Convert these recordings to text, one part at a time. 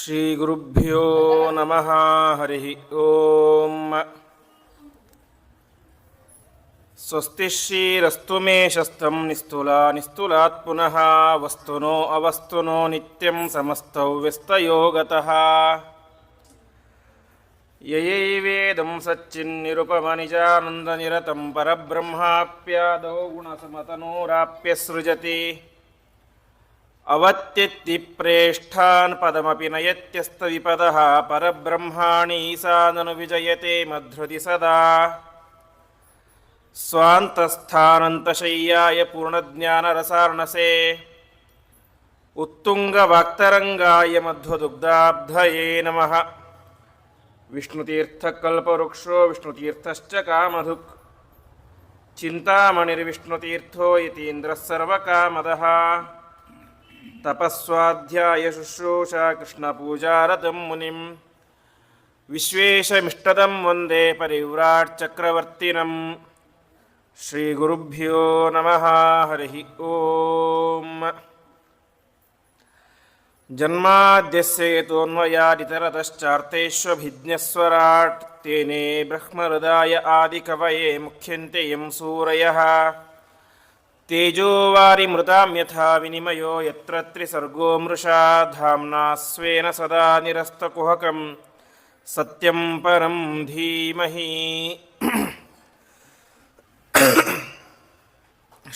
ಶ್ರೀಗುರುಭ್ಯೋ ನಮಃ. ಹರಿ ಓಂ. ಸ್ವಸ್ತಿ ಶ್ರೀರಸ್ತು ಮೇ ಶಸ್ತ್ರಂ ನಿಸ್ತುಲಾ ನಿಸ್ತುಲಾತ್ ಪುನಃ ವಸ್ತುನೋ ಅವಸ್ತುನೋ ನಿತ್ಯಂ ಸಮಸ್ತೌ ವ್ಯಸ್ತಯೋ ಗತಃ. ಯಯೈವೇದಂ ಸಚ್ಚಿನ್ನಿರುಪಮನಿಜಾನಂದನಿರತಂ ಪರಬ್ರಹ್ಮಾಪ್ಯಾದೌ ಗುಣಸಮತನೂರಾಪ್ಯಸೃಜತಿ. ಅವತ್ಯತ್ತಿ ಪ್ರೇಷ್ಠಾನ್ ಪದಮಪಿ ನಯತ್ಯಸ್ತವಿಪದಃ ಪರಬ್ರಹ್ಮಾಣಿ ಸಾನನು ವಿಜಯತೆ ಮಧ್ರುತಿ ಸದಾ. ಸ್ವಾಂತಸ್ಥಾನಂತಶಯ್ಯಾಯ ಪೂರ್ಣಜ್ಞಾನರಸಾರ್ಣಸೆ ಉತ್ತುಂಗವಾಕ್ತರಂಗಾಯ ಮಧ್ವದುಗ್ಧಾಬ್ಧಯೇ ನಮಃ. ವಿಷ್ಣುತೀರ್ಥಕಲ್ಪವೃಕ್ಷೋ ವಿಷ್ಣುತೀರ್ಥಶ್ಚ ಕಾಮಧುಕ್ ಚಿಂತಾಮಣಿರ್ವಿಷ್ಣುತೀರ್ಥೋ ಯತೀಂದ್ರಃ ಸರ್ವಕಾಮದಃ. ತಪಸ್ವಾಧ್ಯಾಯ ಶುಶ್ರೂಷಾ ಕೃಷ್ಣಪೂಜಾರತಂ ಮುನಿಂ ವಿಶ್ವೇಶಮಿಷ್ಟದಂ ವಂದೇ ಪರಿವ್ರಾಟ್ ಚಕ್ರವರ್ತಿನಂ. ಶ್ರೀಗುರುಭ್ಯೋ ನಮಃ. ಹರಿ ಓಂ. ಜನ್ಮಾದ್ಯಸ್ಯ ಯತೋನ್ಮಯಾದಿತರತಶ್ಚಾರ್ಥೇಷ್ವಭಿಜ್ಞಸ್ವರಾಟ್ ತೇನೇ ಬ್ರಹ್ಮಹೃದಾಯ ಆದಿಕವಯೇ ಮುಖ್ಯಂತೆ ಯಂ ಸೂರಯಃ. ತೇಜೋವಾರಿಮೃತಾಂ ಯಥಾ ವಿನಿಮಯೋ ಯತ್ರ ತ್ರಿಸರ್ಗೋ ಮೃಷಾ ಧಾಮ್ನಾ ಸ್ವೇನ ಸದಾ ನಿರಸ್ತಕುಹಕಂ ಸತ್ಯಂ ಪರಂ ಧೀಮಹಿ.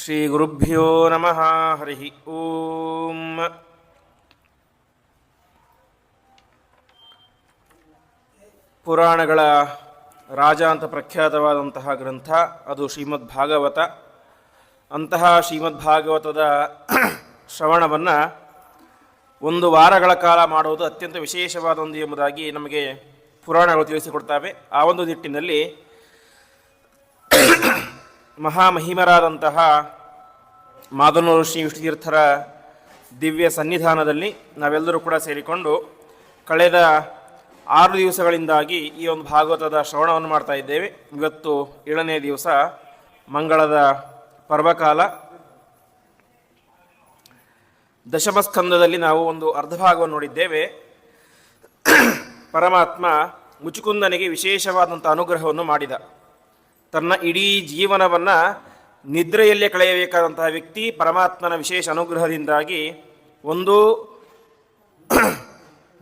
ಶ್ರೀಗುರುಭ್ಯೋ ನಮಃ. ಹರಿ ಓಂ. ಪುರಾಣಗಳ ರಾಜ ಅಂತ ಪ್ರಖ್ಯಾತವಾದಂತಹ ಗ್ರಂಥ ಅದು ಶ್ರೀಮದ್ ಭಾಗವತ. ಅಂತಹ ಶ್ರೀಮದ್ಭಾಗವತದ ಶ್ರವಣವನ್ನು ಒಂದು ವಾರಗಳ ಕಾಲ ಮಾಡುವುದು ಅತ್ಯಂತ ವಿಶೇಷವಾದೊಂದು ಎಂಬುದಾಗಿ ನಮಗೆ ಪುರಾಣಗಳು ತಿಳಿಸಿಕೊಡ್ತವೆ. ಆ ಒಂದು ನಿಟ್ಟಿನಲ್ಲಿ ಮಹಾಮಹಿಮರಾದಂತಹ ಮಾದನೂರು ಶ್ರೀ ವಿಷ್ಣುತೀರ್ಥರ ದಿವ್ಯ ಸನ್ನಿಧಾನದಲ್ಲಿ ನಾವೆಲ್ಲರೂ ಕೂಡ ಸೇರಿಕೊಂಡು ಕಳೆದ 6 ದಿವಸಗಳಿಂದಾಗಿ ಈ ಒಂದು ಭಾಗವತದ ಶ್ರವಣವನ್ನು ಮಾಡ್ತಾ ಇದ್ದೇವೆ. ಇವತ್ತು 7ನೇ ದಿವಸ, ಮಂಗಳದ ಪರ್ವಕಾಲ. ದಶಮಸ್ಕಂದದಲ್ಲಿ ನಾವು ಒಂದು ಅರ್ಧ ಭಾಗವನ್ನು ನೋಡಿದ್ದೇವೆ. ಪರಮಾತ್ಮ ಮುಚುಕುಂದನಿಗೆ ವಿಶೇಷವಾದಂಥ ಅನುಗ್ರಹವನ್ನು ಮಾಡಿದ. ತನ್ನ ಇಡೀ ಜೀವನವನ್ನು ನಿದ್ರೆಯಲ್ಲೇ ಕಳೆಯಬೇಕಾದಂತಹ ವ್ಯಕ್ತಿ ಪರಮಾತ್ಮನ ವಿಶೇಷ ಅನುಗ್ರಹದಿಂದಾಗಿ ಒಂದು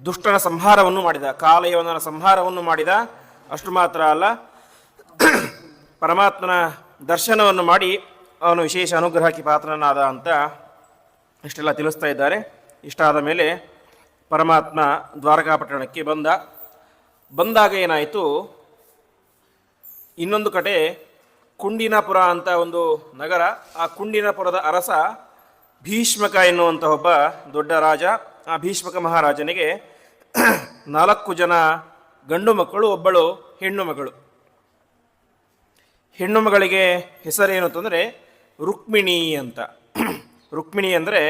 ದುಷ್ಟನ ಸಂಹಾರವನ್ನು ಮಾಡಿದ, ಕಾಲಯವನ ಸಂಹಾರವನ್ನು ಮಾಡಿದ. ಅಷ್ಟು ಮಾತ್ರ ಅಲ್ಲ, ಪರಮಾತ್ಮನ ದರ್ಶನವನ್ನು ಮಾಡಿ ಅವನು ವಿಶೇಷ ಅನುಗ್ರಹಕ್ಕೆ ಪಾತ್ರನಾದ ಅಂತ ಇಷ್ಟೆಲ್ಲ ತಿಳಿಸ್ತಾ ಇದ್ದಾರೆ. ಇಷ್ಟಾದ ಮೇಲೆ ಪರಮಾತ್ಮ ದ್ವಾರಕಾಪಟ್ಟಣಕ್ಕೆ ಬಂದಾಗ ಏನಾಯಿತು, ಇನ್ನೊಂದು ಕಡೆ ಕುಂಡಿನಪುರ ಅಂತ ಒಂದು ನಗರ. ಆ ಕುಂಡಿನಪುರದ ಅರಸ ಭೀಷ್ಮಕ ಎನ್ನುವಂಥ ಒಬ್ಬ ದೊಡ್ಡ ರಾಜ. ಆ ಭೀಷ್ಮಕ ಮಹಾರಾಜನಿಗೆ 4 ಜನ ಗಂಡು ಮಕ್ಕಳು, ಒಬ್ಬಳು ಹೆಣ್ಣು ಮಗಳು. ಹೆಣ್ಣು ಮಗಳಿಗೆ ಹೆಸರೇನು ಅಂತಂದರೆ ರುಕ್ಮಿಣಿ ಅಂತ. ರುಕ್ಮಿಣಿ ಅಂದರೆ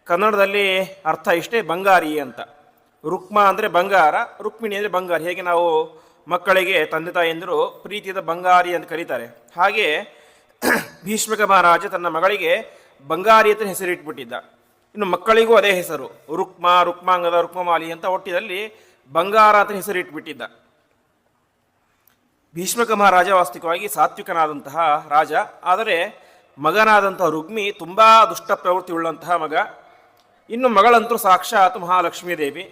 ಕನ್ನಡದಲ್ಲಿ ಅರ್ಥ ಇಷ್ಟೇ, ಬಂಗಾರಿ ಅಂತ. ರುಕ್ಮ ಅಂದರೆ ಬಂಗಾರ, ರುಕ್ಮಿಣಿ ಅಂದರೆ ಬಂಗಾರಿ. ಹೇಗೆ ನಾವು ಮಕ್ಕಳಿಗೆ ತಂದೆ ತಾಯಿಯಂದರು ಪ್ರೀತಿಯದ ಬಂಗಾರಿ ಅಂತ ಕರೀತಾರೆ, ಹಾಗೆ ಭೀಷ್ಮಕ ಮಹಾರಾಜ ತನ್ನ ಮಗಳಿಗೆ ಬಂಗಾರಿ ಅಂತ ಹೆಸರಿಟ್ಬಿಟ್ಟಿದ್ದ. ಇನ್ನು ಮಕ್ಕಳಿಗೂ ಅದೇ ಹೆಸರು, ರುಕ್ಮಾಂಗದ, ರುಕ್ಮಮಾಲಿ ಅಂತ ಒಟ್ಟಿನಲ್ಲಿ ಬಂಗಾರ ಅಂತ ಹೆಸರಿಟ್ಬಿಟ್ಟಿದ್ದ. ಭೀಷ್ಮಕ ಮಹಾರಾಜ ವಾಸ್ತವಿಕವಾಗಿ ಸಾತ್ವಿಕನಾದಂತಹ ರಾಜ. ಆದರೆ ಮಗನಾದಂತಹ ರುಕ್ಮಿ ತುಂಬ ದುಷ್ಟ ಪ್ರವೃತ್ತಿ ಉಳ್ಳಂತಹ ಮಗ. ಇನ್ನು ಮಗಳಂತೂ ಸಾಕ್ಷಾತ್ ಮಹಾಲಕ್ಷ್ಮೀ ದೇವಿ.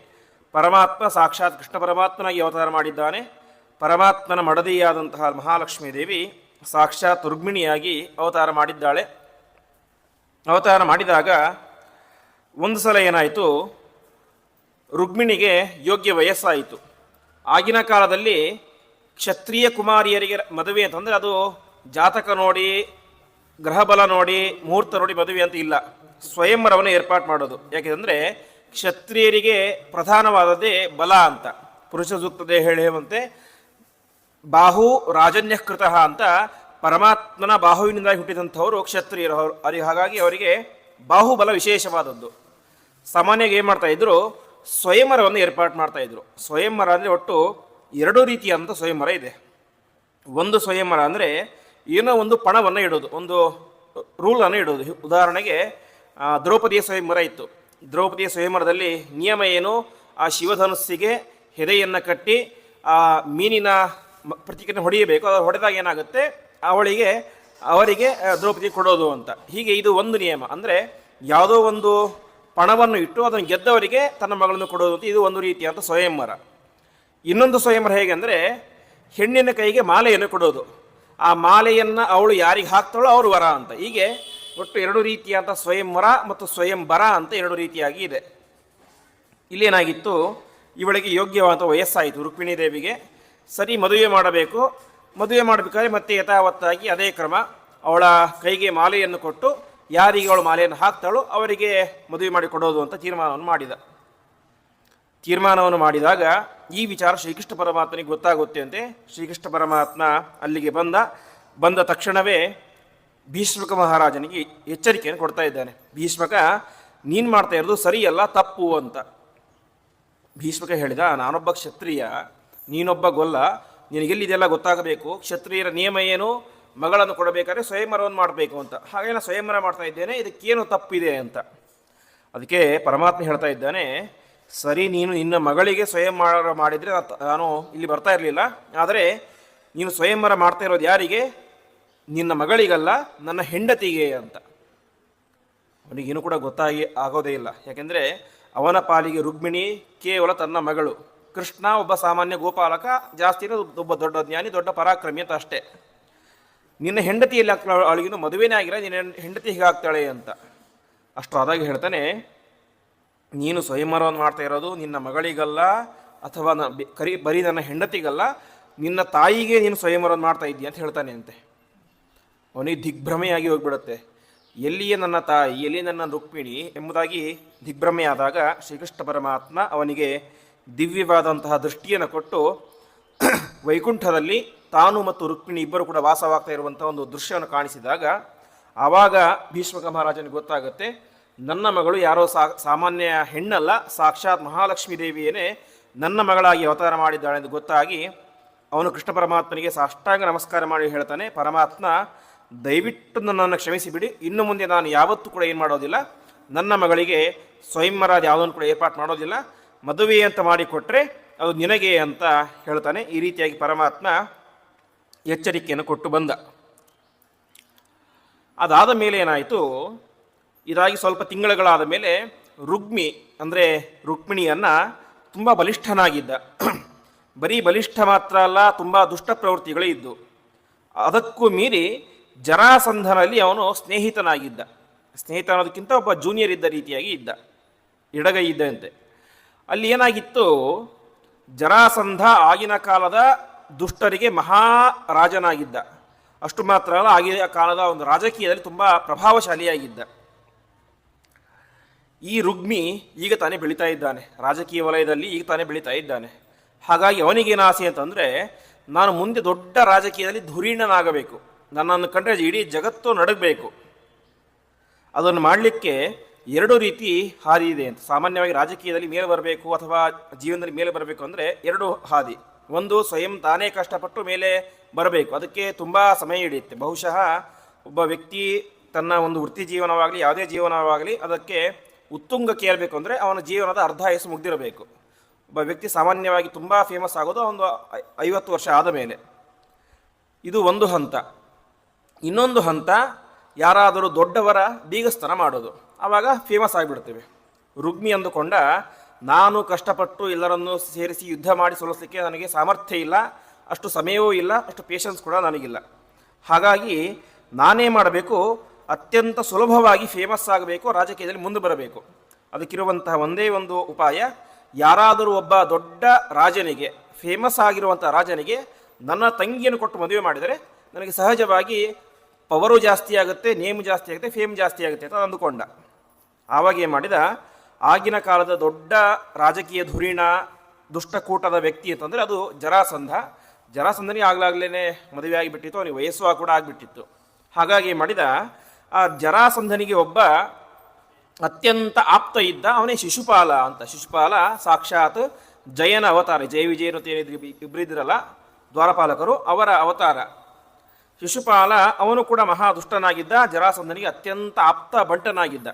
ಪರಮಾತ್ಮ ಸಾಕ್ಷಾತ್ ಕೃಷ್ಣ ಪರಮಾತ್ಮನಾಗಿ ಅವತಾರ ಮಾಡಿದ್ದಾನೆ. ಪರಮಾತ್ಮನ ಮಡದಿಯಾದಂತಹ ಮಹಾಲಕ್ಷ್ಮೀ ದೇವಿ ಸಾಕ್ಷಾತ್ ರುಕ್ಮಿಣಿಯಾಗಿ ಅವತಾರ ಮಾಡಿದ್ದಾಳೆ. ಅವತಾರ ಮಾಡಿದಾಗ ಒಂದು ಸಲ ಏನಾಯಿತು, ರುಕ್ಮಿಣಿಗೆ ಯೋಗ್ಯ ವಯಸ್ಸಾಯಿತು. ಆಗಿನ ಕಾಲದಲ್ಲಿ ಕ್ಷತ್ರಿಯ ಕುಮಾರಿಯರಿಗೆ ಮದುವೆ ಅಂತಂದರೆ ಅದು ಜಾತಕ ನೋಡಿ, ಗ್ರಹಬಲ ನೋಡಿ, ಮುಹೂರ್ತ ನೋಡಿ ಮದುವೆ ಅಂತ ಇಲ್ಲ, ಸ್ವಯಂವರವನ್ನು ಏರ್ಪಾಡು ಮಾಡೋದು. ಯಾಕೆಂದರೆ ಕ್ಷತ್ರಿಯರಿಗೆ ಪ್ರಧಾನವಾದದ್ದೇ ಬಲ ಅಂತ. ಪುರುಷ ಸೂಕ್ತದೇ ಹೇಳುವಂತೆ ಬಾಹು ರಾಜನ್ಯಕೃತ ಅಂತ ಪರಮಾತ್ಮನ ಬಾಹುವಿನಿಂದಾಗಿ ಹುಟ್ಟಿದಂಥವರು ಕ್ಷತ್ರಿಯರು. ಹಾಗಾಗಿ ಅವರಿಗೆ ಬಾಹುಬಲ ವಿಶೇಷವಾದದ್ದು. ಸಾಮಾನ್ಯವಾಗಿ ಏನು ಮಾಡ್ತಾಯಿದ್ರು, ಸ್ವಯಂವರವನ್ನು ಏರ್ಪಾಡು ಮಾಡ್ತಾಯಿದ್ರು. ಸ್ವಯಂವರ ಅಂದರೆ ಒಟ್ಟು 2 ರೀತಿಯಾದಂಥ ಸ್ವಯಂವರ ಇದೆ. ಒಂದು ಸ್ವಯಂವರ ಅಂದರೆ ಏನೋ ಒಂದು ಪಣವನ್ನು ಇಡೋದು, ಒಂದು ರೂಲನ್ನು ಇಡೋದು. ಉದಾಹರಣೆಗೆ ದ್ರೌಪದಿಯ ಸ್ವಯಂವರ ಇತ್ತು. ದ್ರೌಪದಿಯ ಸ್ವಯಂವರದಲ್ಲಿ ನಿಯಮ ಏನು, ಆ ಶಿವಧನುಸ್ಸಿಗೆ ಹೆದೆಯನ್ನು ಕಟ್ಟಿ ಆ ಮೀನಿನ ಪ್ರತಿಕ್ರಿಯೆ ಹೊಡೆಯಬೇಕು. ಅದು ಹೊಡೆದಾಗ ಏನಾಗುತ್ತೆ, ಅವರಿಗೆ ದ್ರೌಪದಿ ಕೊಡೋದು ಅಂತ. ಹೀಗೆ ಇದು ಒಂದು ನಿಯಮ. ಅಂದರೆ ಯಾವುದೋ ಒಂದು ಪಣವನ್ನು ಇಟ್ಟು ಅದನ್ನು ಗೆದ್ದವರಿಗೆ ತನ್ನ ಮಗಳನ್ನು ಕೊಡೋದು ಅಂತ ಇದು ಒಂದು ರೀತಿಯಾದ ಸ್ವಯಂವರ. ಇನ್ನೊಂದು ಸ್ವಯಂವರ ಹೇಗೆ ಅಂದರೆ ಹೆಣ್ಣಿನ ಕೈಗೆ ಮಾಲೆಯನ್ನು ಕೊಡೋದು. ಆ ಮಾಲೆಯನ್ನು ಅವಳು ಯಾರಿಗೆ ಹಾಕ್ತಾಳೋ ಅವರು ವರ ಅಂತ. ಹೀಗೆ ಒಟ್ಟು ಎರಡು ರೀತಿಯಾದ ಸ್ವಯಂವರ ಮತ್ತು ಸ್ವಯಂವರ ಅಂತ ಎರಡು ರೀತಿಯಾಗಿ ಇದೆ. ಇಲ್ಲೇನಾಗಿತ್ತು, ಇವಳಿಗೆ ಯೋಗ್ಯವಾದ ವಯಸ್ಸಾಯಿತು ರುಕ್ಮಿಣಿ ದೇವಿಗೆ. ಸರಿ, ಮದುವೆ ಮಾಡಬೇಕು. ಮದುವೆ ಮಾಡಬೇಕಾದ್ರೆ ಮತ್ತೆ ಯಥಾವತ್ತಾಗಿ ಅದೇ ಕ್ರಮ, ಅವಳ ಕೈಗೆ ಮಾಲೆಯನ್ನು ಕೊಟ್ಟು ಯಾರಿಗೆ ಅವಳು ಮಾಲೆಯನ್ನು ಹಾಕ್ತಾಳೋ ಅವರಿಗೆ ಮದುವೆ ಮಾಡಿ ಕೊಡೋದು ಅಂತ ತೀರ್ಮಾನವನ್ನು ಮಾಡಿದಾಗ ಈ ವಿಚಾರ ಶ್ರೀಕೃಷ್ಣ ಪರಮಾತ್ಮನಿಗೆ ಗೊತ್ತಾಗುತ್ತೆ ಅಂತೆ. ಶ್ರೀಕೃಷ್ಣ ಪರಮಾತ್ಮ ಅಲ್ಲಿಗೆ ಬಂದ ತಕ್ಷಣವೇ ಭೀಷ್ಮಕ ಮಹಾರಾಜನಿಗೆ ಎಚ್ಚರಿಕೆಯನ್ನು ಕೊಡ್ತಾ ಇದ್ದಾನೆ. ಭೀಷ್ಮಕ, ನೀನು ಮಾಡ್ತಾ ಇರೋದು ಸರಿಯಲ್ಲ, ತಪ್ಪು ಅಂತ. ಭೀಷ್ಮಕ ಹೇಳಿದ, ನಾನೊಬ್ಬ ಕ್ಷತ್ರಿಯ, ನೀನೊಬ್ಬ ಗೊಲ್ಲ, ನಿನಗೆಲ್ಲಿದೆಲ್ಲ ಗೊತ್ತಾಗಬೇಕು. ಕ್ಷತ್ರಿಯರ ನಿಯಮ ಏನು, ಮಗಳನ್ನು ಕೊಡಬೇಕಾದ್ರೆ ಸ್ವಯಂವರವನ್ನು ಮಾಡಬೇಕು ಅಂತ. ಹಾಗೆ ನಾನು ಸ್ವಯಂವರ ಮಾಡ್ತಾ ಇದ್ದೇನೆ, ಇದಕ್ಕೇನು ತಪ್ಪಿದೆ ಅಂತ. ಅದಕ್ಕೆ ಪರಮಾತ್ಮ ಹೇಳ್ತಾ ಇದ್ದಾನೆ, ಸರಿ, ನೀನು ನಿನ್ನ ಮಗಳಿಗೆ ಸ್ವಯಂವರ ಮಾಡಿದರೆ ನಾನು ಇಲ್ಲಿ ಬರ್ತಾ ಇರಲಿಲ್ಲ. ಆದರೆ ನೀನು ಸ್ವಯಂವರ ಮಾಡ್ತಾ ಇರೋದು ಯಾರಿಗೆ? ನಿನ್ನ ಮಗಳಿಗಲ್ಲ, ನನ್ನ ಹೆಂಡತಿಗೆ ಅಂತ. ಅವನಿಗೇನು ಕೂಡ ಆಗೋದೇ ಇಲ್ಲ. ಯಾಕೆಂದರೆ ಅವನ ಪಾಲಿಗೆ ರುಕ್ಮಿಣಿ ಕೇವಲ ತನ್ನ ಮಗಳು, ಕೃಷ್ಣ ಒಬ್ಬ ಸಾಮಾನ್ಯ ಗೋಪಾಲಕ, ಜಾಸ್ತಿ ಒಬ್ಬ ದೊಡ್ಡ ಜ್ಞಾನಿ, ದೊಡ್ಡ ಪರಾಕ್ರಮಿ ಅಂತ ಅಷ್ಟೇ. ನಿನ್ನ ಹೆಂಡತಿಯಲ್ಲಿ ಆಗ್ತಾಳೆ, ಅವಳಿಗಿನ್ನೂ ಮದುವೆನೇ ಆಗಿಲ್ಲ, ನಿನ್ನ ಹೆಂಡತಿ ಹೀಗಾಗ್ತಾಳೆ ಅಂತ. ಅಷ್ಟು ಆದಾಗ ಹೇಳ್ತಾನೆ, ನೀನು ಸ್ವಯಂವರವನ್ನು ಮಾಡ್ತಾ ಇರೋದು ನಿನ್ನ ಮಗಳಿಗಲ್ಲ, ಅಥವಾ ಬರೀ ನನ್ನ ಹೆಂಡತಿಗಲ್ಲ, ನಿನ್ನ ತಾಯಿಗೆ ನೀನು ಸ್ವಯಂವರವನ್ನು ಮಾಡ್ತಾ ಇದ್ದೀಯ ಅಂತ ಹೇಳ್ತಾನೆ ಅಂತೆ. ಅವನಿಗೆ ದಿಗ್ಭ್ರಮೆಯಾಗಿ ಹೋಗ್ಬಿಡುತ್ತೆ. ಎಲ್ಲಿಯೇ ನನ್ನ ತಾಯಿ, ಎಲ್ಲಿ ನನ್ನ ರುಕ್ಮಿಣಿ ಎಂಬುದಾಗಿ ದಿಗ್ಭ್ರಮೆಯಾದಾಗ ಶ್ರೀಕೃಷ್ಣ ಪರಮಾತ್ಮ ಅವನಿಗೆ ದಿವ್ಯವಾದಂತಹ ದೃಷ್ಟಿಯನ್ನು ಕೊಟ್ಟು ವೈಕುಂಠದಲ್ಲಿ ತಾನು ಮತ್ತು ರುಕ್ಮಿಣಿ ಇಬ್ಬರು ಕೂಡ ವಾಸವಾಗ್ತಾ ಇರುವಂಥ ಒಂದು ದೃಶ್ಯವನ್ನು ಕಾಣಿಸಿದಾಗ ಆವಾಗ ಭೀಷ್ಮಕ ಮಹಾರಾಜನಿಗೆ ಗೊತ್ತಾಗುತ್ತೆ, ನನ್ನ ಮಗಳು ಯಾರೋ ಸಾಮಾನ್ಯ ಹೆಣ್ಣಲ್ಲ, ಸಾಕ್ಷಾತ್ ಮಹಾಲಕ್ಷ್ಮೀ ದೇವಿಯೇ ನನ್ನ ಮಗಳಾಗಿ ಅವತಾರ ಮಾಡಿದ್ದಾಳೆ ಎಂದು ಗೊತ್ತಾಗಿ ಅವನು ಕೃಷ್ಣ ಪರಮಾತ್ಮನಿಗೆ ಸಾಷ್ಟಾಂಗ ನಮಸ್ಕಾರ ಮಾಡಿ ಹೇಳ್ತಾನೆ, ಪರಮಾತ್ಮ ದಯವಿಟ್ಟು ನನ್ನನ್ನು ಕ್ಷಮಿಸಿಬಿಡಿ, ಇನ್ನು ಮುಂದೆ ನಾನು ಯಾವತ್ತೂ ಕೂಡ ಏನು ಮಾಡೋದಿಲ್ಲ, ನನ್ನ ಮಗಳಿಗೆ ಸ್ವಯಂವರ ಯಾವುದನ್ನು ಕೂಡ ಏರ್ಪಾటు ಮಾಡೋದಿಲ್ಲ, ಮದುವೆ ಅಂತ ಮಾಡಿಕೊಟ್ರೆ ಅದು ನಿನಗೆ ಅಂತ ಹೇಳ್ತಾನೆ. ಈ ರೀತಿಯಾಗಿ ಪರಮಾತ್ಮ ಎಚ್ಚರಿಕೆಯನ್ನು ಕೊಟ್ಟು ಬಂದ. ಅದಾದ ಮೇಲೆ ಏನಾಯಿತು, ಇದಾಗಿ ಸ್ವಲ್ಪ ತಿಂಗಳುಗಳಾದ ಮೇಲೆ ರುಕ್ಮಿಣಿಯನ್ನು ತುಂಬ ಬಲಿಷ್ಠನಾಗಿದ್ದ. ಬರೀ ಬಲಿಷ್ಠ ಮಾತ್ರ ಅಲ್ಲ, ತುಂಬ ದುಷ್ಟ ಪ್ರವೃತ್ತಿಗಳೇ ಇದ್ದು. ಅದಕ್ಕೂ ಮೀರಿ ಜರಾಸಂಧನಲ್ಲಿ ಅವನು ಸ್ನೇಹಿತ ಅನ್ನೋದಕ್ಕಿಂತ ಒಬ್ಬ ಜೂನಿಯರ್ ಇದ್ದ ರೀತಿಯಾಗಿ ಇದ್ದ, ಎಡಗೈ ಇದ್ದಂತೆ. ಅಲ್ಲಿ ಏನಾಗಿತ್ತು, ಜರಾಸಂಧ ಆಗಿನ ಕಾಲದ ದುಷ್ಟರಿಗೆ ಮಹಾರಾಜನಾಗಿದ್ದ. ಅಷ್ಟು ಮಾತ್ರ ಅಲ್ಲ, ಆಗಿನ ಕಾಲದ ಒಂದು ರಾಜಕೀಯದಲ್ಲಿ ತುಂಬ ಪ್ರಭಾವಶಾಲಿಯಾಗಿದ್ದ. ಈ ರುಗ್ಮಿ ಈಗ ತಾನೇ ಬೆಳೀತಾ ಇದ್ದಾನೆ, ರಾಜಕೀಯ ವಲಯದಲ್ಲಿ ಈಗ ತಾನೇ ಬೆಳೀತಾ ಇದ್ದಾನೆ. ಹಾಗಾಗಿ ಅವನಿಗೇನು ಆಸೆ ಅಂತಂದರೆ, ನಾನು ಮುಂದೆ ದೊಡ್ಡ ರಾಜಕೀಯದಲ್ಲಿ ಧುರೀಣನಾಗಬೇಕು, ನನ್ನನ್ನು ಕಂಡ್ರೆ ಇಡೀ ಜಗತ್ತು ನಡಗಬೇಕು. ಅದನ್ನು ಮಾಡಲಿಕ್ಕೆ ಎರಡು ರೀತಿ ಹಾದಿ ಇದೆ ಅಂತ. ಸಾಮಾನ್ಯವಾಗಿ ರಾಜಕೀಯದಲ್ಲಿ ಮೇಲೆ ಬರಬೇಕು ಅಥವಾ ಜೀವನದಲ್ಲಿ ಮೇಲೆ ಬರಬೇಕು ಅಂದರೆ ಎರಡು ಹಾದಿ. ಒಂದು, ಸ್ವಯಂ ತಾನೇ ಕಷ್ಟಪಟ್ಟು ಮೇಲೆ ಬರಬೇಕು, ಅದಕ್ಕೆ ತುಂಬ ಸಮಯ ಹಿಡಿಯುತ್ತೆ. ಬಹುಶಃ ಒಬ್ಬ ವ್ಯಕ್ತಿ ತನ್ನ ಒಂದು ವೃತ್ತಿ ಜೀವನವಾಗಲಿ ಯಾವುದೇ ಜೀವನವಾಗಲಿ ಅದಕ್ಕೆ ಉತ್ತುಂಗಕ್ಕೆ ಏರಬೇಕು ಅಂದರೆ ಅವನ ಜೀವನದ ಅರ್ಧ ಆಯಸ್ಸು ಮುಗ್ದಿರಬೇಕು. ಒಬ್ಬ ವ್ಯಕ್ತಿ ಸಾಮಾನ್ಯವಾಗಿ ತುಂಬ ಫೇಮಸ್ ಆಗೋದು ಒಂದು 50 ವರ್ಷ ಆದ ಮೇಲೆ. ಇದು ಒಂದು ಹಂತ. ಇನ್ನೊಂದು ಹಂತ, ಯಾರಾದರೂ ದೊಡ್ಡವರ ಬೀಗಸ್ತನ ಮಾಡೋದು, ಆವಾಗ ಫೇಮಸ್ ಆಗಿಬಿಡ್ತೇವೆ. ರುಗ್ಮಿ ಅಂದುಕೊಂಡ, ನಾನು ಕಷ್ಟಪಟ್ಟು ಎಲ್ಲರನ್ನೂ ಸೇರಿಸಿ ಯುದ್ಧ ಮಾಡಿ ಸೋಲಿಸಲಿಕ್ಕೆ ನನಗೆ ಸಾಮರ್ಥ್ಯ ಇಲ್ಲ, ಅಷ್ಟು ಸಮಯವೂ ಇಲ್ಲ, ಅಷ್ಟು ಪೇಷನ್ಸ್ ಕೂಡ ನನಗಿಲ್ಲ. ಹಾಗಾಗಿ ನಾನೇ ಮಾಡಬೇಕು, ಅತ್ಯಂತ ಸುಲಭವಾಗಿ ಫೇಮಸ್ ಆಗಬೇಕು, ರಾಜಕೀಯದಲ್ಲಿ ಮುಂದೆ ಬರಬೇಕು. ಅದಕ್ಕಿರುವಂತಹ ಒಂದೇ ಒಂದು ಉಪಾಯ, ಯಾರಾದರೂ ಒಬ್ಬ ದೊಡ್ಡ ರಾಜನಿಗೆ, ಫೇಮಸ್ ಆಗಿರುವಂಥ ರಾಜನಿಗೆ ನನ್ನ ತಂಗಿಯನ್ನು ಕೊಟ್ಟು ಮದುವೆ ಮಾಡಿದರೆ ನನಗೆ ಸಹಜವಾಗಿ ಪವರು ಜಾಸ್ತಿ ಆಗುತ್ತೆ, ನೇಮ್ ಜಾಸ್ತಿ ಆಗುತ್ತೆ, ಫೇಮ್ ಜಾಸ್ತಿ ಆಗುತ್ತೆ ಅಂತ ಅಂದುಕೊಂಡ. ಆವಾಗ ಏನು ಮಾಡಿದ, ಆಗಿನ ಕಾಲದ ದೊಡ್ಡ ರಾಜಕೀಯ ಧುರೀಣ ದುಷ್ಟಕೂಟದ ವ್ಯಕ್ತಿ ಅಂತಂದರೆ ಅದು ಜರಾಸಂಧನಿಗೆ ಆಗ್ಲಾಗ್ಲೇ ಮದುವೆ ಆಗಿಬಿಟ್ಟಿತ್ತು, ಅವನಿಗೆ ವಯಸ್ಸು ಕೂಡ ಆಗಿಬಿಟ್ಟಿತ್ತು. ಹಾಗಾಗಿ ಏನು ಮಾಡಿದ, ಆ ಜರಾಸಂಧನಿಗೆ ಒಬ್ಬ ಅತ್ಯಂತ ಆಪ್ತ ಇದ್ದ, ಅವನೇ ಶಿಶುಪಾಲ ಅಂತ. ಶಿಶುಪಾಲ ಸಾಕ್ಷಾತ್ ಜಯನ ಅವತಾರ, ಜಯ ವಿಜಯನು ಇಬ್ಬರಿದ್ರಲ್ಲ ದ್ವಾರಪಾಲಕರು, ಅವರ ಅವತಾರ ಶಿಶುಪಾಲ. ಅವನು ಕೂಡ ಮಹಾ ದುಷ್ಟನಾಗಿದ್ದ, ಜರಾಸಂಧನಿಗೆ ಅತ್ಯಂತ ಆಪ್ತ ಬಂಟನಾಗಿದ್ದ.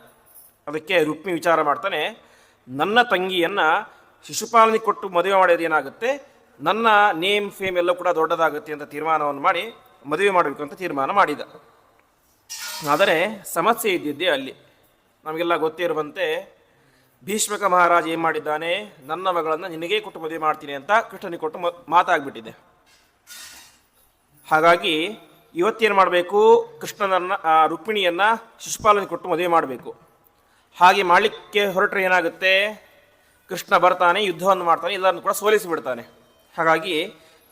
ಅದಕ್ಕೆ ರುಕ್ಮಿ ವಿಚಾರ ಮಾಡ್ತಾನೆ, ನನ್ನ ತಂಗಿಯನ್ನು ಶಿಶುಪಾಲನಿಗೆ ಕೊಟ್ಟು ಮದುವೆ ಮಾಡೋದು ಏನಾಗುತ್ತೆ, ನನ್ನ ನೇಮ್ ಫೇಮ್ ಎಲ್ಲ ಕೂಡ ದೊಡ್ಡದಾಗುತ್ತೆ ಅಂತ ತೀರ್ಮಾನವನ್ನು ಮಾಡಿ ಮದುವೆ ಮಾಡಬೇಕು ಅಂತ ತೀರ್ಮಾನ ಮಾಡಿದ. ಆದರೆ ಸಮಸ್ಯೆ ಇದ್ದಿದ್ದೇ ಅಲ್ಲಿ. ನಮಗೆಲ್ಲ ಗೊತ್ತೇ ಇರುವಂತೆ ಭೀಷ್ಮಕ ಮಹಾರಾಜ ಏನು ಮಾಡಿದ್ದಾನೆ, ನನ್ನ ಮಗಳನ್ನು ನಿನಗೇ ಕೊಟ್ಟು ಮದುವೆ ಮಾಡ್ತೀನಿ ಅಂತ ಕೃಷ್ಣನಿಗೆ ಕೊಟ್ಟು ಮಾತಾಗ್ಬಿಟ್ಟಿದೆ. ಹಾಗಾಗಿ ಇವತ್ತೇನು ಮಾಡಬೇಕು, ಕೃಷ್ಣನನ್ನು ರುಕ್ಮಿಣಿಯನ್ನು ಶಿಶುಪಾಲನಿಗೆ ಕೊಟ್ಟು ಮದುವೆ ಮಾಡಬೇಕು. ಹಾಗೆ ಮಾಡಲಿಕ್ಕೆ ಹೊರಟ್ರೆ ಏನಾಗುತ್ತೆ, ಕೃಷ್ಣ ಬರ್ತಾನೆ, ಯುದ್ಧವನ್ನು ಮಾಡ್ತಾನೆ, ಎಲ್ಲರನ್ನು ಕೂಡ ಸೋಲಿಸಿಬಿಡ್ತಾನೆ. ಹಾಗಾಗಿ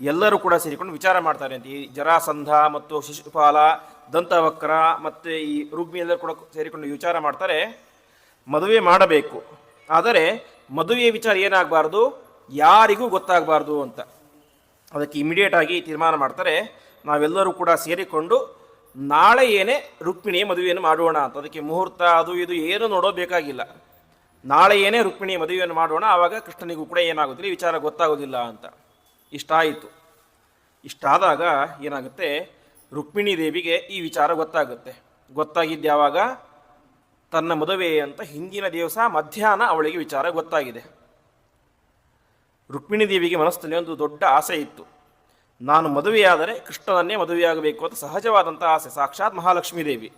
ಎಲ್ಲರೂ ಕೂಡ ಸೇರಿಕೊಂಡು ವಿಚಾರ ಮಾಡ್ತಾರೆ ಅಂತ. ಈ ಜರಾಸಂಧ ಮತ್ತು ಶಿಶುಪಾಲ, ದಂತವಕ್ರ ಮತ್ತು ಈ ರುಕ್ಮಿಣಿ ಎಲ್ಲರೂ ಕೂಡ ಸೇರಿಕೊಂಡು ವಿಚಾರ ಮಾಡ್ತಾರೆ, ಮದುವೆ ಮಾಡಬೇಕು, ಆದರೆ ಮದುವೆಯ ವಿಚಾರ ಏನಾಗಬಾರ್ದು, ಯಾರಿಗೂ ಗೊತ್ತಾಗಬಾರ್ದು ಅಂತ. ಅದಕ್ಕೆ ಇಮಿಡಿಯೇಟ್ ಆಗಿ ತೀರ್ಮಾನ ಮಾಡ್ತಾರೆ, ನಾವೆಲ್ಲರೂ ಕೂಡ ಸೇರಿಕೊಂಡು ನಾಳೆ ಏನೇ ರುಕ್ಮಿಣಿಯ ಮದುವೆಯನ್ನು ಮಾಡೋಣ ಅಂತ. ಅದಕ್ಕೆ ಮುಹೂರ್ತ ಅದು ಇದು ಏನು ನೋಡೋಬೇಕಾಗಿಲ್ಲ, ನಾಳೆ ಏನೇ ರುಕ್ಮಿಣಿಯ ಮದುವೆಯನ್ನು ಮಾಡೋಣ, ಆವಾಗ ಕೃಷ್ಣನಿಗೂ ಕೂಡ ಏನಾಗೋದಿಲ್ಲ, ವಿಚಾರ ಗೊತ್ತಾಗೋದಿಲ್ಲ ಅಂತ. ಇಷ್ಟ ಆಯಿತು. ಇಷ್ಟಾದಾಗ ಏನಾಗುತ್ತೆ, ರುಕ್ಮಿಣಿ ದೇವಿಗೆ ಈ ವಿಚಾರ ಗೊತ್ತಾಗುತ್ತೆ. ಗೊತ್ತಾಗಿದ್ದು ಯಾವಾಗ, ತನ್ನ ಮದುವೆ ಅಂತ ಹಿಂದಿನ ದಿವಸ ಮಧ್ಯಾಹ್ನ ಅವಳಿಗೆ ವಿಚಾರ ಗೊತ್ತಾಗಿದೆ. ರುಕ್ಮಿಣಿ ದೇವಿಗೆ ಮನಸ್ಸಿನಲ್ಲಿ ಒಂದು ದೊಡ್ಡ ಆಸೆ ಇತ್ತು, ನಾನು ಮದುವೆಯಾದರೆ ಕೃಷ್ಣನನ್ನೇ ಮದುವೆಯಾಗಬೇಕು ಅಂತ ಸಹಜವಾದಂಥ ಆಸೆ, ಸಾಕ್ಷಾತ್ ಮಹಾಲಕ್ಷ್ಮೀ ದೇವಿ.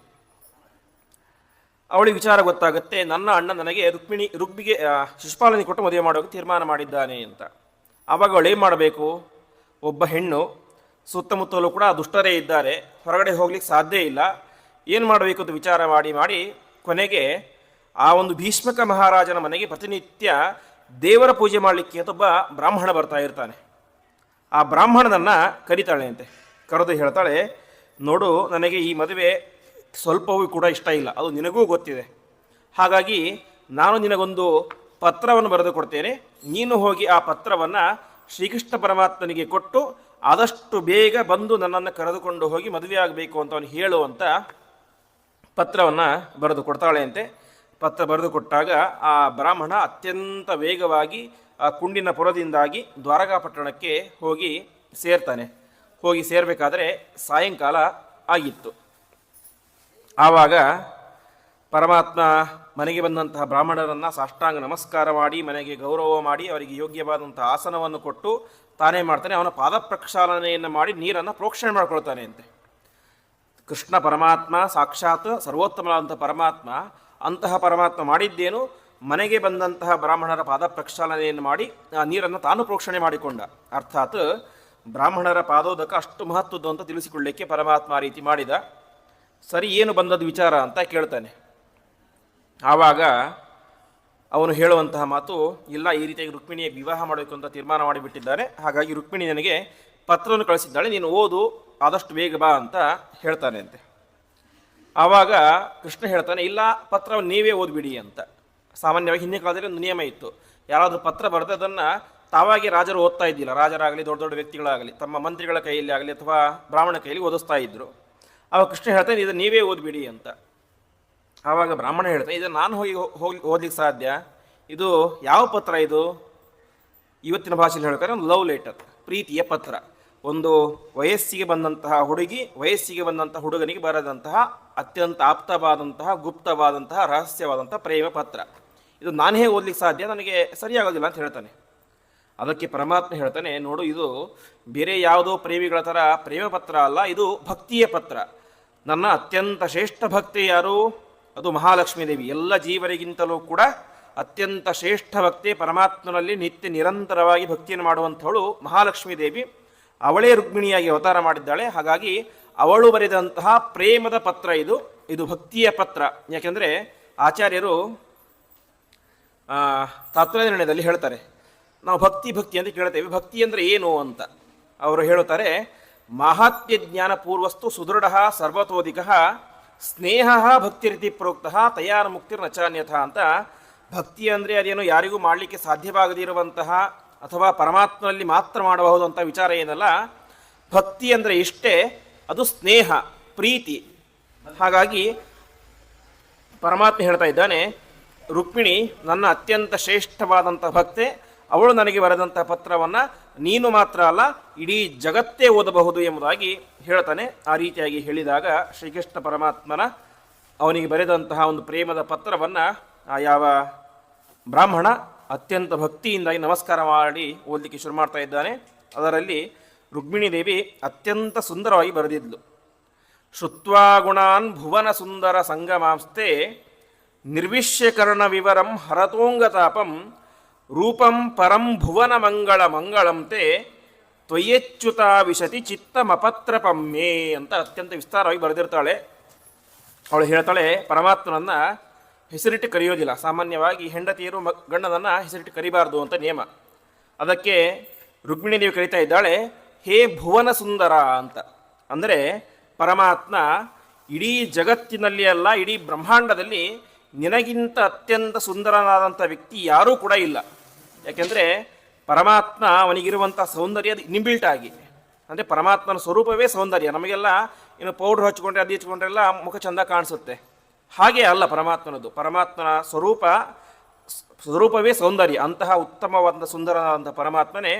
ಅವಳಿಗೆ ವಿಚಾರ ಗೊತ್ತಾಗುತ್ತೆ, ನನ್ನ ಅಣ್ಣ ನನಗೆ ರುಕ್ಮಿಗೆ ಶಿಶುಪಾಲನಿಗೆ ಕೊಟ್ಟು ಮದುವೆ ಮಾಡೋಕ್ಕೆ ತೀರ್ಮಾನ ಮಾಡಿದ್ದಾನೆ ಅಂತ. ಆವಾಗ ಅವಳು ಏನು ಮಾಡಬೇಕು, ಒಬ್ಬ ಹೆಣ್ಣು, ಸುತ್ತಮುತ್ತಲೂ ಕೂಡ ದುಷ್ಟರೇ ಇದ್ದಾರೆ, ಹೊರಗಡೆ ಹೋಗ್ಲಿಕ್ಕೆ ಸಾಧ್ಯ ಇಲ್ಲ, ಏನು ಮಾಡಬೇಕು ಅಂತ ವಿಚಾರ ಮಾಡಿ ಕೊನೆಗೆ ಆ ಒಂದು ಭೀಷ್ಮಕ ಮಹಾರಾಜನ ಮನೆಗೆ ಪ್ರತಿನಿತ್ಯ ದೇವರ ಪೂಜೆ ಮಾಡಲಿಕ್ಕೆ ಅಂತ ಒಬ್ಬ ಬ್ರಾಹ್ಮಣ ಬರ್ತಾ ಇರ್ತಾನೆ. ಆ ಬ್ರಾಹ್ಮಣನನ್ನು ಕರೀತಾಳೆ ಅಂತೆ. ಕರೆದು ಹೇಳ್ತಾಳೆ, ನೋಡು, ನನಗೆ ಈ ಮದುವೆ ಸ್ವಲ್ಪವೂ ಕೂಡ ಇಷ್ಟ ಇಲ್ಲ, ಅದು ನಿನಗೂ ಗೊತ್ತಿದೆ. ಹಾಗಾಗಿ ನಾನು ನಿನಗೊಂದು ಪತ್ರವನ್ನು ಬರೆದು ಕೊಡ್ತೇನೆ, ನೀನು ಹೋಗಿ ಆ ಪತ್ರವನ್ನು ಶ್ರೀಕೃಷ್ಣ ಪರಮಾತ್ಮನಿಗೆ ಕೊಟ್ಟು ಆದಷ್ಟು ಬೇಗ ಬಂದು ನನ್ನನ್ನು ಕರೆದುಕೊಂಡು ಹೋಗಿ ಮದುವೆ ಆಗಬೇಕು ಅಂತ ಅವನು ಹೇಳುವಂಥ ಪತ್ರವನ್ನು ಬರೆದು ಕೊಡ್ತಾಳೆ ಅಂತೆ. ಪತ್ರ ಬರೆದು ಕೊಟ್ಟಾಗ ಆ ಬ್ರಾಹ್ಮಣ ಅತ್ಯಂತ ವೇಗವಾಗಿ ಆ ಕುಂಡಿನ ಪುರದಿಂದಾಗಿ ದ್ವಾರಕಾಪಟ್ಟಣಕ್ಕೆ ಹೋಗಿ ಸೇರ್ತಾನೆ. ಹೋಗಿ ಸೇರಬೇಕಾದ್ರೆ ಸಾಯಂಕಾಲ ಆಗಿತ್ತು. ಆವಾಗ ಪರಮಾತ್ಮ ಮನೆಗೆ ಬಂದಂತಹ ಬ್ರಾಹ್ಮಣರನ್ನು ಸಾಷ್ಟಾಂಗ ನಮಸ್ಕಾರ ಮಾಡಿ, ಮನೆಗೆ ಗೌರವ ಮಾಡಿ, ಅವರಿಗೆ ಯೋಗ್ಯವಾದಂಥ ಆಸನವನ್ನು ಕೊಟ್ಟು ತಾನೇ ಮಾಡ್ತಾನೆ, ಅವನ ಪಾದ ಪ್ರಕ್ಷಾಲನೆಯನ್ನು ಮಾಡಿ ನೀರನ್ನು ಪ್ರೋಕ್ಷಣೆ ಮಾಡ್ಕೊಳ್ತಾನೆ ಅಂತೆ. ಕೃಷ್ಣ ಪರಮಾತ್ಮ ಸಾಕ್ಷಾತ್ ಸರ್ವೋತ್ತಮವಾದಂಥ ಪರಮಾತ್ಮ, ಅಂತಹ ಪರಮಾತ್ಮ ಮಾಡಿದ್ದೇನು, ಮನೆಗೆ ಬಂದಂತಹ ಬ್ರಾಹ್ಮಣರ ಪಾದ ಪ್ರಕ್ಷಾಲನೆಯನ್ನು ಮಾಡಿ ಆ ನೀರನ್ನು ತಾನು ಪ್ರೋಕ್ಷಣೆ ಮಾಡಿಕೊಂಡ. ಅರ್ಥಾತ್ ಬ್ರಾಹ್ಮಣರ ಪಾದೋದಕ ಅಷ್ಟು ಮಹತ್ವದ್ದು ಅಂತ ತಿಳಿಸಿಕೊಳ್ಳಲಿಕ್ಕೆ ಪರಮಾತ್ಮ ಆ ರೀತಿ ಮಾಡಿದ. ಸರಿ, ಏನು ಬಂದದ್ದು ವಿಚಾರ ಅಂತ ಕೇಳ್ತಾನೆ. ಆವಾಗ ಅವನು ಹೇಳುವಂತಹ ಮಾತು, ಇಲ್ಲ, ಈ ರೀತಿಯಾಗಿ ರುಕ್ಮಿಣಿಯ ವಿವಾಹ ಮಾಡಬೇಕು ಅಂತ ತೀರ್ಮಾನ ಮಾಡಿಬಿಟ್ಟಿದ್ದಾರೆ, ಹಾಗಾಗಿ ರುಕ್ಮಿಣಿ ನನಗೆ ಪತ್ರವನ್ನು ಕಳಿಸಿದ್ದಾಳೆ, ನೀನು ಓದು, ಆದಷ್ಟು ಬೇಗ ಬಾ ಅಂತ ಹೇಳ್ತಾನೆ ಅಂತೆ. ಆವಾಗ ಕೃಷ್ಣ ಹೇಳ್ತಾನೆ, ಇಲ್ಲ, ಪತ್ರವನ್ನು ನೀವೇ ಓದ್ಬಿಡಿ ಅಂತ. ಸಾಮಾನ್ಯವಾಗಿ ಹಿಂದಿನ ಕಾಲದಲ್ಲಿ ಒಂದು ನಿಯಮ ಇತ್ತು, ಯಾರಾದರೂ ಪತ್ರ ಬರೆದು ಅದನ್ನು ತಾವಾಗಿ ರಾಜರು ಓದ್ತಾ ಇದ್ದಿಲ್ಲ. ರಾಜರಾಗಲಿ ದೊಡ್ಡ ದೊಡ್ಡ ವ್ಯಕ್ತಿಗಳಾಗಲಿ ತಮ್ಮ ಮಂತ್ರಿಗಳ ಕೈಯಲ್ಲಿ ಆಗಲಿ ಅಥವಾ ಬ್ರಾಹ್ಮಣ ಕೈಯಲ್ಲಿ ಓದಿಸ್ತಾ ಇದ್ದರು. ಆವಾಗ ಕೃಷ್ಣ ಹೇಳ್ತಾನೆ, ಇದನ್ನು ನೀವೇ ಓದ್ಬಿಡಿ ಅಂತ. ಆವಾಗ ಬ್ರಾಹ್ಮಣ ಹೇಳ್ತಾನೆ, ಇದನ್ನು ನಾನು ಹೋಗಿ ಓದಲಿಕ್ಕೆ ಸಾಧ್ಯ, ಇದು ಯಾವ ಪತ್ರ ಇದು? ಇವತ್ತಿನ ಭಾಷೆಯಲ್ಲಿ ಹೇಳ್ತಾರೆ, ಒಂದು ಲವ್ ಲೆಟರ್, ಪ್ರೀತಿಯ ಪತ್ರ. ಒಂದು ವಯಸ್ಸಿಗೆ ಬಂದಂತಹ ಹುಡುಗಿ ವಯಸ್ಸಿಗೆ ಬಂದಂತಹ ಹುಡುಗನಿಗೆ ಬರೆದಂತಹ ಅತ್ಯಂತ ಆಪ್ತವಾದಂತಹ ಗುಪ್ತವಾದಂತಹ ರಹಸ್ಯವಾದಂತಹ ಪ್ರೇಮ ಪತ್ರ. ಇದು ನಾನೇ ಓದಲಿಕ್ಕೆ ಸಾಧ್ಯ, ನನಗೆ ಸರಿಯಾಗೋದಿಲ್ಲ ಅಂತ ಹೇಳ್ತಾನೆ. ಅದಕ್ಕೆ ಪರಮಾತ್ಮ ಹೇಳ್ತಾನೆ, ನೋಡು, ಇದು ಬೇರೆ ಯಾವುದೋ ಪ್ರೇಮಿಗಳ ಥರ ಪ್ರೇಮ ಪತ್ರ ಅಲ್ಲ, ಇದು ಭಕ್ತಿಯ ಪತ್ರ. ನನ್ನ ಅತ್ಯಂತ ಶ್ರೇಷ್ಠ ಭಕ್ತಿ ಯಾರು? ಅದು ಮಹಾಲಕ್ಷ್ಮೀ ದೇವಿ. ಎಲ್ಲ ಜೀವರಿಗಿಂತಲೂ ಕೂಡ ಅತ್ಯಂತ ಶ್ರೇಷ್ಠ ಭಕ್ತಿ, ಪರಮಾತ್ಮನಲ್ಲಿ ನಿತ್ಯ ನಿರಂತರವಾಗಿ ಭಕ್ತಿಯನ್ನು ಮಾಡುವಂಥವಳು ಮಹಾಲಕ್ಷ್ಮೀ ದೇವಿ. ಅವಳೇ ರುಕ್ಮಿಣಿಯಾಗಿ ಅವತಾರ ಮಾಡಿದ್ದಾಳೆ. ಹಾಗಾಗಿ ಅವಳು ಬರೆದಂತಹ ಪ್ರೇಮದ ಪತ್ರ ಇದು, ಇದು ಭಕ್ತಿಯ ಪತ್ರ. ಯಾಕೆಂದರೆ ಆಚಾರ್ಯರು ತತ್ವನಿರ್ಣಯದಲ್ಲಿ ಹೇಳ್ತಾರೆ, ನಾವು ಭಕ್ತಿ ಅಂತ ಕೇಳ್ತೇವೆ, ಭಕ್ತಿ ಅಂದರೆ ಏನು ಅಂತ. ಅವರು ಹೇಳುತ್ತಾರೆ, ಮಾಹಾತ್ಮ್ಯ ಜ್ಞಾನ ಪೂರ್ವಸ್ತು ಸುದೃಢ ಸರ್ವತೋಧಿಕ ಸ್ನೇಹ ಭಕ್ತಿರಿತಿ ಪ್ರೋಕ್ತ ತಯಾರ ಮುಕ್ತಿರ್ ನಚಾನ್ಯಥ ಅಂತ. ಭಕ್ತಿ ಅಂದರೆ ಅದೇನು ಯಾರಿಗೂ ಮಾಡಲಿಕ್ಕೆ ಸಾಧ್ಯವಾಗದಿರುವಂತಹ ಅಥವಾ ಪರಮಾತ್ಮನಲ್ಲಿ ಮಾತ್ರ ಮಾಡಬಹುದು ಅಂತ ವಿಚಾರ ಏನಲ್ಲ. ಭಕ್ತಿ ಅಂದರೆ ಇಷ್ಟೇ, ಅದು ಸ್ನೇಹ, ಪ್ರೀತಿ. ಹಾಗಾಗಿ ಪರಮಾತ್ಮ ಹೇಳ್ತಾ ಇದ್ದಾನೆ, ರುಕ್ಮಿಣಿ ನನ್ನ ಅತ್ಯಂತ ಶ್ರೇಷ್ಠವಾದಂಥ ಭಕ್ತೆ, ಅವಳು ನನಗೆ ಬರೆದಂಥ ಪತ್ರವನ್ನು ನೀನು ಮಾತ್ರ ಅಲ್ಲ, ಇಡೀ ಜಗತ್ತೇ ಓದಬಹುದು ಎಂಬುದಾಗಿ ಹೇಳ್ತಾನೆ. ಆ ರೀತಿಯಾಗಿ ಹೇಳಿದಾಗ ಶ್ರೀಕೃಷ್ಣ ಪರಮಾತ್ಮನ ಅವನಿಗೆ ಬರೆದಂತಹ ಒಂದು ಪ್ರೇಮದ ಪತ್ರವನ್ನು ಯಾವ ಬ್ರಾಹ್ಮಣ ಅತ್ಯಂತ ಭಕ್ತಿಯಿಂದಾಗಿ ನಮಸ್ಕಾರ ಮಾಡಿ ಓದಲಿಕ್ಕೆ ಶುರು ಮಾಡ್ತಾ ಇದ್ದಾನೆ. ಅದರಲ್ಲಿ ರುಕ್ಮಿಣೀ ದೇವಿ ಅತ್ಯಂತ ಸುಂದರವಾಗಿ ಬರೆದಿದ್ಲು. ಶ್ರುತ್ವಾ ಗುಣಾನ್ ಭುವನ ಸುಂದರ ಸಂಗಮಾಂಸ್ತೆ ನಿರ್ವಿಶ್ಯಕರ್ಣ ವಿವರಂ ಹರತೋಂಗತಾಪಂ ರೂಪಂ ಪರಂ ಭುವನ ಮಂಗಳ ಮಂಗಳಂತೆ ತ್ವಯೆಚ್ಯುತ ವಿಶತಿ ಚಿತ್ತಮಪತ್ರಪಮ್ಮೆ ಅಂತ ಅತ್ಯಂತ ವಿಸ್ತಾರವಾಗಿ ಬರೆದಿರ್ತಾಳೆ. ಅವಳು ಹೇಳ್ತಾಳೆ, ಪರಮಾತ್ಮನನ್ನು ಹೆಸರಿಟ್ಟು ಕರೆಯೋದಿಲ್ಲ. ಸಾಮಾನ್ಯವಾಗಿ ಹೆಂಡತಿಯರು ಗಂಡನನ್ನು ಹೆಸರಿಟ್ಟು ಕರಿಬಾರ್ದು ಅಂತ ನಿಯಮ. ಅದಕ್ಕೆ ರುಕ್ಮಿಣೀ ದೇವಿ ಕರೀತಾ ಇದ್ದಾಳೆ, ಹೇ ಭುವನ ಸುಂದರ ಅಂತ. ಅಂದರೆ ಪರಮಾತ್ಮ ಇಡೀ ಜಗತ್ತಿನಲ್ಲಿ ಅಲ್ಲ, ಇಡೀ ಬ್ರಹ್ಮಾಂಡದಲ್ಲಿ ನಿನಗಿಂತ ಅತ್ಯಂತ ಸುಂದರನಾದಂಥ ವ್ಯಕ್ತಿ ಯಾರೂ ಕೂಡ ಇಲ್ಲ. ಯಾಕೆಂದರೆ ಪರಮಾತ್ಮ ಅವನಿಗಿರುವಂಥ ಸೌಂದರ್ಯ ಇನ್ಬಿಲ್ಟ್ ಆಗಿ, ಅಂದರೆ ಪರಮಾತ್ಮನ ಸ್ವರೂಪವೇ ಸೌಂದರ್ಯ. ನಮಗೆಲ್ಲ ಇನ್ನು ಪೌಡ್ರ್ ಹಚ್ಕೊಂಡ್ರೆ ಅದು ಹಚ್ಕೊಂಡ್ರೆಲ್ಲ ಮುಖ ಚೆಂದ ಕಾಣಿಸುತ್ತೆ. ಹಾಗೆ ಅಲ್ಲ ಪರಮಾತ್ಮನದು. ಪರಮಾತ್ಮನ ಸ್ವರೂಪವೇ ಸೌಂದರ್ಯ. ಅಂತಹ ಉತ್ತಮವಾದ ಸುಂದರನಾದಂಥ ಪರಮಾತ್ಮನೇ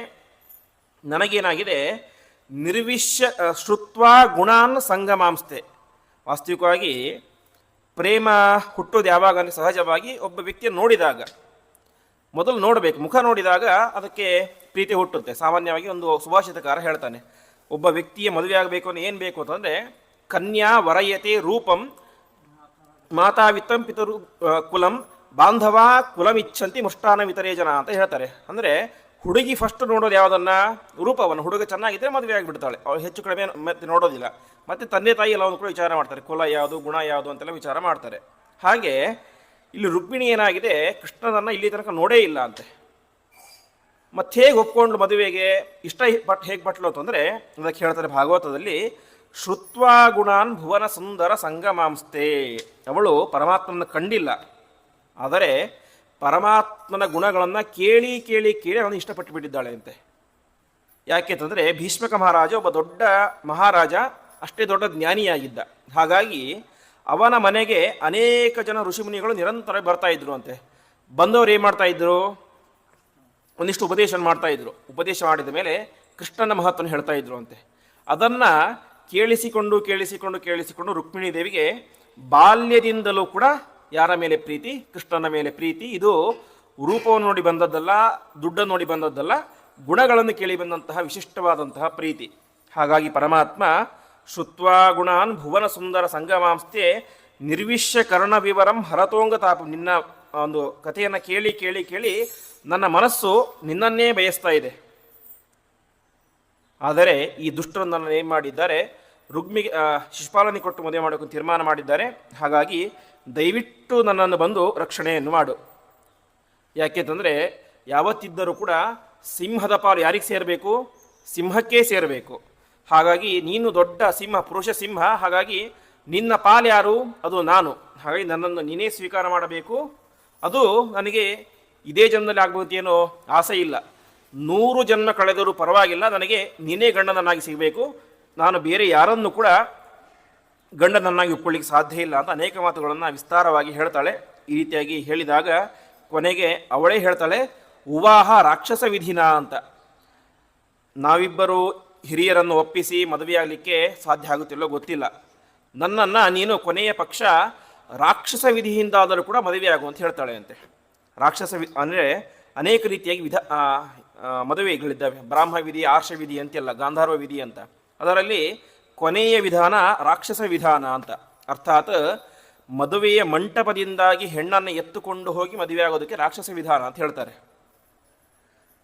ನನಗೇನಾಗಿದೆ, ಶ್ರುತ್ವಾ ಗುಣಾನ್ ಸಂಗಮಾಂಸ್ತೆ. ವಾಸ್ತವಿಕವಾಗಿ ಪ್ರೇಮ ಹುಟ್ಟೋದು ಯಾವಾಗ ಅಂದರೆ ಸಹಜವಾಗಿ ಒಬ್ಬ ವ್ಯಕ್ತಿಯನ್ನು ನೋಡಿದಾಗ, ಮೊದಲು ನೋಡಬೇಕು, ಮುಖ ನೋಡಿದಾಗ ಅದಕ್ಕೆ ಪ್ರೀತಿ ಹುಟ್ಟುತ್ತೆ. ಸಾಮಾನ್ಯವಾಗಿ ಒಂದು ಸುಭಾಷಿತಕಾರ ಹೇಳ್ತಾನೆ, ಒಬ್ಬ ವ್ಯಕ್ತಿಯ ಮದುವೆ ಆಗಬೇಕು ಅಂದರೆ ಏನು ಬೇಕು ಅಂತಂದರೆ ಕನ್ಯಾ ವರಯತೆ ರೂಪಂ ಮಾತಾವಿತ್ತಂ ಪಿತರು ಕುಲಂ ಬಾಂಧವ ಕುಲಮಿಚ್ಛಂತಿ ಮುಷ್ಟಾನ ವಿತರೇ ಜನ ಅಂತ ಹೇಳ್ತಾರೆ. ಅಂದರೆ ಹುಡುಗಿ ಫಸ್ಟ್ ನೋಡೋದು ಯಾವುದನ್ನು, ರೂಪವನ್ನು. ಹುಡುಗ ಚೆನ್ನಾಗಿದ್ದರೆ ಮದುವೆ ಆಗಿಬಿಡ್ತಾಳೆ, ಅವಳು ಹೆಚ್ಚು ಕಡಿಮೆ ಮತ್ತೆ ನೋಡೋದಿಲ್ಲ. ಮತ್ತು ತಂದೆ ತಾಯಿ ಎಲ್ಲವನ್ನು ಕೂಡ ವಿಚಾರ ಮಾಡ್ತಾರೆ, ಕುಲ ಯಾವುದು ಗುಣ ಯಾವುದು ಅಂತೆಲ್ಲ ವಿಚಾರ ಮಾಡ್ತಾರೆ. ಹಾಗೆ ಇಲ್ಲಿ ರುಕ್ಮಿಣಿ ಏನಾಗಿದೆ, ಕೃಷ್ಣನನ್ನು ಇಲ್ಲಿ ತನಕ ನೋಡೇ ಇಲ್ಲ ಅಂತೆ. ಮತ್ತೆ ಹೇಗೆ ಒಪ್ಕೊಂಡು ಮದುವೆಗೆ ಹೇಗೆ ಪಟ್ಲು ಅಂತಂದರೆ ಅದಕ್ಕೆ ಹೇಳ್ತಾರೆ ಭಾಗವತದಲ್ಲಿ, ಶ್ರುತ್ವಾ ಗುಣಾನ್ ಭುವನ ಸುಂದರ ಸಂಗಮಾಂಸ್ತೆ. ಅವಳು ಪರಮಾತ್ಮನ ಕಂಡಿಲ್ಲ, ಆದರೆ ಪರಮಾತ್ಮನ ಗುಣಗಳನ್ನು ಕೇಳಿ ಕೇಳಿ ಕೇಳಿ ಅವನು ಇಷ್ಟಪಟ್ಟು ಬಿಟ್ಟಿದ್ದಾಳೆ ಅಂತೆ. ಯಾಕೆ ಅಂತಂದರೆ ಭೀಷ್ಮಕ ಮಹಾರಾಜ ಒಬ್ಬ ದೊಡ್ಡ ಮಹಾರಾಜ, ಅಷ್ಟೇ ದೊಡ್ಡ ಜ್ಞಾನಿಯಾಗಿದ್ದ. ಹಾಗಾಗಿ ಅವನ ಮನೆಗೆ ಅನೇಕ ಜನ ಋಷಿಮುನಿಗಳು ನಿರಂತರ ಬರ್ತಾ ಇದ್ರು ಅಂತೆ. ಬಂದವರು ಏನು ಮಾಡ್ತಾಯಿದ್ರು, ಒಂದಿಷ್ಟು ಉಪದೇಶ ಮಾಡ್ತಾಯಿದ್ರು. ಉಪದೇಶ ಮಾಡಿದ ಮೇಲೆ ಕೃಷ್ಣನ ಮಹತ್ವವನ್ನು ಹೇಳ್ತಾ ಇದ್ರು ಅಂತೆ. ಅದನ್ನು ಕೇಳಿಸಿಕೊಂಡು ಕೇಳಿಸಿಕೊಂಡು ಕೇಳಿಸಿಕೊಂಡು ರುಕ್ಮಿಣೀ ದೇವಿಗೆ ಬಾಲ್ಯದಿಂದಲೂ ಕೂಡ ಯಾರ ಮೇಲೆ ಪ್ರೀತಿ, ಕೃಷ್ಣನ ಮೇಲೆ ಪ್ರೀತಿ. ಇದು ರೂಪವನ್ನು ನೋಡಿ ಬಂದದ್ದಲ್ಲ, ದುಡ್ಡನ್ನು ನೋಡಿ ಬಂದದ್ದಲ್ಲ, ಗುಣಗಳನ್ನು ಕೇಳಿ ಬಂದಂತಹ ವಿಶಿಷ್ಟವಾದಂತಹ ಪ್ರೀತಿ. ಹಾಗಾಗಿ ಪರಮಾತ್ಮ ಶ್ರುತ್ವಾ ಗುಣಾನ್ ಭುವನ ಸುಂದರ ಸಂಗಮಾಂಸ್ತೆ ನಿರ್ವಿಶ್ಯ ಕರ್ಣ ವಿವರಂ ಹರತೋಂಗ ತಾಪ. ನಿನ್ನ ಒಂದು ಕಥೆಯನ್ನು ಕೇಳಿ ಕೇಳಿ ಕೇಳಿ ನನ್ನ ಮನಸ್ಸು ನಿನ್ನನ್ನೇ ಬಯಸ್ತಾ ಇದೆ. ಆದರೆ ಈ ದುಷ್ಟರು ನನ್ನನ್ನು ಏನು ಮಾಡಿದ್ದಾರೆ, ರುಕ್ಮಿಗೆ ಶಿಶುಪಾಲನೆ ಕೊಟ್ಟು ಮದುವೆ ಮಾಡೋಕ್ಕೆ ತೀರ್ಮಾನ ಮಾಡಿದ್ದಾರೆ. ಹಾಗಾಗಿ ದಯವಿಟ್ಟು ನನ್ನನ್ನು ಬಂದು ರಕ್ಷಣೆಯನ್ನು ಮಾಡು. ಯಾಕೆಂತಂದರೆ ಯಾವತ್ತಿದ್ದರೂ ಕೂಡ ಸಿಂಹದ ಪಾಲು ಯಾರಿಗೆ ಸೇರಬೇಕು, ಸಿಂಹಕ್ಕೇ ಸೇರಬೇಕು. ಹಾಗಾಗಿ ನೀನು ದೊಡ್ಡ ಸಿಂಹ, ಪುರುಷ ಸಿಂಹ. ಹಾಗಾಗಿ ನಿನ್ನ ಪಾಲು ಯಾರು, ಅದು ನಾನು. ಹಾಗಾಗಿ ನನ್ನನ್ನು ನೀನೇ ಸ್ವೀಕಾರ ಮಾಡಬೇಕು. ಅದು ನನಗೆ ಇದೇ ಜನ್ಮದಲ್ಲಿ ಆಗ್ಬೋದೇನೋ ಆಸೆ ಇಲ್ಲ, 100 ಜನ್ಮ ಕಳೆದರೂ ಪರವಾಗಿಲ್ಲ, ನನಗೆ ನೀನೇ ಗಂಡನನ್ನಾಗಿ ಸಿಗಬೇಕು. ನಾನು ಬೇರೆ ಯಾರನ್ನು ಕೂಡ ಗಂಡನನ್ನಾಗಿ ಒಪ್ಕೊಳ್ಳಿಕ್ಕೆ ಸಾಧ್ಯ ಇಲ್ಲ ಅಂತ ಅನೇಕ ಮಾತುಗಳನ್ನು ವಿಸ್ತಾರವಾಗಿ ಹೇಳ್ತಾಳೆ. ಈ ರೀತಿಯಾಗಿ ಹೇಳಿದಾಗ ಕೊನೆಗೆ ಅವಳೇ ಹೇಳ್ತಾಳೆ, ಉವಾಹ ರಾಕ್ಷಸ ವಿಧಿನ ಅಂತ. ನಾವಿಬ್ಬರು ಹಿರಿಯರನ್ನು ಒಪ್ಪಿಸಿ ಮದುವೆಯಾಗಲಿಕ್ಕೆ ಸಾಧ್ಯ ಆಗುತ್ತಿಲ್ಲೋ ಗೊತ್ತಿಲ್ಲ, ನನ್ನನ್ನು ನೀನು ಕೊನೆಯ ಪಕ್ಷ ರಾಕ್ಷಸ ವಿಧಿಯಿಂದಾದರೂ ಕೂಡ ಮದುವೆಯಾಗು ಅಂತ ಹೇಳ್ತಾಳೆ ಅಂತೆ. ರಾಕ್ಷಸ ಅಂದರೆ ಅನೇಕ ರೀತಿಯಾಗಿ ಮದುವೆಗಳಿದ್ದಾವೆ. ಬ್ರಾಹ್ಮ ವಿಧಿ, ಆರ್ಷ ವಿಧಿ ಅಂತೆಲ್ಲ, ಗಾಂಧಾರ್ವ ವಿಧಿ ಅಂತ. ಅದರಲ್ಲಿ ಕೊನೆಯ ವಿಧಾನ ರಾಕ್ಷಸ ವಿಧಾನ ಅಂತ. ಅರ್ಥಾತ್ ಮದುವೆಯ ಮಂಟಪದಿಂದಾಗಿ ಹೆಣ್ಣನ್ನು ಎತ್ತುಕೊಂಡು ಹೋಗಿ ಮದುವೆ ಆಗೋದಕ್ಕೆ ರಾಕ್ಷಸ ವಿಧಾನ ಅಂತ ಹೇಳ್ತಾರೆ.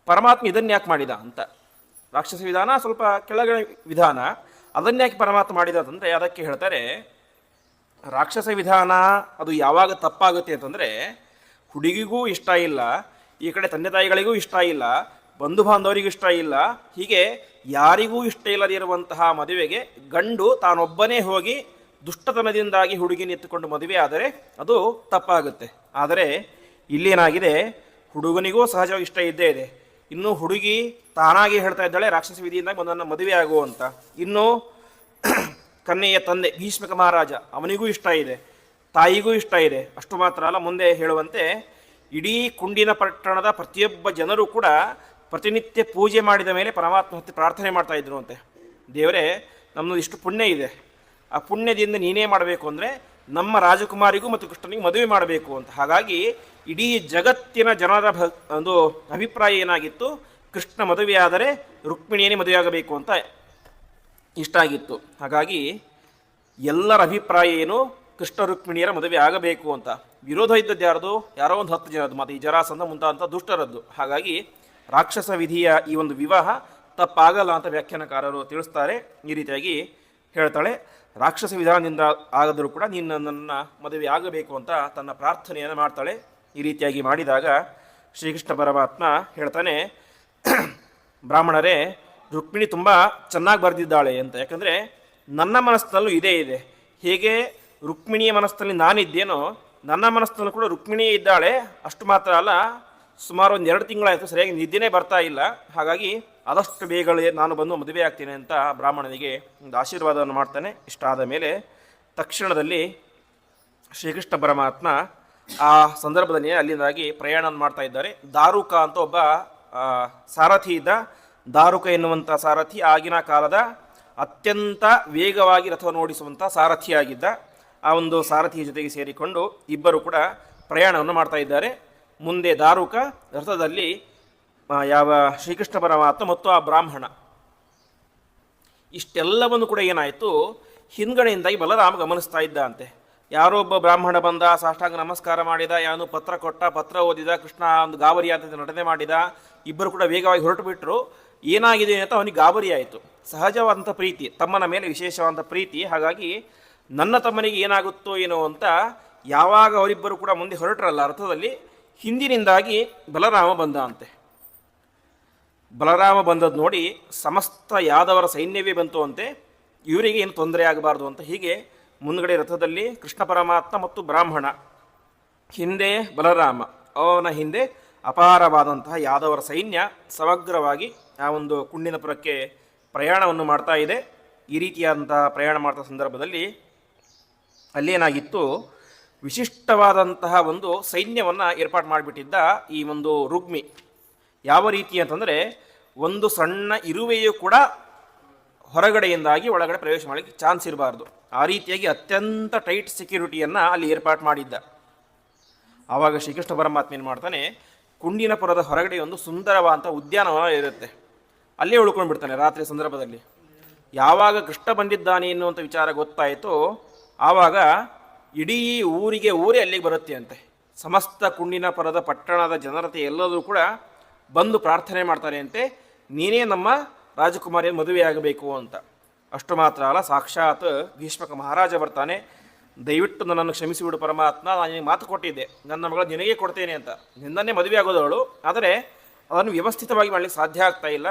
ಪರಮಾತ್ಮ ಇದನ್ನು ಯಾಕೆ ಮಾಡಿದ ಅಂತ. ರಾಕ್ಷಸ ವಿಧಾನ ಸ್ವಲ್ಪ ಕೆಳಗಡೆ ವಿಧಾನ, ಅದನ್ಯಾಕೆ ಪರಮಾತ್ಮ ಮಾಡಿದ ಅಂತಂದರೆ ಅದಕ್ಕೆ ಹೇಳ್ತಾರೆ, ರಾಕ್ಷಸ ವಿಧಾನ ಅದು ಯಾವಾಗ ತಪ್ಪಾಗುತ್ತೆ ಅಂತಂದರೆ, ಹುಡುಗಿಗೂ ಇಷ್ಟ ಇಲ್ಲ, ಈ ಕಡೆ ತಂದೆ ತಾಯಿಗಳಿಗೂ ಇಷ್ಟ ಇಲ್ಲ, ಬಂಧು ಬಾಂಧವರಿಗೂ ಇಷ್ಟ ಇಲ್ಲ, ಹೀಗೆ ಯಾರಿಗೂ ಇಷ್ಟ ಇಲ್ಲದಿರುವಂತಹ ಮದುವೆಗೆ ಗಂಡು ತಾನೊಬ್ಬನೇ ಹೋಗಿ ದುಷ್ಟತನದಿಂದಾಗಿ ಹುಡುಗಿನ ಎತ್ತುಕೊಂಡು ಮದುವೆ ಆದರೆ ಅದು ತಪ್ಪಾಗುತ್ತೆ. ಆದರೆ ಇಲ್ಲೇನಾಗಿದೆ, ಹುಡುಗನಿಗೂ ಸಹಜವಾಗಿ ಇಷ್ಟ ಇದ್ದೇ ಇದೆ. ಇನ್ನು ಹುಡುಗಿ ತಾನಾಗಿ ಹೇಳ್ತಾ ಇದ್ದಾಳೆ ರಾಕ್ಷಸ ವಿಧಿಯಿಂದ ನನ್ನ ಮದುವೆ ಆಗು ಅಂತ. ಇನ್ನು ಕನ್ಯೆಯ ತಂದೆ ಭೀಷ್ಮಕ ಮಹಾರಾಜ, ಅವನಿಗೂ ಇಷ್ಟ ಇದೆ, ತಾಯಿಗೂ ಇಷ್ಟ ಇದೆ. ಅಷ್ಟು ಮಾತ್ರ ಅಲ್ಲ, ಮುಂದೆ ಹೇಳುವಂತೆ ಇಡೀ ಕುಂಡಿನ ಪಟ್ಟಣದ ಪ್ರತಿಯೊಬ್ಬ ಜನರು ಕೂಡ ಪ್ರತಿನಿತ್ಯ ಪೂಜೆ ಮಾಡಿದ ಮೇಲೆ ಪರಮಾತ್ಮ ಹತ್ತಿ ಪ್ರಾರ್ಥನೆ ಮಾಡ್ತಾ ಇದ್ರು ಅಂತೆ. ದೇವರೇ, ನಮ್ಮದು ಇಷ್ಟು ಪುಣ್ಯ ಇದೆ, ಆ ಪುಣ್ಯದಿಂದ ನೀನೇ ಮಾಡಬೇಕು ಅಂದರೆ ನಮ್ಮ ರಾಜಕುಮಾರಿಗೂ ಮತ್ತು ಕೃಷ್ಣನಿಗೂ ಮದುವೆ ಮಾಡಬೇಕು ಅಂತ. ಹಾಗಾಗಿ ಇಡೀ ಜಗತ್ತಿನ ಜನರ ಒಂದು ಅಭಿಪ್ರಾಯ ಏನಾಗಿತ್ತು, ಕೃಷ್ಣ ಮದುವೆಯಾದರೆ ರುಕ್ಮಿಣಿಯೇ ಮದುವೆಯಾಗಬೇಕು ಅಂತ ಇಷ್ಟ ಆಗಿತ್ತು. ಹಾಗಾಗಿ ಎಲ್ಲರ ಅಭಿಪ್ರಾಯ ಏನು, ಕೃಷ್ಣ ರುಕ್ಮಿಣಿಯರ ಮದುವೆ ಆಗಬೇಕು ಅಂತ. ವಿರೋಧ ಇದ್ದದ್ದು ಯಾರದು, ಯಾರೋ ಒಂದು 10 ಜನದ್ದು, ಮತ್ತು ಈ ಜರಾಸಂಧ ಮುಂತಾದಂಥ ದುಷ್ಟರದ್ದು. ಹಾಗಾಗಿ ರಾಕ್ಷಸ ವಿಧಿಯ ಈ ಒಂದು ವಿವಾಹ ತಪ್ಪಾಗಲ್ಲ ಅಂತ ವ್ಯಾಖ್ಯಾನಕಾರರು ತಿಳಿಸ್ತಾರೆ. ಈ ರೀತಿಯಾಗಿ ಹೇಳ್ತಾಳೆ, ರಾಕ್ಷಸ ವಿಧಾನದಿಂದ ಆಗದರೂ ಕೂಡ ನೀನು ನನ್ನನ್ನು ಮದುವೆ ಆಗಬೇಕು ಅಂತ ತನ್ನ ಪ್ರಾರ್ಥನೆಯನ್ನು ಮಾಡ್ತಾಳೆ. ಈ ರೀತಿಯಾಗಿ ಮಾಡಿದಾಗ ಶ್ರೀಕೃಷ್ಣ ಪರಮಾತ್ಮ ಹೇಳ್ತಾನೆ, ಬ್ರಾಹ್ಮಣರೇ, ರುಕ್ಮಿಣಿ ತುಂಬ ಚೆನ್ನಾಗಿ ಬರೆದಿದ್ದಾಳೆ ಅಂತ. ಯಾಕಂದರೆ ನನ್ನ ಮನಸ್ಸಿನಲ್ಲೂ ಇದೇ ಇದೆ. ಹೇಗೆ ರುಕ್ಮಿಣಿಯ ಮನಸ್ಸಿನಲ್ಲಿ ನಾನಿದ್ದೇನೋ, ನನ್ನ ಮನಸ್ಸಿನಲ್ಲೂ ಕೂಡ ರುಕ್ಮಿಣಿಯೇ ಇದ್ದಾಳೆ. ಅಷ್ಟು ಮಾತ್ರ ಅಲ್ಲ, ಸುಮಾರು ಒಂದು 2 ತಿಂಗಳಾಯಿತು ಸರಿಯಾಗಿ ನಿದ್ದೆನೇ ಬರ್ತಾ ಇಲ್ಲ. ಹಾಗಾಗಿ ಆದಷ್ಟು ಬೇಗಲೇ ನಾನು ಬಂದು ಮದುವೆ ಆಗ್ತೇನೆ ಅಂತ ಬ್ರಾಹ್ಮಣನಿಗೆ ಒಂದು ಆಶೀರ್ವಾದವನ್ನು ಮಾಡ್ತಾನೆ. ಇಷ್ಟಾದ ಮೇಲೆ ತಕ್ಷಣದಲ್ಲಿ ಶ್ರೀಕೃಷ್ಣ ಪರಮಾತ್ಮ ಆ ಸಂದರ್ಭದಲ್ಲಿ ಅಲ್ಲಿಂದಾಗಿ ಪ್ರಯಾಣ ಮಾಡ್ತಾ ಇದ್ದಾರೆ. ದಾರುಕ ಅಂತ ಒಬ್ಬ ಸಾರಥಿ ಇದ್ದ. ದಾರುಕ ಎನ್ನುವಂಥ ಸಾರಥಿ ಆಗಿನ ಕಾಲದ ಅತ್ಯಂತ ವೇಗವಾಗಿ ರಥವನ್ನು ಓಡಿಸುವಂಥ ಸಾರಥಿಯಾಗಿದ್ದ. ಆ ಒಂದು ಸಾರಥಿಯ ಜೊತೆಗೆ ಸೇರಿಕೊಂಡು ಇಬ್ಬರು ಕೂಡ ಪ್ರಯಾಣವನ್ನು ಮಾಡ್ತಾ ಇದ್ದಾರೆ. ಮುಂದೆ ದಾರುಕ ರಥದಲ್ಲಿ ಯಾವ ಶ್ರೀಕೃಷ್ಣ ಪರಮಾತ್ಮ ಮತ್ತು ಆ ಬ್ರಾಹ್ಮಣ, ಇಷ್ಟೆಲ್ಲವನ್ನು ಕೂಡ ಏನಾಯಿತು, ಹಿಂದ್ಗಡೆಯಿಂದಾಗಿ ಬಲರಾಮ ಗಮನಿಸ್ತಾ ಇದ್ದ ಅಂತೆ. ಯಾರೋ ಒಬ್ಬ ಬ್ರಾಹ್ಮಣ ಬಂದ, ಸಾಷ್ಟಾಂಗ ನಮಸ್ಕಾರ ಮಾಡಿದ, ಯಾನು ಪತ್ರ ಕೊಟ್ಟ, ಪತ್ರ ಓದಿದ, ಕೃಷ್ಣ ಒಂದು ಗಾಬರಿಯಾದ ನಟನೆ ಮಾಡಿದ. ಇಬ್ಬರು ಕೂಡ ವೇಗವಾಗಿ ಹೊರಟು ಬಿಟ್ಟರು. ಏನಾಗಿದೆ ಅಂತ ಅವನಿಗೆ ಗಾಬರಿ ಆಯಿತು. ಸಹಜವಾದಂಥ ಪ್ರೀತಿ, ತಮ್ಮನ ಮೇಲೆ ವಿಶೇಷವಾದಂಥ ಪ್ರೀತಿ. ಹಾಗಾಗಿ ನನ್ನ ತಮ್ಮನಿಗೆ ಏನಾಗುತ್ತೋ ಏನೋ ಅಂತ ಯಾವಾಗ ಅವರಿಬ್ಬರು ಕೂಡ ಮುಂದೆ ಹೊರಟರಲ್ಲ ರಥದಲ್ಲಿ, ಹಿಂದಿನಿಂದಾಗಿ ಬಲರಾಮ ಬಂದ ಅಂತೆ. ಬಲರಾಮ ಬಂದದ್ದು ನೋಡಿ ಸಮಸ್ತ ಯಾದವರ ಸೈನ್ಯವೇ ಬಂತು ಅಂತೆ. ಇವರಿಗೆ ಏನು ತೊಂದರೆ ಆಗಬಾರ್ದು ಅಂತ ಹೀಗೆ ಮುಂದ್ಗಡೆ ರಥದಲ್ಲಿ ಕೃಷ್ಣ ಪರಮಾತ್ಮ ಮತ್ತು ಬ್ರಾಹ್ಮಣ, ಹಿಂದೆ ಬಲರಾಮ, ಅವನ ಹಿಂದೆ ಅಪಾರವಾದಂತಹ ಯಾದವರ ಸೈನ್ಯ ಸಮಗ್ರವಾಗಿ ಆ ಒಂದು ಕುಂಡಿನಪುರಕ್ಕೆ ಪ್ರಯಾಣವನ್ನು ಮಾಡ್ತಾ ಇದೆ. ಈ ರೀತಿಯಾದಂತಹ ಪ್ರಯಾಣ ಮಾಡ್ತಾ ಸಂದರ್ಭದಲ್ಲಿ ಅಲ್ಲೇನಾಗಿತ್ತು, ವಿಶಿಷ್ಟವಾದಂತಹ ಒಂದು ಸೈನ್ಯವನ್ನು ಏರ್ಪಾಡು ಮಾಡಿಬಿಟ್ಟಿದ್ದ ಈ ಒಂದು ರುಗ್ಮಿ. ಯಾವ ರೀತಿ ಅಂತಂದರೆ, ಒಂದು ಸಣ್ಣ ಇರುವೆಯೂ ಕೂಡ ಹೊರಗಡೆಯಿಂದಾಗಿ ಒಳಗಡೆ ಪ್ರವೇಶ ಮಾಡಲಿಕ್ಕೆ ಚಾನ್ಸ್ ಇರಬಾರ್ದು. ಆ ರೀತಿಯಾಗಿ ಅತ್ಯಂತ ಟೈಟ್ ಸೆಕ್ಯೂರಿಟಿಯನ್ನು ಅಲ್ಲಿ ಏರ್ಪಾಡು ಮಾಡಿದ್ದ. ಆವಾಗ ಶ್ರೀಕೃಷ್ಣ ಪರಮಾತ್ಮ ಏನು ಮಾಡ್ತಾನೆ, ಕುಂಡಿನಪುರದ ಹೊರಗಡೆ ಒಂದು ಸುಂದರವಾದಂಥ ಉದ್ಯಾನವನ ಇರುತ್ತೆ, ಅಲ್ಲೇ ಉಳ್ಕೊಂಡು ಬಿಡ್ತಾನೆ ರಾತ್ರಿ ಸಂದರ್ಭದಲ್ಲಿ. ಯಾವಾಗ ಕೃಷ್ಣ ಬಂದಿದ್ದಾನೆ ಎನ್ನುವಂಥ ವಿಚಾರ ಗೊತ್ತಾಯಿತು, ಆವಾಗ ಇಡೀ ಊರೇ ಅಲ್ಲಿಗೆ ಬರುತ್ತೆ ಅಂತೆ. ಸಮಸ್ತ ಕುಂಡಿನಪುರದ ಪಟ್ಟಣದ ಜನರತೆ ಎಲ್ಲರೂ ಕೂಡ ಬಂದು ಪ್ರಾರ್ಥನೆ ಮಾಡ್ತಾರೆ ಅಂತೆ, ನೀನೇ ನಮ್ಮ ರಾಜಕುಮಾರಿಯನ್ನು ಮದುವೆಯಾಗಬೇಕು ಅಂತ. ಅಷ್ಟು ಮಾತ್ರ ಅಲ್ಲ, ಸಾಕ್ಷಾತ್ ಭೀಷ್ಮಕ ಮಹಾರಾಜ ಬರ್ತಾನೆ, ದಯವಿಟ್ಟು ನನ್ನನ್ನು ಕ್ಷಮಿಸಿಬಿಡು ಪರಮಾತ್ಮ, ನಾನು ನಿನಗೆ ಮಾತು ಕೊಟ್ಟಿದ್ದೆ, ನನ್ನ ಮಗಳು ನಿನಗೇ ಕೊಡ್ತೇನೆ ಅಂತ. ನಿನ್ನನ್ನೇ ಮದುವೆ ಆಗೋದವಳು, ಆದರೆ ಅದನ್ನು ವ್ಯವಸ್ಥಿತವಾಗಿ ಮಾಡಲಿಕ್ಕೆ ಸಾಧ್ಯ ಆಗ್ತಾ ಇಲ್ಲ.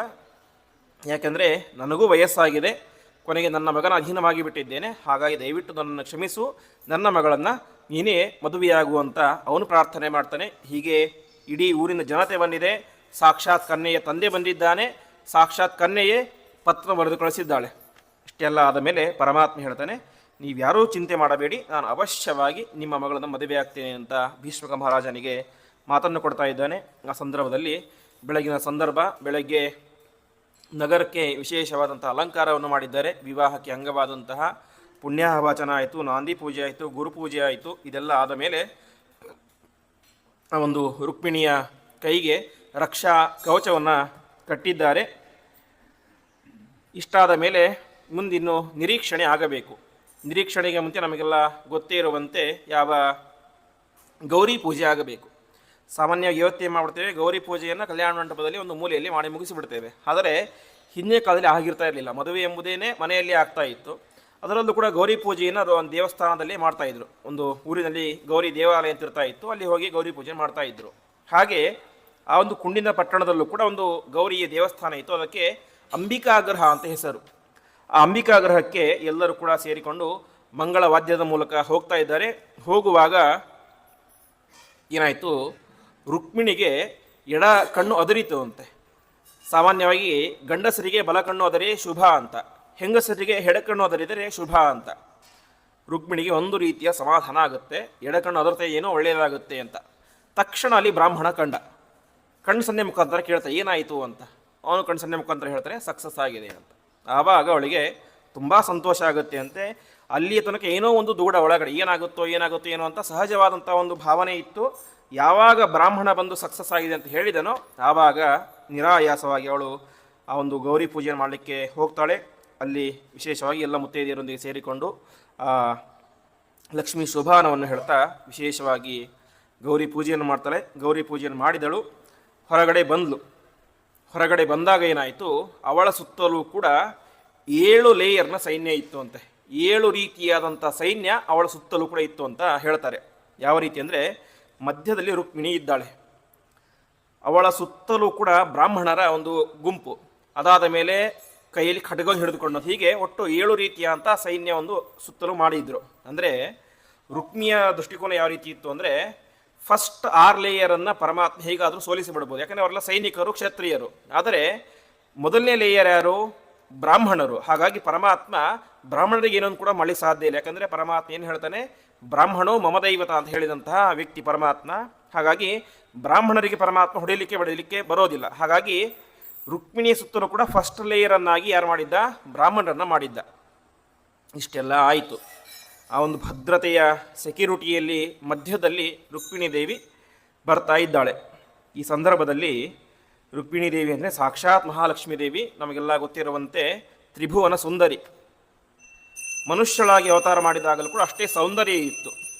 ಯಾಕೆಂದರೆ ನನಗೂ ವಯಸ್ಸಾಗಿದೆ, ಕೊನೆಗೆ ನನ್ನ ಮಗನ ಅಧೀನವಾಗಿ ಬಿಟ್ಟಿದ್ದೇನೆ. ಹಾಗಾಗಿ ದಯವಿಟ್ಟು ನನ್ನನ್ನು ಕ್ಷಮಿಸು, ನನ್ನ ಮಗಳನ್ನು ನೀನೇ ಮದುವೆಯಾಗುವಂತ ಅವನು ಪ್ರಾರ್ಥನೆ ಮಾಡ್ತಾನೆ. ಹೀಗೆ ಇಡೀ ಊರಿನ ಜನತೆ ಬಂದಿದೆ. ಸಾಕ್ಷಾತ್ ಕನ್ಯೆಯ ತಂದೆ ಬಂದಿದ್ದಾನೆ, ಸಾಕ್ಷಾತ್ ಕನ್ಯೆಯೇ ಪತ್ರ ಬರೆದು ಕಳಿಸಿದ್ದಾಳೆ. ಇಷ್ಟೆಲ್ಲ ಆದ ಮೇಲೆ ಪರಮಾತ್ಮ ಹೇಳ್ತಾನೆ, ನೀವ್ಯಾರೂ ಚಿಂತೆ ಮಾಡಬೇಡಿ, ನಾನು ಅವಶ್ಯವಾಗಿ ನಿಮ್ಮ ಮಗಳನ್ನು ಮದುವೆ ಆಗ್ತೇನೆ ಅಂತ ಭೀಷ್ಮಕ ಮಹಾರಾಜನಿಗೆ ಮಾತನ್ನು ಕೊಡ್ತಾ ಇದ್ದಾನೆ. ಆ ಸಂದರ್ಭದಲ್ಲಿ ಬೆಳಗಿನ ಸಂದರ್ಭ, ಬೆಳಗ್ಗೆ ನಗರಕ್ಕೆ ವಿಶೇಷವಾದಂಥ ಅಲಂಕಾರವನ್ನು ಮಾಡಿದ್ದಾರೆ. ವಿವಾಹಕ್ಕೆ ಅಂಗವಾದಂತಹ ಪುಣ್ಯಾಹವಾಚನ ಆಯಿತು, ನಾಂದಿ ಪೂಜೆ ಆಯಿತು, ಗುರುಪೂಜೆ ಆಯಿತು. ಇದೆಲ್ಲ ಆದ ಮೇಲೆ ಆ ಒಂದು ರುಕ್ಮಿಣಿಯ ಕೈಗೆ ರಕ್ಷಾ ಕವಚವನ್ನು ಕಟ್ಟಿದ್ದಾರೆ. ಇಷ್ಟಾದ ಮೇಲೆ ಮುಂದಿನ್ನು ನಿರೀಕ್ಷಣೆ ಆಗಬೇಕು. ನಿರೀಕ್ಷಣೆಗೆ ಮುಂಚೆ ನಮಗೆಲ್ಲ ಗೊತ್ತೇ ಇರುವಂತೆ ಯಾವ ಗೌರಿ ಪೂಜೆ ಆಗಬೇಕು. ಸಾಮಾನ್ಯವಾಗಿ ಇವತ್ತೇನು ಮಾಡ್ಬಿಡ್ತೇವೆ, ಗೌರಿ ಪೂಜೆಯನ್ನು ಕಲ್ಯಾಣ ಮಂಟಪದಲ್ಲಿ ಒಂದು ಮೂಲೆಯಲ್ಲಿ ಮಾಡಿ ಮುಗಿಸಿಬಿಡ್ತೇವೆ. ಆದರೆ ಹಿಂದಿನ ಕಾಲದಲ್ಲಿ ಆಗಿರ್ತಾ ಇರಲಿಲ್ಲ. ಮದುವೆ ಎಂಬುದೇನೆ ಮನೆಯಲ್ಲಿ ಆಗ್ತಾ ಇತ್ತು. ಅದರಲ್ಲೂ ಕೂಡ ಗೌರಿ ಪೂಜೆಯನ್ನು ಒಂದು ದೇವಸ್ಥಾನದಲ್ಲಿ ಮಾಡ್ತಾಯಿದ್ರು. ಒಂದು ಊರಿನಲ್ಲಿ ಗೌರಿ ದೇವಾಲಯ ಅಂತ ಇರ್ತಾ ಇತ್ತು, ಅಲ್ಲಿ ಹೋಗಿ ಗೌರಿ ಪೂಜೆ ಮಾಡ್ತಾಯಿದ್ರು. ಹಾಗೆ ಆ ಒಂದು ಕುಂಡಿನ ಪಟ್ಟಣದಲ್ಲೂ ಕೂಡ ಒಂದು ಗೌರಿಯ ದೇವಸ್ಥಾನ ಇತ್ತು, ಅದಕ್ಕೆ ಅಂಬಿಕಾಗ್ರಹ ಅಂತ ಹೆಸರು. ಆ ಅಂಬಿಕಾಗ್ರಹಕ್ಕೆ ಎಲ್ಲರೂ ಕೂಡ ಸೇರಿಕೊಂಡು ಮಂಗಳ ವಾದ್ಯದ ಮೂಲಕ ಹೋಗ್ತಾ ಇದ್ದಾರೆ. ಹೋಗುವಾಗ ಏನಾಯಿತು, ರುಕ್ಮಿಣಿಗೆ ಎಡ ಕಣ್ಣು ಅದರಿತು ಅಂತೆ. ಸಾಮಾನ್ಯವಾಗಿ ಗಂಡಸರಿಗೆ ಬಲ ಕಣ್ಣು ಅದರೇ ಶುಭ ಅಂತ, ಹೆಂಗಸರಿಗೆ ಎಡಕಣ್ಣು ಅದರಿದರೆ ಶುಭ ಅಂತ. ರುಕ್ಮಿಣಿಗೆ ಒಂದು ರೀತಿಯ ಸಮಾಧಾನ ಆಗುತ್ತೆ, ಎಡಕಣ್ಣು ಅದರತೆ ಏನೋ ಒಳ್ಳೆಯದಾಗುತ್ತೆ ಅಂತ. ತಕ್ಷಣ ಅಲ್ಲಿ ಬ್ರಾಹ್ಮಣ ಕಣ್ಣು ಸನ್ನೆ ಮುಖಾಂತರ ಕೇಳ್ತಾ ಏನಾಯಿತು ಅಂತ. ಅವನು ಕಣ್ಣು ಸನ್ನೆ ಮುಖಾಂತರ ಹೇಳ್ತಾರೆ ಸಕ್ಸಸ್ ಆಗಿದೆ ಅಂತ. ಆವಾಗ ಅವಳಿಗೆ ತುಂಬ ಸಂತೋಷ ಆಗುತ್ತೆ ಅಂತೆ. ಅಲ್ಲಿಯ ತನಕ ಏನೋ ಒಂದು ದೂಡ ಒಳಗಡೆ ಏನಾಗುತ್ತೋ ಏನಾಗುತ್ತೋ ಏನೋ ಅಂತ ಸಹಜವಾದಂಥ ಒಂದು ಭಾವನೆ ಇತ್ತು. ಯಾವಾಗ ಬ್ರಾಹ್ಮಣ ಬಂದು ಸಕ್ಸಸ್ ಆಗಿದೆ ಅಂತ ಹೇಳಿದನೋ ಆವಾಗ ನಿರಾಯಾಸವಾಗಿ ಅವಳು ಆ ಒಂದು ಗೌರಿ ಪೂಜೆಯನ್ನು ಮಾಡಲಿಕ್ಕೆ ಹೋಗ್ತಾಳೆ. ಅಲ್ಲಿ ವಿಶೇಷವಾಗಿ ಎಲ್ಲ ಮುತ್ತೈದೆಯರೊಂದಿಗೆ ಸೇರಿಕೊಂಡು ಆ ಲಕ್ಷ್ಮೀ ಶೋಭಾನವನ್ನು ಹೇಳ್ತಾ ವಿಶೇಷವಾಗಿ ಗೌರಿ ಪೂಜೆಯನ್ನು ಮಾಡ್ತಾಳೆ. ಗೌರಿ ಪೂಜೆಯನ್ನು ಮಾಡಿದಳು, ಹೊರಗಡೆ ಬಂದಳು. ಹೊರಗಡೆ ಬಂದಾಗ ಏನಾಯಿತು, ಅವಳ ಸುತ್ತಲೂ ಕೂಡ 7 ಲೇಯರ್ನ ಸೈನ್ಯ ಇತ್ತು ಅಂತೆ. 7 ರೀತಿಯಾದಂಥ ಸೈನ್ಯ ಅವಳ ಸುತ್ತಲೂ ಕೂಡ ಇತ್ತು ಅಂತ ಹೇಳ್ತಾರೆ. ಯಾವ ರೀತಿ ಅಂದರೆ, ಮಧ್ಯದಲ್ಲಿ ರುಕ್ಮಿಣಿ ಇದ್ದಾಳೆ, ಅವಳ ಸುತ್ತಲೂ ಕೂಡ ಬ್ರಾಹ್ಮಣರ ಒಂದು ಗುಂಪು, ಅದಾದ ಮೇಲೆ ಕೈಯಲ್ಲಿ ಖಡ್ಗ ಹಿಡಿದುಕೊಂಡು, ಹೀಗೆ ಒಟ್ಟು 7 ರೀತಿಯಾದಂಥ ಸೈನ್ಯ ಒಂದು ಸುತ್ತಲೂ ಮಾಡಿದ್ರು. ಅಂದರೆ ರುಕ್ಮಿಯ ದೃಷ್ಟಿಕೋನ ಯಾವ ರೀತಿ ಇತ್ತು ಅಂದರೆ, ಫಸ್ಟ್ 6 ಲೇಯರನ್ನು ಪರಮಾತ್ಮ ಹೇಗಾದರೂ ಸೋಲಿಸಿಬಿಡ್ಬೋದು, ಯಾಕಂದರೆ ಅವರೆಲ್ಲ ಸೈನಿಕರು, ಕ್ಷತ್ರಿಯರು. ಆದರೆ ಮೊದಲನೇ ಲೇಯರ್ ಯಾರು? ಬ್ರಾಹ್ಮಣರು. ಹಾಗಾಗಿ ಪರಮಾತ್ಮ ಬ್ರಾಹ್ಮಣರಿಗೆ ಏನೊಂದು ಕೂಡ ಮಾಡಲಿಕ್ಕೆ ಸಾಧ್ಯ ಇಲ್ಲ. ಯಾಕಂದರೆ ಪರಮಾತ್ಮ ಏನು ಹೇಳ್ತಾನೆ, ಬ್ರಾಹ್ಮಣೋ ಮಮದೈವತ ಅಂತ ಹೇಳಿದಂತಹ ವ್ಯಕ್ತಿ ಪರಮಾತ್ಮ. ಹಾಗಾಗಿ ಬ್ರಾಹ್ಮಣರಿಗೆ ಪರಮಾತ್ಮ ಹೊಡೆಯಲಿಕ್ಕೆ ಬರೋದಿಲ್ಲ. ಹಾಗಾಗಿ ರುಕ್ಮಿಣಿಯ ಸುತ್ತಲೂ ಕೂಡ ಫಸ್ಟ್ ಲೇಯರನ್ನಾಗಿ ಯಾರು ಮಾಡಿದ್ದ? ಬ್ರಾಹ್ಮಣರನ್ನು ಮಾಡಿದ್ದ. ಇಷ್ಟೆಲ್ಲ ಆಯಿತು. ಆ ಒಂದು ಭದ್ರತೆಯ ಸೆಕ್ಯೂರಿಟಿಯಲ್ಲಿ ಮಧ್ಯದಲ್ಲಿ ರುಕ್ಮಿಣಿ ದೇವಿ ಬರ್ತಾ ಇದ್ದಾಳೆ. ಈ ಸಂದರ್ಭದಲ್ಲಿ ರುಕ್ಮಿಣಿ ದೇವಿ ಅಂದರೆ ಸಾಕ್ಷಾತ್ ಮಹಾಲಕ್ಷ್ಮೀ ದೇವಿ. ನಮಗೆಲ್ಲ ಗೊತ್ತಿರುವಂತೆ ತ್ರಿಭುವನ ಸುಂದರಿ. ಮನುಷ್ಯಳಾಗಿ ಅವತಾರ ಮಾಡಿದಾಗಲೂ ಕೂಡ ಅಷ್ಟೇ ಸೌಂದರ್ಯ ಇತ್ತು.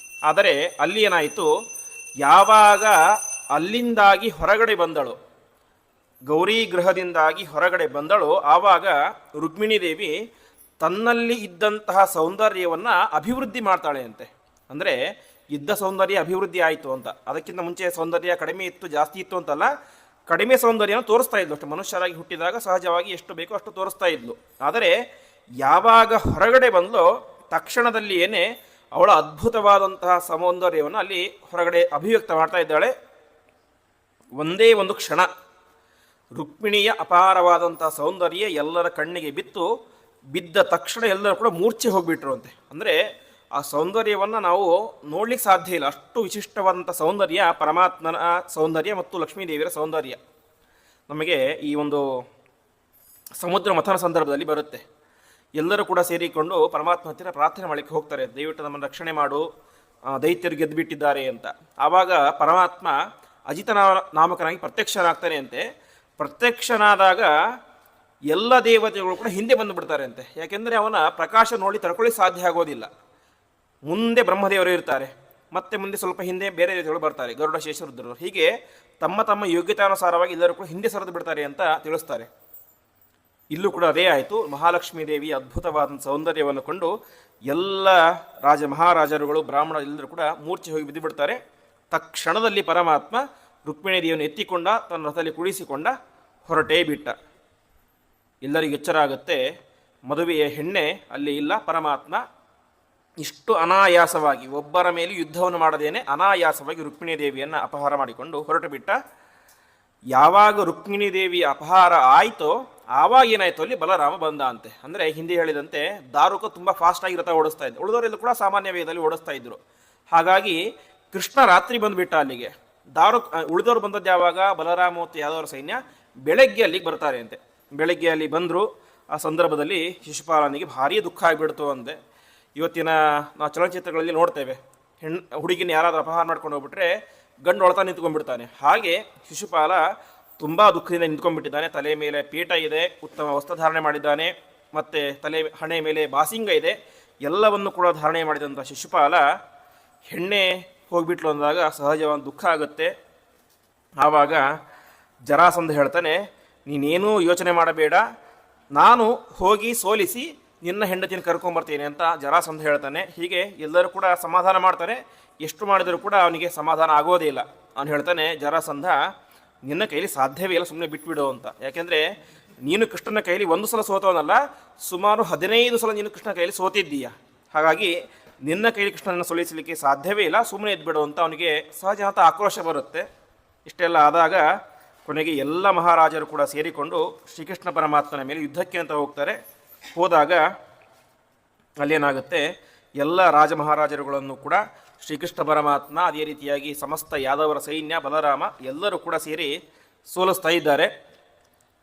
ಆದರೆ ಅಲ್ಲಿ ಏನಾಯಿತು, ಯಾವಾಗ ಅಲ್ಲಿಂದಾಗಿ ಹೊರಗಡೆ ಬಂದಳು, ಗೌರಿ ಗೃಹದಿಂದಾಗಿ ಹೊರಗಡೆ ಬಂದಳು, ಆವಾಗ ರುಕ್ಮಿಣಿ ದೇವಿ ತನ್ನಲ್ಲಿ ಇದ್ದಂತಹ ಸೌಂದರ್ಯವನ್ನು ಅಭಿವೃದ್ಧಿ ಮಾಡ್ತಾಳೆ ಅಂತೆ. ಅಂದರೆ ಇದ್ದ ಸೌಂದರ್ಯ ಅಭಿವೃದ್ಧಿ ಆಯಿತು ಅಂತ. ಅದಕ್ಕಿಂತ ಮುಂಚೆ ಸೌಂದರ್ಯ ಕಡಿಮೆ ಇತ್ತು, ಜಾಸ್ತಿ ಇತ್ತು ಅಂತಲ್ಲ, ಕಡಿಮೆ ಸೌಂದರ್ಯನ ತೋರಿಸ್ತಾ ಇದ್ಲು ಅಷ್ಟು. ಮನುಷ್ಯರಾಗಿ ಹುಟ್ಟಿದಾಗ ಸಹಜವಾಗಿ ಎಷ್ಟು ಬೇಕೋ ಅಷ್ಟು ತೋರಿಸ್ತಾ ಇದ್ಲು. ಆದರೆ ಯಾವಾಗ ಹೊರಗಡೆ ಬಂದಲೋ ತಕ್ಷಣದಲ್ಲಿ ಏನೇ ಅವಳ ಅದ್ಭುತವಾದಂತಹ ಸೌಂದರ್ಯವನ್ನು ಅಲ್ಲಿ ಹೊರಗಡೆ ಅಭಿವ್ಯಕ್ತ ಮಾಡ್ತಾ ಇದ್ದಾಳೆ. ಒಂದೇ ಒಂದು ಕ್ಷಣ ರುಕ್ಮಿಣಿಯ ಅಪಾರವಾದಂಥ ಸೌಂದರ್ಯ ಎಲ್ಲರ ಕಣ್ಣಿಗೆ ಬಿದ್ದ ತಕ್ಷಣ ಎಲ್ಲರೂ ಕೂಡ ಮೂರ್ಛೆ ಹೋಗಿಬಿಟ್ರು ಅಂತೆ. ಅಂದರೆ ಆ ಸೌಂದರ್ಯವನ್ನು ನಾವು ನೋಡ್ಲಿಕ್ಕೆ ಸಾಧ್ಯ ಇಲ್ಲ, ಅಷ್ಟು ವಿಶಿಷ್ಟವಾದಂಥ ಸೌಂದರ್ಯ ಪರಮಾತ್ಮನ ಸೌಂದರ್ಯ ಮತ್ತು ಲಕ್ಷ್ಮೀದೇವಿಯರ ಸೌಂದರ್ಯ. ನಮಗೆ ಈ ಒಂದು ಸಮುದ್ರ ಮಥನ ಸಂದರ್ಭದಲ್ಲಿ ಬರುತ್ತೆ. ಎಲ್ಲರೂ ಕೂಡ ಸೇರಿಕೊಂಡು ಪರಮಾತ್ಮ ಹತ್ತಿರ ಪ್ರಾರ್ಥನೆ ಮಾಡಲಿಕ್ಕೆ ಹೋಗ್ತಾರೆ, ದಯವಿಟ್ಟು ನಮ್ಮನ್ನು ರಕ್ಷಣೆ ಮಾಡು, ದೈತ್ಯರು ಗೆದ್ದುಬಿಟ್ಟಿದ್ದಾರೆ ಅಂತ. ಆವಾಗ ಪರಮಾತ್ಮ ಅಜಿತ ನಾಮಕನಾಗಿ ಪ್ರತ್ಯಕ್ಷನಾಗ್ತಾನೆ ಅಂತೆ. ಪ್ರತ್ಯಕ್ಷನಾದಾಗ ಎಲ್ಲ ದೇವತೆಗಳು ಕೂಡ ಹಿಂದೆ ಬಂದು ಬಿಡ್ತಾರೆ ಅಂತೆ. ಯಾಕೆಂದರೆ ಅವನ ಪ್ರಕಾಶ ನೋಡಿ ತಡ್ಕೊಳ್ಳಿ ಸಾಧ್ಯ ಆಗೋದಿಲ್ಲ. ಮುಂದೆ ಬ್ರಹ್ಮದೇವರು ಇರ್ತಾರೆ, ಮತ್ತೆ ಮುಂದೆ ಸ್ವಲ್ಪ ಹಿಂದೆ ಬೇರೆ ದೇವತೆಗಳು ಬರ್ತಾರೆ, ಗರುಡ, ಶೇಷರುದ್ರರು. ಹೀಗೆ ತಮ್ಮ ತಮ್ಮ ಯೋಗ್ಯತಾನುಸಾರವಾಗಿ ಎಲ್ಲರೂ ಕೂಡ ಹಿಂದೆ ಸರಿದು ಬಿಡ್ತಾರೆ ಅಂತ ತಿಳಿಸ್ತಾರೆ. ಇಲ್ಲೂ ಕೂಡ ಅದೇ ಆಯಿತು. ಮಹಾಲಕ್ಷ್ಮೀ ದೇವಿಯ ಅದ್ಭುತವಾದ ಸೌಂದರ್ಯವನ್ನು ಕೊಂಡು ಎಲ್ಲ ಮಹಾರಾಜರುಗಳು, ಬ್ರಾಹ್ಮಣ ಎಲ್ಲರೂ ಕೂಡ ಮೂರ್ಛೆ ಹೋಗಿ ಬಿದ್ದು ಬಿಡ್ತಾರೆ. ತಕ್ಷಣದಲ್ಲಿ ಪರಮಾತ್ಮ ರುಕ್ಮಿಣಿ ದೇವಿಯನ್ನು ಎತ್ತಿಕೊಂಡ, ತನ್ನ ರಥದಲ್ಲಿ ಕುಳಿಸಿಕೊಂಡ, ಹೊರಟೇ ಬಿಟ್ಟ. ಎಲ್ಲರಿಗೂ ಎಚ್ಚರ ಆಗುತ್ತೆ, ಮದುವೆಯ ಹೆಣ್ಣೆ ಅಲ್ಲಿ ಇಲ್ಲ. ಪರಮಾತ್ಮ ಇಷ್ಟು ಅನಾಯಾಸವಾಗಿ ಒಬ್ಬರ ಮೇಲೆ ಯುದ್ಧವನ್ನು ಮಾಡದೇನೆ ಅನಾಯಾಸವಾಗಿ ರುಕ್ಮಿಣಿ ದೇವಿಯನ್ನು ಅಪಹಾರ ಮಾಡಿಕೊಂಡು ಹೊರಟು ಬಿಟ್ಟ. ಯಾವಾಗ ರುಕ್ಮಿಣಿ ದೇವಿಯ ಅಪಹಾರ ಆಯಿತೋ ಆವಾಗ ಏನಾಯಿತು, ಅಲ್ಲಿ ಬಲರಾಮ ಬಂದ ಅಂತೆ. ಅಂದರೆ ಹಿಂದೆ ಹೇಳಿದಂತೆ ದಾರುಕ ತುಂಬ ಫಾಸ್ಟಾಗಿ ರಥ ಓಡಿಸ್ತಾ ಇದ್ದ, ಉಳಿದವರೆಲ್ಲ ಕೂಡ ಸಾಮಾನ್ಯ ವೇಗದಲ್ಲಿ ಓಡಿಸ್ತಾ ಇದ್ದರು. ಹಾಗಾಗಿ ಕೃಷ್ಣ ರಾತ್ರಿ ಬಂದುಬಿಟ್ಟ ಅಲ್ಲಿಗೆ. ಉಳಿದವರು ಬಂದದ್ದು ಯಾವಾಗ? ಬಲರಾಮ ಮತ್ತು ಯಾದವರ ಸೈನ್ಯ ಬೆಳಗ್ಗೆ ಅಲ್ಲಿಗೆ ಬರ್ತಾರೆ ಅಂತೆ. ಬೆಳಗ್ಗೆ ಅಲ್ಲಿ ಬಂದರು. ಆ ಸಂದರ್ಭದಲ್ಲಿ ಶಿಶುಪಾಲನಿಗೆ ಭಾರೀ ದುಃಖ ಆಗಿಬಿಡ್ತು ಅಂತೆ. ಇವತ್ತಿನ ನಾವು ಚಲನಚಿತ್ರಗಳಲ್ಲಿ ನೋಡ್ತೇವೆ, ಹುಡುಗಿನ ಯಾರಾದರೂ ಅಪಹಾರ ಮಾಡ್ಕೊಂಡು ಹೋಗ್ಬಿಟ್ರೆ ಗಂಡು ಒಳತಾ ನಿಂತ್ಕೊಂಡ್ಬಿಡ್ತಾನೆ. ಹಾಗೆ ಶಿಶುಪಾಲ ತುಂಬ ದುಃಖದಿಂದ ನಿಂತ್ಕೊಂಡ್ಬಿಟ್ಟಿದ್ದಾನೆ. ತಲೆ ಮೇಲೆ ಪೀಠ ಇದೆ, ಉತ್ತಮ ವಸ್ತ್ರಧಾರಣೆ ಮಾಡಿದ್ದಾನೆ, ಮತ್ತು ಹಣೆ ಮೇಲೆ ಬಾಸಿಂಗ ಇದೆ. ಎಲ್ಲವನ್ನು ಕೂಡ ಧಾರಣೆ ಮಾಡಿದಂಥ ಶಿಶುಪಾಲ ಹೆಣ್ಣೆ ಹೋಗಿಬಿಟ್ಲು ಅಂದಾಗ ಸಹಜವಾದ ದುಃಖ ಆಗುತ್ತೆ. ಆವಾಗ ಜರಾಸಂಧ ಹೇಳ್ತಾನೆ, ನೀನೇನೂ ಯೋಚನೆ ಮಾಡಬೇಡ, ನಾನು ಹೋಗಿ ಸೋಲಿಸಿ ನಿನ್ನ ಹೆಂಡತಿನ ಕರ್ಕೊಂಬರ್ತೇನೆ ಅಂತ ಜರಾಸಂಧ ಹೇಳ್ತಾನೆ. ಹೀಗೆ ಎಲ್ಲರೂ ಕೂಡ ಸಮಾಧಾನ ಮಾಡ್ತಾರೆ. ಎಷ್ಟು ಮಾಡಿದರೂ ಕೂಡ ಅವನಿಗೆ ಸಮಾಧಾನ ಆಗೋದೇ ಇಲ್ಲ. ಅವನು ಹೇಳ್ತಾನೆ, ಜರಾಸಂಧ ನಿನ್ನ ಕೈಲಿ ಸಾಧ್ಯವೇ ಇಲ್ಲ, ಸುಮ್ಮನೆ ಬಿಟ್ಬಿಡು ಅಂತ. ಯಾಕೆಂದರೆ ನೀನು ಕೃಷ್ಣನ ಕೈಲಿ ಒಂದು ಸಲ ಸೋತವನಲ್ಲ, ಸುಮಾರು 15 ಸಲ ನೀನು ಕೃಷ್ಣನ ಕೈಲಿ ಸೋತಿದ್ದೀಯ. ಹಾಗಾಗಿ ನಿನ್ನ ಕೈಲಿ ಕೃಷ್ಣನನ್ನು ಸೋಲಿಸಲಿಕ್ಕೆ ಸಾಧ್ಯವೇ ಇಲ್ಲ, ಸುಮ್ಮನೆ ಇದ್ಬಿಡು ಅಂತ ಅವನಿಗೆ ಸಹಜ ಆಕ್ರೋಶ ಬರುತ್ತೆ. ಇಷ್ಟೆಲ್ಲ ಆದಾಗ ಕೊನೆಗೆ ಎಲ್ಲ ಮಹಾರಾಜರು ಕೂಡ ಸೇರಿಕೊಂಡು ಶ್ರೀಕೃಷ್ಣ ಪರಮಾತ್ಮನ ಮೇಲೆ ಯುದ್ಧಕ್ಕೆ ಅಂತ ಹೋಗ್ತಾರೆ. ಹೋದಾಗ ಅಲ್ಲೇನಾಗುತ್ತೆ, ಎಲ್ಲ ಮಹಾರಾಜರುಗಳನ್ನು ಕೂಡ ಶ್ರೀಕೃಷ್ಣ ಪರಮಾತ್ಮ, ಅದೇ ರೀತಿಯಾಗಿ ಸಮಸ್ತ ಯಾದವರ ಸೈನ್ಯ, ಬಲರಾಮ ಎಲ್ಲರೂ ಕೂಡ ಸೇರಿ ಸೋಲಿಸ್ತಾ ಇದ್ದಾರೆ.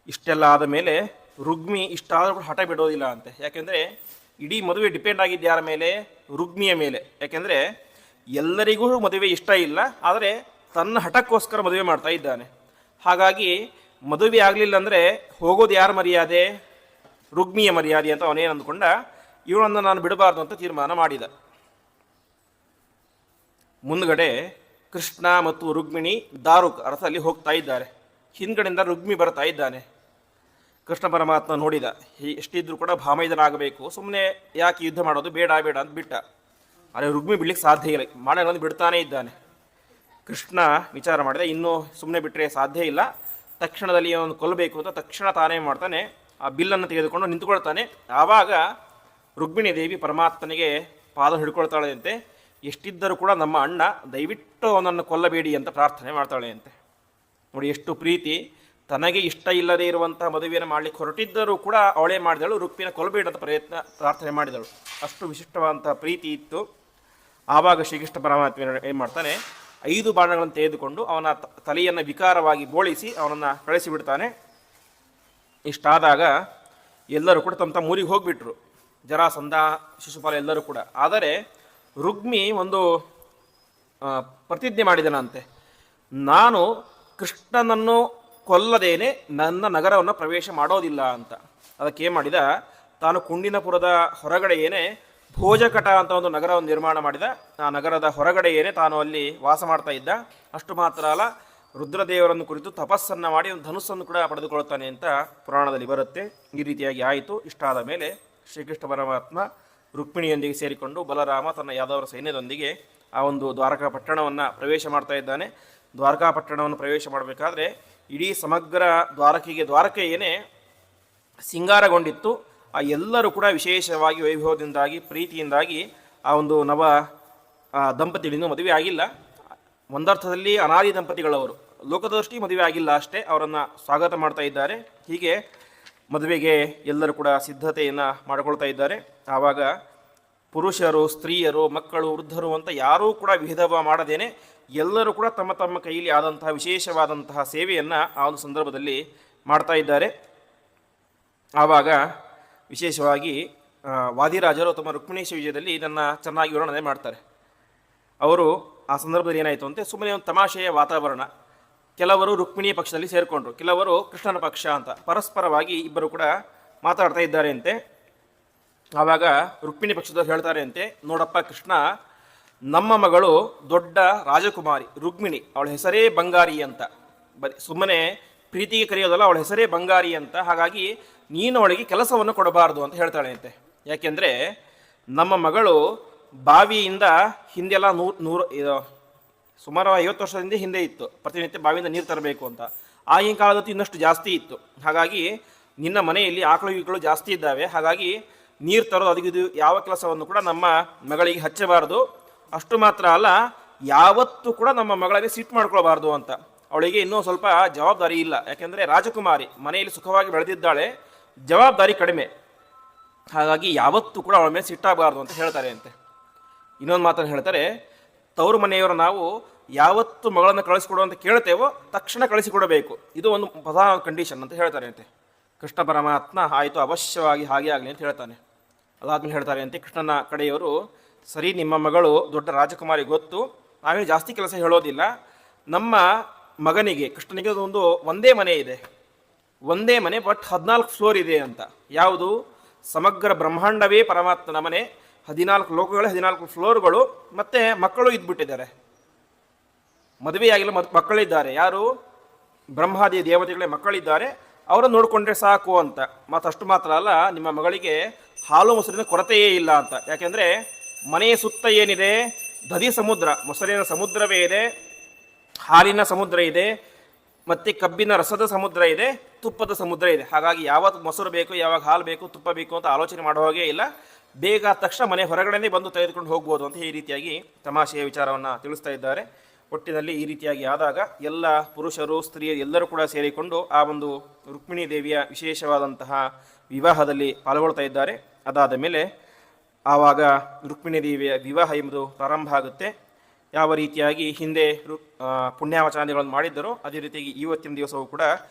ಇಷ್ಟೆಲ್ಲ ಆದ ಮೇಲೆ ರುಗ್ಮಿ ಇಷ್ಟಾದರೂ ಕೂಡ ಹಠ ಬಿಡೋದಿಲ್ಲ ಅಂತೆ. ಯಾಕೆಂದರೆ ಇಡೀ ಮದುವೆ ಡಿಪೆಂಡ್ ಆಗಿದ್ದು ಯಾರ ಮೇಲೆ? ರುಕ್ಮಿಯ ಮೇಲೆ. ಯಾಕೆಂದರೆ ಎಲ್ಲರಿಗೂ ಮದುವೆ ಇಷ್ಟ ಇಲ್ಲ, ಆದರೆ ತನ್ನ ಹಠಕ್ಕೋಸ್ಕರ ಮದುವೆ ಮಾಡ್ತಾ ಇದ್ದಾನೆ. ಹಾಗಾಗಿ ಮದುವೆ ಆಗಲಿಲ್ಲ ಅಂದರೆ ಹೋಗೋದು ಯಾರ ಮರ್ಯಾದೆ? ರುಕ್ಮಿಯ ಮರ್ಯಾದೆ ಅಂತ ಅವನೇನು ಅಂದ್ಕೊಂಡ, ಇವಳನ್ನು ನಾನು ಬಿಡಬಾರ್ದು ಅಂತ ತೀರ್ಮಾನ ಮಾಡಿದ. ಮುಂದ್ಗಡೆ ಕೃಷ್ಣ ಮತ್ತು ರುಕ್ಮಿಣಿ ದಾರುಕ್ ಅರ್ಥದಲ್ಲಿ ಹೋಗ್ತಾ ಇದ್ದಾರೆ. ಹಿಂದ್ಗಡೆಯಿಂದ ರುಕ್ಮಿ ಬರ್ತಾ ಇದ್ದಾನೆ. ಕೃಷ್ಣ ಪರಮಾತ್ಮ ನೋಡಿದ, ಎಷ್ಟಿದ್ರೂ ಕೂಡ ಭಾಮೈದನಾಗಬೇಕು, ಸುಮ್ಮನೆ ಯಾಕೆ ಯುದ್ಧ ಮಾಡೋದು, ಬೇಡ ಬೇಡ ಅಂತ ಬಿಟ್ಟ. ಆದರೆ ರುಕ್ಮಿ ಬಿಡ್ಲಿಕ್ಕೆ ಸಾಧ್ಯ ಇಲ್ಲ, ಮಾಡೋದು ಬಿಡ್ತಾನೇ ಇದ್ದಾನೆ. ಕೃಷ್ಣ ವಿಚಾರ ಮಾಡಿದೆ, ಇನ್ನೂ ಸುಮ್ಮನೆ ಬಿಟ್ಟರೆ ಸಾಧ್ಯ ಇಲ್ಲ, ತಕ್ಷಣದಲ್ಲಿ ಅವನು ಕೊಲ್ಲಬೇಕು ಅಂತ ತಕ್ಷಣ ತಾನೇ ಮಾಡ್ತಾನೆ, ಆ ಬಿಲ್ಲನ್ನು ತೆಗೆದುಕೊಂಡು ನಿಂತುಕೊಳ್ತಾನೆ. ಆವಾಗ ರುಕ್ಮಿಣಿ ದೇವಿ ಪರಮಾತ್ಮನಿಗೆ ಪಾದ ಹಿಡ್ಕೊಳ್ತಾಳೆ ಅಂತೆ. ಎಷ್ಟಿದ್ದರೂ ಕೂಡ ನಮ್ಮ ಅಣ್ಣ, ದಯವಿಟ್ಟು ಅವನನ್ನು ಕೊಲ್ಲಬೇಡಿ ಅಂತ ಪ್ರಾರ್ಥನೆ ಮಾಡ್ತಾಳೆ ಅಂತೆ. ನೋಡಿ ಎಷ್ಟು ಪ್ರೀತಿ. ತನಗೆ ಇಷ್ಟ ಇಲ್ಲದೇ ಇರುವಂತಹ ಮದುವೆಯನ್ನು ಮಾಡಲಿಕ್ಕೆ ಹೊರಟಿದ್ದರೂ ಕೂಡ ಅವಳೇ ಮಾಡಿದಳು, ರುಕ್ಮಿನ ಕೊಲ್ಲಬೇಡ ಅಂತ ಪ್ರಾರ್ಥನೆ ಮಾಡಿದಳು. ಅಷ್ಟು ವಿಶಿಷ್ಟವಾದಂತಹ ಪ್ರೀತಿ ಇತ್ತು. ಆವಾಗ ಶ್ರೀಕೃಷ್ಣ ಪರಮಾತ್ಮ ಏನು ಮಾಡ್ತಾನೆ, 5 ಬಾಣಗಳನ್ನು ತೆಗೆದುಕೊಂಡು ಅವನ ತಲೆಯನ್ನು ವಿಕಾರವಾಗಿ ಬೋಳಿಸಿ ಅವನನ್ನು ಕಳಿಸಿಬಿಡ್ತಾನೆ. ಇಷ್ಟಾದಾಗ ಎಲ್ಲರೂ ಕೂಡ ತಮ್ಮ ತಮ್ಮ ಊರಿಗೆ ಹೋಗಿಬಿಟ್ರು, ಜರಾಸಂಧ, ಶಿಶುಪಾಲ ಎಲ್ಲರೂ ಕೂಡ. ಆದರೆ ರುಕ್ಮಿ ಒಂದು ಪ್ರತಿಜ್ಞೆ ಮಾಡಿದನಂತೆ, ನಾನು ಕೃಷ್ಣನನ್ನು ಕೊಲ್ಲದೇನೆ ನನ್ನ ನಗರವನ್ನು ಪ್ರವೇಶ ಮಾಡೋದಿಲ್ಲ ಅಂತ. ಅದಕ್ಕೇನು ಮಾಡಿದ, ತಾನು ಕುಂಡಿನಪುರದ ಹೊರಗಡೆಯೇನೆ ಭೋಜಕಟ ಅಂತ ಒಂದು ನಗರವನ್ನು ನಿರ್ಮಾಣ ಮಾಡಿದ. ಆ ನಗರದ ಹೊರಗಡೆಯೇನೆ ತಾನು ಅಲ್ಲಿ ವಾಸ ಮಾಡ್ತಾ ಇದ್ದ. ಅಷ್ಟು ಮಾತ್ರ ಅಲ್ಲ, ರುದ್ರದೇವರನ್ನು ಕುರಿತು ತಪಸ್ಸನ್ನು ಮಾಡಿ ಒಂದು ಧನುಸ್ಸನ್ನು ಕೂಡ ಪಡೆದುಕೊಳ್ತಾನೆ ಅಂತ ಪುರಾಣದಲ್ಲಿ ಬರುತ್ತೆ. ಈ ರೀತಿಯಾಗಿ ಆಯಿತು. ಇಷ್ಟಾದ ಮೇಲೆ ಶ್ರೀಕೃಷ್ಣ ಪರಮಾತ್ಮ ರುಕ್ಮಿಣಿಯೊಂದಿಗೆ ಸೇರಿಕೊಂಡು ಬಲರಾಮ ತನ್ನ ಯಾದವರ ಸೈನ್ಯದೊಂದಿಗೆ ಆ ಒಂದು ದ್ವಾರಕಾ ಪಟ್ಟಣವನ್ನು ಪ್ರವೇಶ ಮಾಡ್ತಾ ಇದ್ದಾನೆ. ದ್ವಾರಕಾ ಪಟ್ಟಣವನ್ನು ಪ್ರವೇಶ ಮಾಡಬೇಕಾದ್ರೆ ಇಡೀ ಸಮಗ್ರ ದ್ವಾರಕೆ ಏನೇ ಸಿಂಗಾರಗೊಂಡಿತ್ತು. ಆ ಎಲ್ಲರೂ ಕೂಡ ವಿಶೇಷವಾಗಿ ವೈಭವದಿಂದಾಗಿ ಪ್ರೀತಿಯಿಂದಾಗಿ ಆ ಒಂದು ನವ ದಂಪತಿಗಳಿಂದ ಮದುವೆ ಆಗಿಲ್ಲ. ಒಂದರ್ಥದಲ್ಲಿ ಅನಾದಿ ದಂಪತಿಗಳವರು, ಲೋಕದೃಷ್ಟಿ ಮದುವೆ ಆಗಿಲ್ಲ ಅಷ್ಟೇ, ಅವರನ್ನು ಸ್ವಾಗತ ಮಾಡ್ತಾ ಇದ್ದಾರೆ. ಹೀಗೆ ಮದುವೆಗೆ ಎಲ್ಲರೂ ಕೂಡ ಸಿದ್ಧತೆಯನ್ನು ಮಾಡಿಕೊಳ್ತಾ ಇದ್ದಾರೆ. ಆವಾಗ ಪುರುಷರು, ಸ್ತ್ರೀಯರು, ಮಕ್ಕಳು, ವೃದ್ಧರು ಅಂತ ಯಾರೂ ಕೂಡ ವಿಧವ ಮಾಡದೇನೆ ಎಲ್ಲರೂ ಕೂಡ ತಮ್ಮ ತಮ್ಮ ಕೈಯಲ್ಲಿ ಆದಂತಹ ವಿಶೇಷವಾದಂತಹ ಸೇವೆಯನ್ನು ಆ ಒಂದು ಸಂದರ್ಭದಲ್ಲಿ ಮಾಡ್ತಾ ಇದ್ದಾರೆ. ಆವಾಗ ವಿಶೇಷವಾಗಿ ವಾದಿರಾಜರು ತಮ್ಮ ರುಕ್ಮಿಣೀಶ ವಿಜಯದಲ್ಲಿ ಇದನ್ನು ಚೆನ್ನಾಗಿ ವರ್ಣನೆ ಮಾಡ್ತಾರೆ. ಅವರು ಆ ಸಂದರ್ಭದಲ್ಲಿ ಏನಾಯಿತು ಅಂತ, ಸುಮ್ಮನೆ ಒಂದು ತಮಾಷೆಯ ವಾತಾವರಣ. ಕೆಲವರು ರುಕ್ಮಿಣಿಯ ಪಕ್ಷದಲ್ಲಿ ಸೇರಿಕೊಂಡ್ರು, ಕೆಲವರು ಕೃಷ್ಣನ ಪಕ್ಷ ಅಂತ ಪರಸ್ಪರವಾಗಿ ಇಬ್ಬರು ಕೂಡ ಮಾತಾಡ್ತಾ ಇದ್ದಾರೆ ಅಂತೆ. ಆವಾಗ ರುಕ್ಮಿಣಿ ಪಕ್ಷದವ್ರು ಹೇಳ್ತಾರೆ ಅಂತೆ, ನೋಡಪ್ಪ ಕೃಷ್ಣ, ನಮ್ಮ ಮಗಳು ದೊಡ್ಡ ರಾಜಕುಮಾರಿ ರುಕ್ಮಿಣಿ, ಅವಳ ಹೆಸರೇ ಬಂಗಾರಿ ಅಂತ. ಸುಮ್ಮನೆ ಪ್ರೀತಿಗೆ ಕರೆಯೋದಲ್ಲ, ಅವಳ ಹೆಸರೇ ಬಂಗಾರಿ ಅಂತ. ಹಾಗಾಗಿ ನೀನು ಅವಳಿಗೆ ಕೆಲಸವನ್ನು ಕೊಡಬಾರ್ದು ಅಂತ ಹೇಳ್ತಾಳೆ ಅಂತೆ. ಯಾಕೆಂದರೆ ನಮ್ಮ ಮಗಳು ಬಾವಿಯಿಂದ ಹಿಂದೆಲ್ಲ ಸುಮಾರು 50 ವರ್ಷದಿಂದ ಹಿಂದೆ ಇತ್ತು, ಪ್ರತಿನಿತ್ಯ ಬಾವಿಯಿಂದ ನೀರು ತರಬೇಕು ಅಂತ. ಆಗಿನ ಕಾಲದತ್ತು ಇನ್ನಷ್ಟು ಜಾಸ್ತಿ ಇತ್ತು. ಹಾಗಾಗಿ ನಿನ್ನ ಮನೆಯಲ್ಲಿ ಆಕಳು ಜಾಸ್ತಿ ಇದ್ದಾವೆ, ಹಾಗಾಗಿ ನೀರು ತರೋದು ಅದಕ್ಕೆ ಯಾವ ಕೆಲಸವನ್ನು ಕೂಡ ನಮ್ಮ ಮಗಳಿಗೆ ಹಚ್ಚಬಾರ್ದು. ಅಷ್ಟು ಮಾತ್ರ ಅಲ್ಲ, ಯಾವತ್ತೂ ಕೂಡ ನಮ್ಮ ಮಗಳಿಗೆ ಸಿಟ್ಟು ಮಾಡ್ಕೊಳ್ಬಾರ್ದು ಅಂತ. ಅವಳಿಗೆ ಇನ್ನೂ ಸ್ವಲ್ಪ ಜವಾಬ್ದಾರಿ ಇಲ್ಲ, ಯಾಕೆಂದರೆ ರಾಜಕುಮಾರಿ ಮನೆಯಲ್ಲಿ ಸುಖವಾಗಿ ಬೆಳೆದಿದ್ದಾಳೆ, ಜವಾಬ್ದಾರಿ ಕಡಿಮೆ. ಹಾಗಾಗಿ ಯಾವತ್ತೂ ಕೂಡ ಅವಳ ಮೇಲೆ ಸಿಟ್ಟಾಗಬಾರ್ದು ಅಂತ ಹೇಳ್ತಾರೆ ಅಂತೆ. ಇನ್ನೊಂದು ಮಾತನ್ನು ಹೇಳ್ತಾರೆ, ತವರು ಮನೆಯವರು ನಾವು ಯಾವತ್ತು ಮಗಳನ್ನು ಕಳಿಸಿಕೊಡು ಅಂತ ಕೇಳ್ತೇವೋ ತಕ್ಷಣ ಕಳಿಸಿಕೊಡಬೇಕು, ಇದು ಒಂದು ಪ್ರಧಾನ ಕಂಡೀಷನ್ ಅಂತ ಹೇಳ್ತಾರೆ ಅಂತೆ. ಕೃಷ್ಣ ಪರಮಾತ್ಮ ಆಯಿತು, ಅವಶ್ಯವಾಗಿ ಹಾಗೆ ಆಗಲಿ ಅಂತ ಹೇಳ್ತಾನೆ. ಅದಾದ್ಮೇಲೆ ಹೇಳ್ತಾರೆ ಅಂತೆ ಕೃಷ್ಣನ ಕಡೆಯವರು, ಸರಿ ನಿಮ್ಮ ಮಗಳು ದೊಡ್ಡ ರಾಜಕುಮಾರಿ ಗೊತ್ತು, ನಾವೇನು ಜಾಸ್ತಿ ಕೆಲಸ ಹೇಳೋದಿಲ್ಲ. ನಮ್ಮ ಮಗನಿಗೆ ಕೃಷ್ಣನಿಗೆ ಒಂದೇ ಮನೆ ಇದೆ, ಒಂದೇ ಮನೆ, ಬಟ್ 14 ಫ್ಲೋರ್ ಇದೆ ಅಂತ. ಯಾವುದು? ಸಮಗ್ರ ಬ್ರಹ್ಮಾಂಡವೇ ಪರಮಾತ್ಮನ ಮನೆ, 14 ಲೋಕಗಳು, 14 ಫ್ಲೋರ್ಗಳು, ಮತ್ತು ಮಕ್ಕಳು ಇದ್ಬಿಟ್ಟಿದ್ದಾರೆ. ಮದುವೆಯಾಗಿಲ್ಲ, ಮಕ್ಕಳಿದ್ದಾರೆ. ಯಾರು? ಬ್ರಹ್ಮಾದಿ ದೇವತೆಗಳೇ ಮಕ್ಕಳಿದ್ದಾರೆ, ಅವರನ್ನು ನೋಡಿಕೊಂಡ್ರೆ ಸಾಕು ಅಂತ. ಮತ್ತಷ್ಟು ಮಾತ್ರ ಅಲ್ಲ, ನಿಮ್ಮ ಮಗಳಿಗೆ ಹಾಲು ಮೊಸರಿನ ಕೊರತೆಯೇ ಇಲ್ಲ ಅಂತ. ಯಾಕೆಂದರೆ ಮನೆಯ ಸುತ್ತ ಏನಿದೆ? ದಧಿ ಸಮುದ್ರ, ಮೊಸರಿನ ಸಮುದ್ರವೇ ಇದೆ, ಹಾಲಿನ ಸಮುದ್ರ ಇದೆ, ಮತ್ತು ಕಬ್ಬಿನ ರಸದ ಸಮುದ್ರ ಇದೆ, ತುಪ್ಪದ ಸಮುದ್ರ ಇದೆ. ಹಾಗಾಗಿ ಯಾವಾಗ ಮೊಸರು ಬೇಕು, ಯಾವಾಗ ಹಾಲು ಬೇಕು, ತುಪ್ಪ ಬೇಕು ಅಂತ ಆಲೋಚನೆ ಮಾಡೋ ಹಾಗೆ ಇಲ್ಲ. ಬೇಗ ತಕ್ಷಣ ಮನೆ ಹೊರಗಡೆನೇ ಬಂದು ತೆಗೆದುಕೊಂಡು ಹೋಗ್ಬೋದು ಅಂತ ಈ ರೀತಿಯಾಗಿ ತಮಾಷೆಯ ವಿಚಾರವನ್ನು ತಿಳಿಸ್ತಾ ಇದ್ದಾರೆ. ಒಟ್ಟಿನಲ್ಲಿ ಈ ರೀತಿಯಾಗಿ ಆದಾಗ ಎಲ್ಲ ಪುರುಷರು, ಸ್ತ್ರೀಯರು ಎಲ್ಲರೂ ಕೂಡ ಸೇರಿಕೊಂಡು ಆ ಒಂದು ರುಕ್ಮಿಣಿ ದೇವಿಯ ವಿಶೇಷವಾದಂತಹ ವಿವಾಹದಲ್ಲಿ ಪಾಲ್ಗೊಳ್ತಾ ಇದ್ದಾರೆ. ಅದಾದ ಮೇಲೆ ಆವಾಗ ರುಕ್ಮಿಣಿ ದೇವಿಯ ವಿವಾಹ ಎಂಬುದು ಪ್ರಾರಂಭ ಆಗುತ್ತೆ. ಯಾವ ರೀತಿಯಾಗಿ ಹಿಂದೆ ಪುಣ್ಯಾವಚನಾದಿಗಳನ್ನು ಮಾಡಿದ್ದರೋ ಅದೇ ರೀತಿಯಾಗಿ ಇವತ್ತಿನ ದಿವಸವೂ ಕೂಡ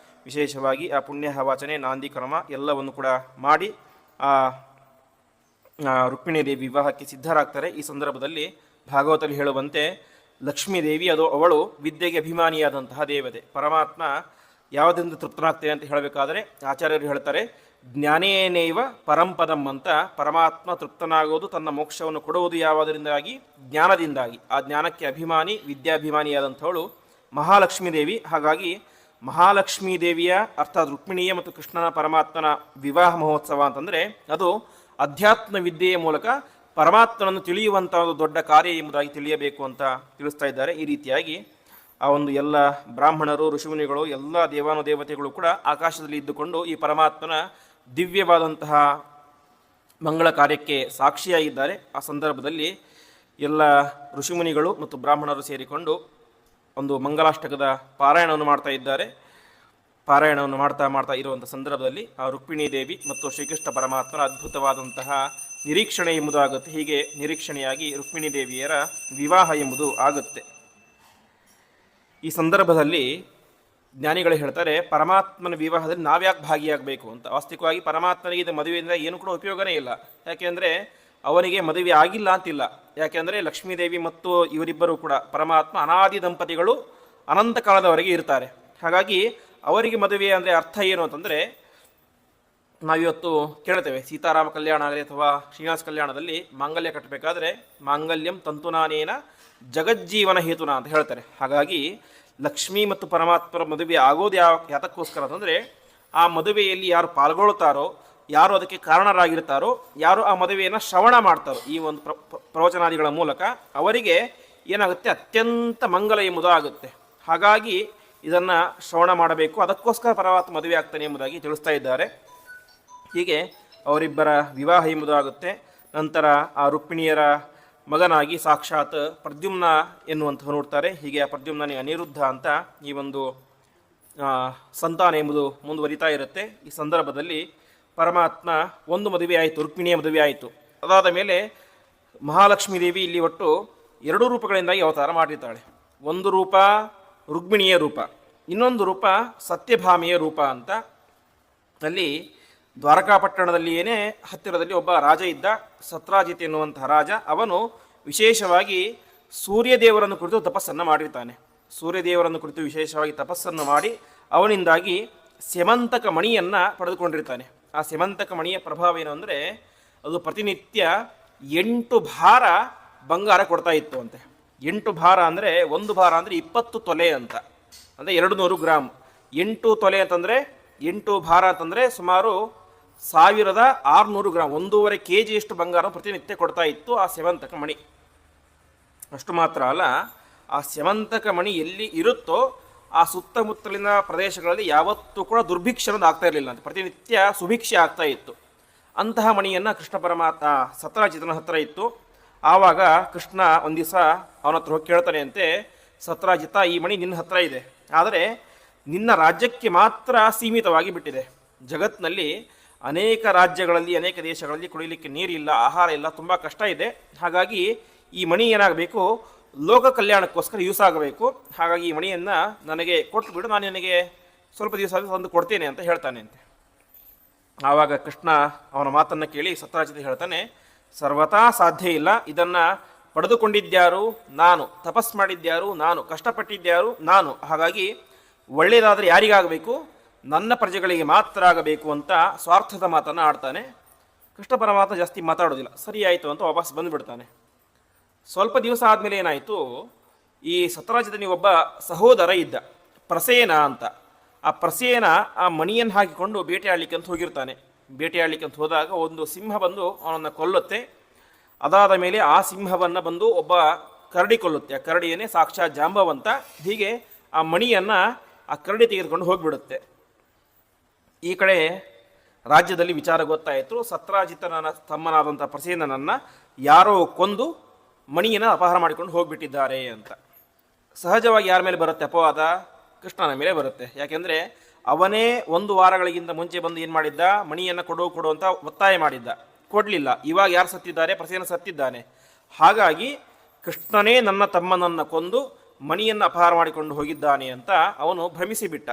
ವಿಶೇಷವಾಗಿ ಆ ಪುಣ್ಯಾವಚನೆ, ನಾಂದಿ ಕ್ರಮ ಎಲ್ಲವನ್ನು ಕೂಡ ಮಾಡಿ ಆ ರುಕ್ಮಿಣೀದೇವಿ ವಿವಾಹಕ್ಕೆ ಸಿದ್ಧರಾಗ್ತಾರೆ. ಈ ಸಂದರ್ಭದಲ್ಲಿ ಭಾಗವತಲ್ಲಿ ಹೇಳುವಂತೆ ಲಕ್ಷ್ಮೀದೇವಿ ಅವಳು ವಿದ್ಯೆಗೆ ಅಭಿಮಾನಿಯಾದಂತಹ ದೇವತೆ. ಪರಮಾತ್ಮ ಯಾವುದರಿಂದ ತೃಪ್ತನಾಗ್ತೇನೆ ಅಂತ ಹೇಳಬೇಕಾದರೆ ಆಚಾರ್ಯರು ಹೇಳ್ತಾರೆ, ಜ್ಞಾನೇನೈವ ಪರಂಪದಂ ಅಂತ. ಪರಮಾತ್ಮ ತೃಪ್ತನಾಗುವುದು, ತನ್ನ ಮೋಕ್ಷವನ್ನು ಕೊಡುವುದು ಯಾವುದರಿಂದಾಗಿ? ಜ್ಞಾನದಿಂದಾಗಿ. ಆ ಜ್ಞಾನಕ್ಕೆ ಅಭಿಮಾನಿ, ವಿದ್ಯಾಭಿಮಾನಿಯಾದಂಥವಳು ಮಹಾಲಕ್ಷ್ಮೀ ದೇವಿ. ಹಾಗಾಗಿ ಮಹಾಲಕ್ಷ್ಮೀ ದೇವಿಯ ಅರ್ಥಾತ್ ರುಕ್ಮಿಣಿಯ ಮತ್ತು ಕೃಷ್ಣನ ಪರಮಾತ್ಮನ ವಿವಾಹ ಮಹೋತ್ಸವ ಅಂತಂದರೆ ಅದು ಅಧ್ಯಾತ್ಮ ವಿದ್ಯೆಯ ಮೂಲಕ ಪರಮಾತ್ಮನನ್ನು ತಿಳಿಯುವಂಥ ಒಂದು ದೊಡ್ಡ ಕಾರ್ಯ ಎಂಬುದಾಗಿ ತಿಳಿಯಬೇಕು ಅಂತ ತಿಳಿಸ್ತಾ ಇದ್ದಾರೆ. ಈ ರೀತಿಯಾಗಿ ಆ ಒಂದು ಎಲ್ಲ ಬ್ರಾಹ್ಮಣರು, ಋಷಿಮುನಿಗಳು, ಎಲ್ಲ ದೇವಾನುದೇವತೆಗಳು ಕೂಡ ಆಕಾಶದಲ್ಲಿ ಇದ್ದುಕೊಂಡು ಈ ಪರಮಾತ್ಮನ ದಿವ್ಯವಾದಂತಹ ಮಂಗಳ ಕಾರ್ಯಕ್ಕೆ ಸಾಕ್ಷಿಯಾಗಿದ್ದಾರೆ. ಆ ಸಂದರ್ಭದಲ್ಲಿ ಎಲ್ಲ ಋಷಿಮುನಿಗಳು ಮತ್ತು ಬ್ರಾಹ್ಮಣರು ಸೇರಿಕೊಂಡು ಒಂದು ಮಂಗಲಾಷ್ಟಕದ ಪಾರಾಯಣವನ್ನು ಮಾಡ್ತಾ ಇದ್ದಾರೆ. ಪಾರಾಯಣವನ್ನು ಮಾಡ್ತಾ ಇರುವಂಥ ಸಂದರ್ಭದಲ್ಲಿ ಆ ರುಕ್ಮಿಣೀ ದೇವಿ ಮತ್ತು ಶ್ರೀಕೃಷ್ಣ ಪರಮಾತ್ಮನ ಅದ್ಭುತವಾದಂತಹ ನಿರೀಕ್ಷಣೆ ಎಂಬುದು ಆಗುತ್ತೆ. ಹೀಗೆ ನಿರೀಕ್ಷಣೆಯಾಗಿ ರುಕ್ಮಿಣೀ ದೇವಿಯರ ವಿವಾಹ ಎಂಬುದು ಆಗುತ್ತೆ. ಈ ಸಂದರ್ಭದಲ್ಲಿ ಜ್ಞಾನಿಗಳು ಹೇಳ್ತಾರೆ, ಪರಮಾತ್ಮನ ವಿವಾಹದಲ್ಲಿ ನಾವ್ಯಾಕೆ ಭಾಗಿಯಾಗಬೇಕು ಅಂತ. ವಾಸ್ತವಿಕವಾಗಿ ಪರಮಾತ್ಮನಿಗೆ ಇದು ಮದುವೆಯಿಂದ ಏನು ಕೂಡ ಉಪಯೋಗನೇ ಇಲ್ಲ. ಯಾಕೆಂದರೆ ಅವನಿಗೆ ಮದುವೆ ಆಗಿಲ್ಲ ಅಂತಿಲ್ಲ. ಯಾಕೆಂದರೆ ಲಕ್ಷ್ಮೀದೇವಿ ಮತ್ತು ಇವರಿಬ್ಬರು ಕೂಡ ಪರಮಾತ್ಮ ಅನಾದಿ ದಂಪತಿಗಳು ಅನಂತ ಕಾಲದವರೆಗೆ ಇರ್ತಾರೆ. ಹಾಗಾಗಿ ಅವರಿಗೆ ಮದುವೆ ಅಂದರೆ ಅರ್ಥ ಏನು ಅಂತಂದರೆ, ನಾವಿವತ್ತು ಕೇಳ್ತೇವೆ ಸೀತಾರಾಮ ಕಲ್ಯಾಣ ಆಗಲಿ ಅಥವಾ ಶ್ರೀನಿವಾಸ ಕಲ್ಯಾಣದಲ್ಲಿ ಮಾಂಗಲ್ಯ ಕಟ್ಟಬೇಕಾದ್ರೆ ಮಾಂಗಲ್ಯಂ ತಂತುನಾನೇನ ಜಗಜ್ಜೀವನ ಹೇತುನ ಅಂತ ಹೇಳ್ತಾರೆ. ಹಾಗಾಗಿ ಲಕ್ಷ್ಮೀ ಮತ್ತು ಪರಮಾತ್ಮರ ಮದುವೆ ಆಗೋದು ಯಾತಕ್ಕೋಸ್ಕರ ಅಂತಂದರೆ, ಆ ಮದುವೆಯಲ್ಲಿ ಯಾರು ಪಾಲ್ಗೊಳ್ತಾರೋ, ಯಾರು ಅದಕ್ಕೆ ಕಾರಣರಾಗಿರ್ತಾರೋ, ಯಾರು ಆ ಮದುವೆಯನ್ನು ಶ್ರವಣ ಮಾಡ್ತಾರೋ ಈ ಒಂದು ಪ್ರವಚನಾದಿಗಳ ಮೂಲಕ ಅವರಿಗೆ ಏನಾಗುತ್ತೆ, ಅತ್ಯಂತ ಮಂಗಲ ಎಂಬುದು ಆಗುತ್ತೆ. ಹಾಗಾಗಿ ಇದನ್ನು ಶ್ರವಣ ಮಾಡಬೇಕು, ಅದಕ್ಕೋಸ್ಕರ ಪರಮಾತ್ಮ ಮದುವೆ ಆಗ್ತಾನೆ ಎಂಬುದಾಗಿ ತಿಳಿಸ್ತಾ ಇದ್ದಾರೆ. ಹೀಗೆ ಅವರಿಬ್ಬರ ವಿವಾಹ ಎಂಬುದು ಆಗುತ್ತೆ. ನಂತರ ಆ ರುಕ್ಮಿಣಿಯರ ಮಗನಾಗಿ ಸಾಕ್ಷಾತ್ ಪ್ರದ್ಯುಮ್ನ ಎನ್ನುವಂತಹ ನೋಡ್ತಾರೆ. ಹೀಗೆ ಆ ಪ್ರದ್ಯುಮ್ನೇ ಅನಿರುದ್ಧ ಅಂತ ಈ ಒಂದು ಸಂತಾನ ಎಂಬುದು ಮುಂದುವರಿತಾ ಇರುತ್ತೆ. ಈ ಸಂದರ್ಭದಲ್ಲಿ ಪರಮಾತ್ಮ ಒಂದು ಮದುವೆ ಆಯಿತು, ರುಕ್ಮಿಣಿಯ ಮದುವೆ ಆಯಿತು. ಅದಾದ ಮೇಲೆ ಮಹಾಲಕ್ಷ್ಮೀ ದೇವಿ ಇಲ್ಲಿ ಒಟ್ಟು 2 ರೂಪಗಳಿಂದಾಗಿ ಅವತಾರ ಮಾಡಿರ್ತಾಳೆ. ಒಂದು ರೂಪ ರುಕ್ಮಿಣಿಯ ರೂಪ, ಇನ್ನೊಂದು ರೂಪ ಸತ್ಯಭಾಮಿಯ ರೂಪ ಅಂತ. ಅಲ್ಲಿ ದ್ವಾರಕಾಪಟ್ಟಣದಲ್ಲಿಯೇ ಹತ್ತಿರದಲ್ಲಿ ಒಬ್ಬ ರಾಜ ಇದ್ದ, ಸತ್ರಾಜಿತ್ ಎನ್ನುವಂತಹ ರಾಜ. ಅವನು ವಿಶೇಷವಾಗಿ ಸೂರ್ಯದೇವರನ್ನು ಕುರಿತು ತಪಸ್ಸನ್ನು ಮಾಡಿರ್ತಾನೆ. ಸೂರ್ಯದೇವರನ್ನು ಕುರಿತು ವಿಶೇಷವಾಗಿ ತಪಸ್ಸನ್ನು ಮಾಡಿ ಅವನಿಂದಾಗಿ ಸ್ಯಮಂತಕ ಮಣಿಯನ್ನು ಪಡೆದುಕೊಂಡಿರ್ತಾನೆ. ಆ ಸ್ಯಮಂತಕ ಮಣಿಯ ಪ್ರಭಾವ ಏನು ಅಂದರೆ, ಅದು ಪ್ರತಿನಿತ್ಯ 8 ಭಾರ ಬಂಗಾರ ಕೊಡ್ತಾ ಇತ್ತು ಅಂತೆ. 8 ಭಾರ ಅಂದರೆ, 1 ಭಾರ ಅಂದರೆ 20 ತೊಲೆ ಅಂತ, ಅಂದರೆ 200 ಗ್ರಾಮ್. 8 ತೊಲೆ ಅಂತಂದರೆ 8 ಭಾರ ಅಂತಂದರೆ ಸುಮಾರು 1600 ಗ್ರಾಮ್, 1.5 kg ಬಂಗಾರ ಪ್ರತಿನಿತ್ಯ ಕೊಡ್ತಾ ಇತ್ತು ಆ ಸ್ಯಮಂತಕ ಮಣಿ. ಅಷ್ಟು ಮಾತ್ರ ಅಲ್ಲ, ಆ ಸ್ಯಮಂತಕ ಮಣಿ ಎಲ್ಲಿ ಇರುತ್ತೋ ಆ ಸುತ್ತಮುತ್ತಲಿನ ಪ್ರದೇಶಗಳಲ್ಲಿ ಯಾವತ್ತೂ ಕೂಡ ದುರ್ಭಿಕ್ಷೆ ಅನ್ನೋದು ಆಗ್ತಾ ಇರಲಿಲ್ಲ ಅಂತ, ಪ್ರತಿನಿತ್ಯ ಸುಭಿಕ್ಷೆ ಆಗ್ತಾ ಇತ್ತು. ಅಂತಹ ಮಣಿಯನ್ನು ಕೃಷ್ಣ ಪರಮಾತ್ಮ ಸತ್ರಾಜಿತನ ಹತ್ರ ಇತ್ತು. ಆವಾಗ ಕೃಷ್ಣ ಒಂದು ದಿವಸ ಅವನ ಹತ್ರ ಹೋಗಿ ಕೇಳ್ತಾನೆ ಅಂತೆ, ಸತ್ರಾಜಿತ, ಈ ಮಣಿ ನಿನ್ನ ಹತ್ರ ಇದೆ, ಆದರೆ ನಿನ್ನ ರಾಜ್ಯಕ್ಕೆ ಮಾತ್ರ ಸೀಮಿತವಾಗಿ ಬಿಟ್ಟಿದೆ. ಜಗತ್ತಿನಲ್ಲಿ ಅನೇಕ ರಾಜ್ಯಗಳಲ್ಲಿ, ಅನೇಕ ದೇಶಗಳಲ್ಲಿ ಕುಡಿಯಲಿಕ್ಕೆ ನೀರಿಲ್ಲ, ಆಹಾರ ಇಲ್ಲ, ತುಂಬ ಕಷ್ಟ ಇದೆ. ಹಾಗಾಗಿ ಈ ಮಣಿ ಏನಾಗಬೇಕು, ಲೋಕ ಕಲ್ಯಾಣಕ್ಕೋಸ್ಕರ ಯೂಸ್ ಆಗಬೇಕು. ಹಾಗಾಗಿ ಈ ಮಣಿಯನ್ನು ನನಗೆ ಕೊಟ್ಟುಬಿಡು, ನಾನು ನಿನಗೆ ಸ್ವಲ್ಪ ದಿವಸ ತಂದು ಕೊಡ್ತೇನೆ ಅಂತ ಹೇಳ್ತಾನೆ ಅಂತೆ. ಆವಾಗ ಕೃಷ್ಣ ಅವನ ಮಾತನ್ನು ಕೇಳಿ ಸತ್ರಾಜಿತ ಹೇಳ್ತಾನೆ, ಸರ್ವತಾ ಸಾಧ್ಯ ಇಲ್ಲ, ಇದನ್ನು ಪಡೆದುಕೊಂಡಿದ್ಯಾರು ನಾನು, ತಪಸ್ ಮಾಡಿದ್ಯಾರು ನಾನು, ಕಷ್ಟಪಟ್ಟಿದ್ಯಾರು ನಾನು. ಹಾಗಾಗಿ ಒಳ್ಳೆಯದಾದರೆ ಯಾರಿಗಾಗಬೇಕು, ನನ್ನ ಪ್ರಜೆಗಳಿಗೆ ಮಾತ್ರ ಆಗಬೇಕು ಅಂತ ಸ್ವಾರ್ಥದ ಮಾತನ್ನು ಆಡ್ತಾನೆ. ಕೃಷ್ಣ ಪರಮಾತ್ಮ ಜಾಸ್ತಿ ಮಾತಾಡೋದಿಲ್ಲ. ಸರಿ ಆಯಿತು ಅಂತ ವಾಪಸ್ ಬಂದುಬಿಡ್ತಾನೆ. ಸ್ವಲ್ಪ ದಿವಸ ಆದಮೇಲೆ ಏನಾಯಿತು, ಈ ಸತ್ರಾಜಿತನಿಗೆ ಒಬ್ಬ ಸಹೋದರ ಇದ್ದ, ಪ್ರಸೇನ ಅಂತ. ಆ ಪ್ರಸೇನ ಆ ಮಣಿಯನ್ನು ಹಾಕಿಕೊಂಡು ಬೇಟೆಯಾಡಲಿಕ್ಕೆ ಅಂತ ಹೋಗಿರ್ತಾನೆ. ಬೇಟೆಯಾಡಲಿಕ್ಕೆ ಅಂತ ಹೋದಾಗ ಒಂದು ಸಿಂಹ ಬಂದು ಅವನನ್ನು ಕೊಲ್ಲುತ್ತೆ. ಅದಾದ ಮೇಲೆ ಆ ಸಿಂಹವನ್ನು ಬಂದು ಒಬ್ಬ ಕರಡಿ ಕೊಲ್ಲುತ್ತೆ. ಆ ಕರಡಿಯನ್ನೇ ಸಾಕ್ಷಾತ್ ಜಾಂಬವಂತ. ಹೀಗೆ ಆ ಮಣಿಯನ್ನು ಆ ಕರಡಿ ತೆಗೆದುಕೊಂಡು ಹೋಗಿಬಿಡುತ್ತೆ. ಈ ಕಡೆ ರಾಜ್ಯದಲ್ಲಿ ವಿಚಾರ ಗೊತ್ತಾಯಿತು, ಸತ್ರಾಜಿತನ ತಮ್ಮನಾದಂಥ ಪ್ರಸೇನನನ್ನು ಯಾರೋ ಕೊಂದು ಮಣಿಯನ್ನು ಅಪಹಾರ ಮಾಡಿಕೊಂಡು ಹೋಗಿಬಿಟ್ಟಿದ್ದಾರೆ ಅಂತ. ಸಹಜವಾಗಿ ಯಾರ ಮೇಲೆ ಬರುತ್ತೆ ಅಪವಾದ? ಕೃಷ್ಣನ ಮೇಲೆ ಬರುತ್ತೆ. ಯಾಕೆಂದರೆ ಅವನೇ 1 ವಾರಗಳಿಗಿಂತ ಮುಂಚೆ ಬಂದು ಏನು ಮಾಡಿದ್ದ, ಮಣಿಯನ್ನು ಕೊಡು ಅಂತ ಒತ್ತಾಯ ಮಾಡಿದ್ದ, ಕೊಡಲಿಲ್ಲ. ಇವಾಗ ಯಾರು ಸತ್ತಿದ್ದಾರೆ? ಪ್ರಸೇನ ಸತ್ತಿದ್ದಾನೆ. ಹಾಗಾಗಿ ಕೃಷ್ಣನೇ ನನ್ನ ತಮ್ಮನನ್ನು ಕೊಂದು ಮಣಿಯನ್ನು ಅಪಹಾರ ಮಾಡಿಕೊಂಡು ಹೋಗಿದ್ದಾನೆ ಅಂತ ಅವನು ಭ್ರಮಿಸಿಬಿಟ್ಟ.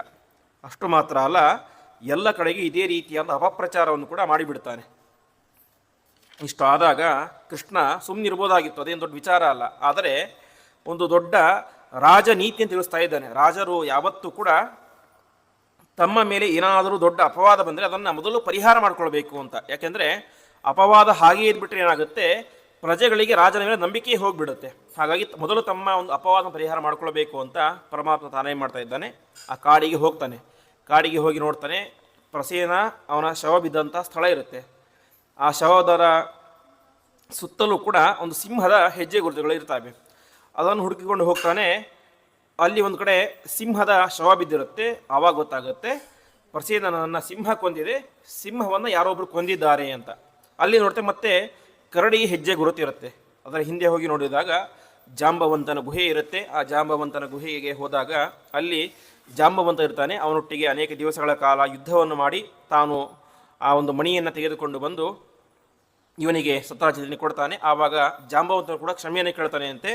ಅಷ್ಟು ಮಾತ್ರ ಅಲ್ಲ, ಎಲ್ಲ ಕಡೆಗೆ ಇದೇ ರೀತಿಯಾದ ಅಪಪ್ರಚಾರವನ್ನು ಕೂಡ ಮಾಡಿಬಿಡ್ತಾನೆ. ಇಷ್ಟು ಆದಾಗ ಕೃಷ್ಣ ಸುಮ್ಮನಿರ್ಬೋದಾಗಿತ್ತು, ಅದೇನು ದೊಡ್ಡ ವಿಚಾರ ಅಲ್ಲ. ಆದರೆ ಒಂದು ದೊಡ್ಡ ರಾಜನೀತಿಯನ್ನು ತಿಳಿಸ್ತಾ ಇದ್ದಾನೆ. ರಾಜರು ಯಾವತ್ತೂ ಕೂಡ ತಮ್ಮ ಮೇಲೆ ಏನಾದರೂ ದೊಡ್ಡ ಅಪವಾದ ಬಂದರೆ ಅದನ್ನು ಮೊದಲು ಪರಿಹಾರ ಮಾಡ್ಕೊಳ್ಬೇಕು ಅಂತ. ಯಾಕೆಂದರೆ ಅಪವಾದ ಹಾಗೆ ಇದ್ಬಿಟ್ರೆ ಏನಾಗುತ್ತೆ, ಪ್ರಜೆಗಳಿಗೆ ರಾಜನ ಮೇಲೆ ನಂಬಿಕೆ ಹೋಗಿಬಿಡುತ್ತೆ. ಹಾಗಾಗಿ ಮೊದಲು ತಮ್ಮ ಒಂದು ಅಪವಾದ ಪರಿಹಾರ ಮಾಡ್ಕೊಳ್ಬೇಕು ಅಂತ ಪರಮಾತ್ಮ ತಾನೇ ಮಾಡ್ತಾ ಇದ್ದಾನೆ. ಆ ಕಾಡಿಗೆ ಹೋಗ್ತಾನೆ. ಕಾಡಿಗೆ ಹೋಗಿ ನೋಡ್ತಾನೆ, ಪ್ರಸೇನ ಅವನ ಶವ ಬಿದ್ದಂಥ ಸ್ಥಳ ಇರುತ್ತೆ. ಆ ಶವದರ ಸುತ್ತಲೂ ಕೂಡ ಒಂದು ಸಿಂಹದ ಹೆಜ್ಜೆ ಗುರುತುಗಳು ಇರ್ತವೆ. ಅದನ್ನು ಹುಡುಕಿಕೊಂಡು ಹೋಗ್ತಾನೆ. ಅಲ್ಲಿ ಒಂದು ಕಡೆ ಸಿಂಹದ ಶವ ಬಿದ್ದಿರುತ್ತೆ. ಆವಾಗ ಗೊತ್ತಾಗುತ್ತೆ ಪ್ರಸೇನನನ್ನು ಸಿಂಹ ಕೊಂದಿದೆ, ಸಿಂಹವನ್ನು ಯಾರೊಬ್ಬರು ಕೊಂದಿದ್ದಾರೆ ಅಂತ. ಅಲ್ಲಿ ನೋಡ್ತೆ ಮತ್ತೆ ಕರಡಿ ಹೆಜ್ಜೆ ಗುರುತಿರುತ್ತೆ. ಅದರ ಹಿಂದೆ ಹೋಗಿ ನೋಡಿದಾಗ ಜಾಂಬವಂತನ ಗುಹೆ ಇರುತ್ತೆ. ಆ ಜಾಂಬವಂತನ ಗುಹೆಗೆ ಹೋದಾಗ ಅಲ್ಲಿ ಜಾಂಬವಂತ ಇರ್ತಾನೆ. ಅವನೊಟ್ಟಿಗೆ ಅನೇಕ ದಿವಸಗಳ ಕಾಲ ಯುದ್ಧವನ್ನು ಮಾಡಿ ತಾನು ಆ ಒಂದು ಮಣಿಯನ್ನು ತೆಗೆದುಕೊಂಡು ಬಂದು ಇವನಿಗೆ ಸತ್ರಾಜಿತನಿಗೆ ಕೊಡ್ತಾನೆ. ಆವಾಗ ಜಾಂಬವಂತನು ಕೂಡ ಕ್ಷಮೆಯನ್ನು ಕೇಳ್ತಾನೆ ಅಂತೆ.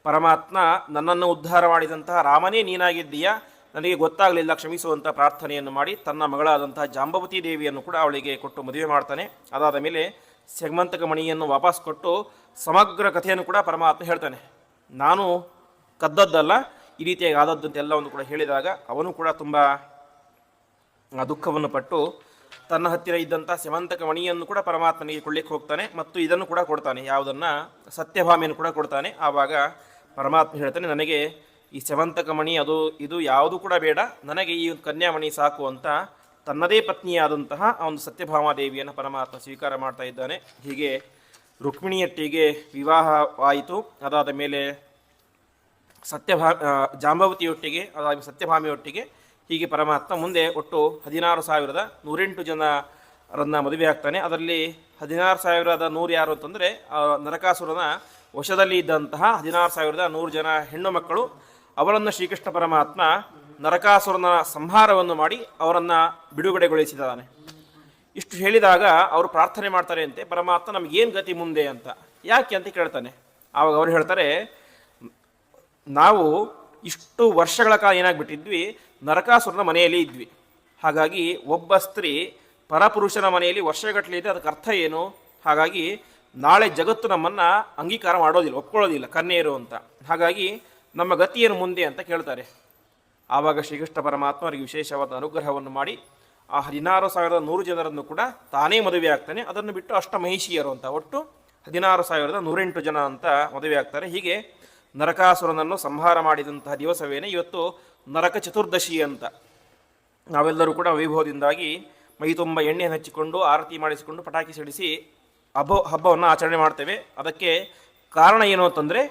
ಪರಮಾತ್ಮ, ನನ್ನನ್ನು ಉದ್ಧಾರ ಮಾಡಿದಂತಹ ರಾಮನೇ ನೀನಾಗಿದ್ದೀಯಾ, ನನಗೆ ಗೊತ್ತಾಗಲಿಲ್ಲ, ಕ್ಷಮಿಸುವಂಥ ಪ್ರಾರ್ಥನೆಯನ್ನು ಮಾಡಿ ತನ್ನ ಮಗಳಾದಂತಹ ಜಾಂಬವತಿ ದೇವಿಯನ್ನು ಕೂಡ ಅವಳಿಗೆ ಕೊಟ್ಟು ಮದುವೆ ಮಾಡ್ತಾನೆ. ಅದಾದ ಮೇಲೆ ಸೆಗ್ಮಂತಕ ಮಣಿಯನ್ನು ವಾಪಸ್ ಕೊಟ್ಟು ಸಮಗ್ರ ಕಥೆಯನ್ನು ಕೂಡ ಪರಮಾತ್ಮ ಹೇಳ್ತಾನೆ. ನಾನು ಕದ್ದದ್ದಲ್ಲ, ಈ ರೀತಿಯಾಗಿ ಆದದ್ದಂತೆ ಎಲ್ಲವನ್ನು ಕೂಡ ಹೇಳಿದಾಗ ಅವನು ಕೂಡ ತುಂಬ ದುಃಖವನ್ನು ಪಟ್ಟು ತನ್ನ ಹತ್ತಿರ ಇದ್ದಂಥ ಸೆಮಂತಕ ಮಣಿಯನ್ನು ಕೂಡ ಪರಮಾತ್ಮನಿಗೆ ಕೊಳ್ಳಿಕ್ಕೆ ಹೋಗ್ತಾನೆ. ಮತ್ತು ಇದನ್ನು ಕೂಡ ಕೊಡ್ತಾನೆ, ಯಾವುದನ್ನು ಸತ್ಯಭಾಮೆಯನ್ನು ಕೂಡ ಕೊಡ್ತಾನೆ. ಆವಾಗ ಪರಮಾತ್ಮ ಹೇಳ್ತಾನೆ, ನನಗೆ ಈ ಸೆಮಂತಕ ಮಣಿ ಇದು ಯಾವುದು ಕೂಡ ಬೇಡ, ನನಗೆ ಈ ಒಂದು ಕನ್ಯಾಮಣಿ ಸಾಕು ಅಂತ ತನ್ನದೇ ಪತ್ನಿಯಾದಂತಹ ಆ ಒಂದು ಸತ್ಯಭಾಮಾದೇವಿಯನ್ನು ಪರಮಾತ್ಮ ಸ್ವೀಕಾರ ಮಾಡ್ತಾ ಇದ್ದಾನೆ. ಹೀಗೆ ರುಕ್ಮಿಣಿಯೊಟ್ಟಿಗೆ ವಿವಾಹವಾಯಿತು. ಅದಾದ ಮೇಲೆ ಜಾಂಬವತಿಯೊಟ್ಟಿಗೆ, ಅದಾದ ಸತ್ಯಭಾಮೆಯೊಟ್ಟಿಗೆ ಹೀಗೆ ಪರಮಾತ್ಮ ಮುಂದೆ ಒಟ್ಟು 16,108 ಜನರನ್ನು ಮದುವೆ ಆಗ್ತಾನೆ. ಅದರಲ್ಲಿ 16,100 ಯಾರು ಅಂತಂದರೆ ನರಕಾಸುರನ ವಶದಲ್ಲಿ ಇದ್ದಂತಹ 16,100 ಜನ ಹೆಣ್ಣು ಮಕ್ಕಳು. ಅವರನ್ನು ಶ್ರೀಕೃಷ್ಣ ಪರಮಾತ್ಮ ನರಕಾಸುರನ ಸಂಹಾರವನ್ನು ಮಾಡಿ ಅವರನ್ನು ಬಿಡುಗಡೆಗೊಳಿಸಿದ್ದಾನೆ. ಇಷ್ಟು ಹೇಳಿದಾಗ ಅವರು ಪ್ರಾರ್ಥನೆ ಮಾಡ್ತಾರೆ ಅಂತೆ, ಪರಮಾತ್ಮ ನಮಗೇನು ಗತಿ ಮುಂದೆ ಅಂತ. ಯಾಕೆ ಅಂತ ಕೇಳ್ತಾನೆ. ಆವಾಗ ಅವರು ಹೇಳ್ತಾರೆ, ನಾವು ಇಷ್ಟು ವರ್ಷಗಳ ಕಾಲ ಏನಾಗ್ಬಿಟ್ಟಿದ್ವಿ, ನರಕಾಸುರನ ಮನೆಯಲ್ಲಿ ಇದ್ವಿ. ಹಾಗಾಗಿ ಒಬ್ಬ ಸ್ತ್ರೀ ಪರಪುರುಷನ ಮನೆಯಲ್ಲಿ ವರ್ಷಗಟ್ಟಲೆ ಇದೆ, ಅದಕ್ಕೆ ಅರ್ಥ ಏನು? ಹಾಗಾಗಿ ನಾಳೆ ಜಗತ್ತು ನಮ್ಮನ್ನು ಅಂಗೀಕಾರ ಮಾಡೋದಿಲ್ಲ, ಒಪ್ಕೊಳ್ಳೋದಿಲ್ಲ, ಕನ್ಯೆಯರು ಅಂತ. ಹಾಗಾಗಿ ನಮ್ಮ ಗತಿಯನ್ನು ಮುಂದೆ ಅಂತ ಕೇಳ್ತಾರೆ. ಆವಾಗ ಶ್ರೀಕೃಷ್ಣ ಪರಮಾತ್ಮ ಅವರಿಗೆ ವಿಶೇಷವಾದ ಅನುಗ್ರಹವನ್ನು ಮಾಡಿ ಆ 16,100 ಜನರನ್ನು ಕೂಡ ತಾನೇ ಮದುವೆ ಆಗ್ತಾನೆ. ಅದನ್ನು ಬಿಟ್ಟು ಅಷ್ಟಮಹಿಷಿಯರು ಅಂತ ಒಟ್ಟು 16,108 ಜನ ಅಂತ ಮದುವೆ ಆಗ್ತಾರೆ. ಹೀಗೆ ನರಕಾಸುರನನ್ನು ಸಂಹಾರ ಮಾಡಿದಂತಹ ದಿವಸವೇನೆ ಇವತ್ತು ನರಕ ಚತುರ್ದಶಿ ಅಂತ. ನಾವೆಲ್ಲರೂ ಕೂಡ ವೈಭವದಿಂದಾಗಿ ಮೈ ತುಂಬ ಎಣ್ಣೆಯನ್ನು ಹಚ್ಚಿಕೊಂಡು ಆರತಿ ಮಾಡಿಸಿಕೊಂಡು ಪಟಾಕಿ ಸಿಡಿಸಿ ಹಬ್ಬವನ್ನು ಆಚರಣೆ ಮಾಡ್ತೇವೆ. ಅದಕ್ಕೆ ಕಾರಣ ಏನು ಅಂತಂದರೆ,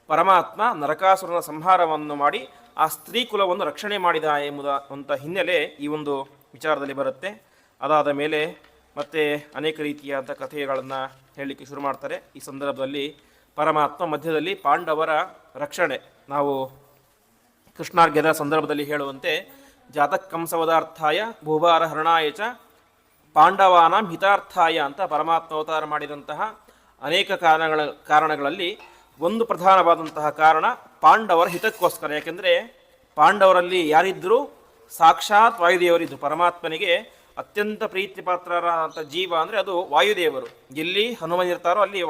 ಪರಮಾತ್ಮ ನರಕಾಸುರನ ಸಂಹಾರವನ್ನು ಮಾಡಿ ಆ ಸ್ತ್ರೀ ಕುಲವನ್ನು ರಕ್ಷಣೆ ಮಾಡಿದ ಎಂಬುದಂಥ ಹಿನ್ನೆಲೆ ಈ ಒಂದು ವಿಚಾರದಲ್ಲಿ ಬರುತ್ತೆ. ಅದಾದ ಮೇಲೆ ಮತ್ತೆ ಅನೇಕ ರೀತಿಯಾದ ಕಥೆಗಳನ್ನು ಹೇಳಲಿಕ್ಕೆ ಶುರು ಮಾಡ್ತಾರೆ. ಈ ಸಂದರ್ಭದಲ್ಲಿ ಪರಮಾತ್ಮ ಮಧ್ಯದಲ್ಲಿ ಪಾಂಡವರ ರಕ್ಷಣೆ, ನಾವು ಕೃಷ್ಣಾರ್ಘ್ಯದ ಸಂದರ್ಭದಲ್ಲಿ ಹೇಳುವಂತೆ ಜಾತಕಂಸವದಾರ್ಥಾಯ ಭೂಭಾರ ಹರಣಾಯ ಚ ಪಾಂಡವಾನಾಂ ಹಿತಾರ್ಥಾಯ ಅಂತ ಪರಮಾತ್ಮ ಅವತಾರ ಮಾಡಿದಂತಹ ಅನೇಕ ಕಾರಣಗಳಲ್ಲಿ ಒಂದು ಪ್ರಧಾನವಾದಂತಹ ಕಾರಣ ಪಾಂಡವರ ಹಿತಕ್ಕೋಸ್ಕರ. ಯಾಕೆಂದರೆ ಪಾಂಡವರಲ್ಲಿ ಯಾರಿದ್ದರೂ ಸಾಕ್ಷಾತ್ ವಾಯುದೇವರಿದ್ದು. ಪರಮಾತ್ಮನಿಗೆ ಅತ್ಯಂತ ಪ್ರೀತಿ ಪಾತ್ರರಾದಂಥ ಜೀವ ಅಂದರೆ ಅದು ವಾಯುದೇವರು. ಎಲ್ಲಿ ಹನುಮನಿರ್ತಾರೋ ಅಲ್ಲಿ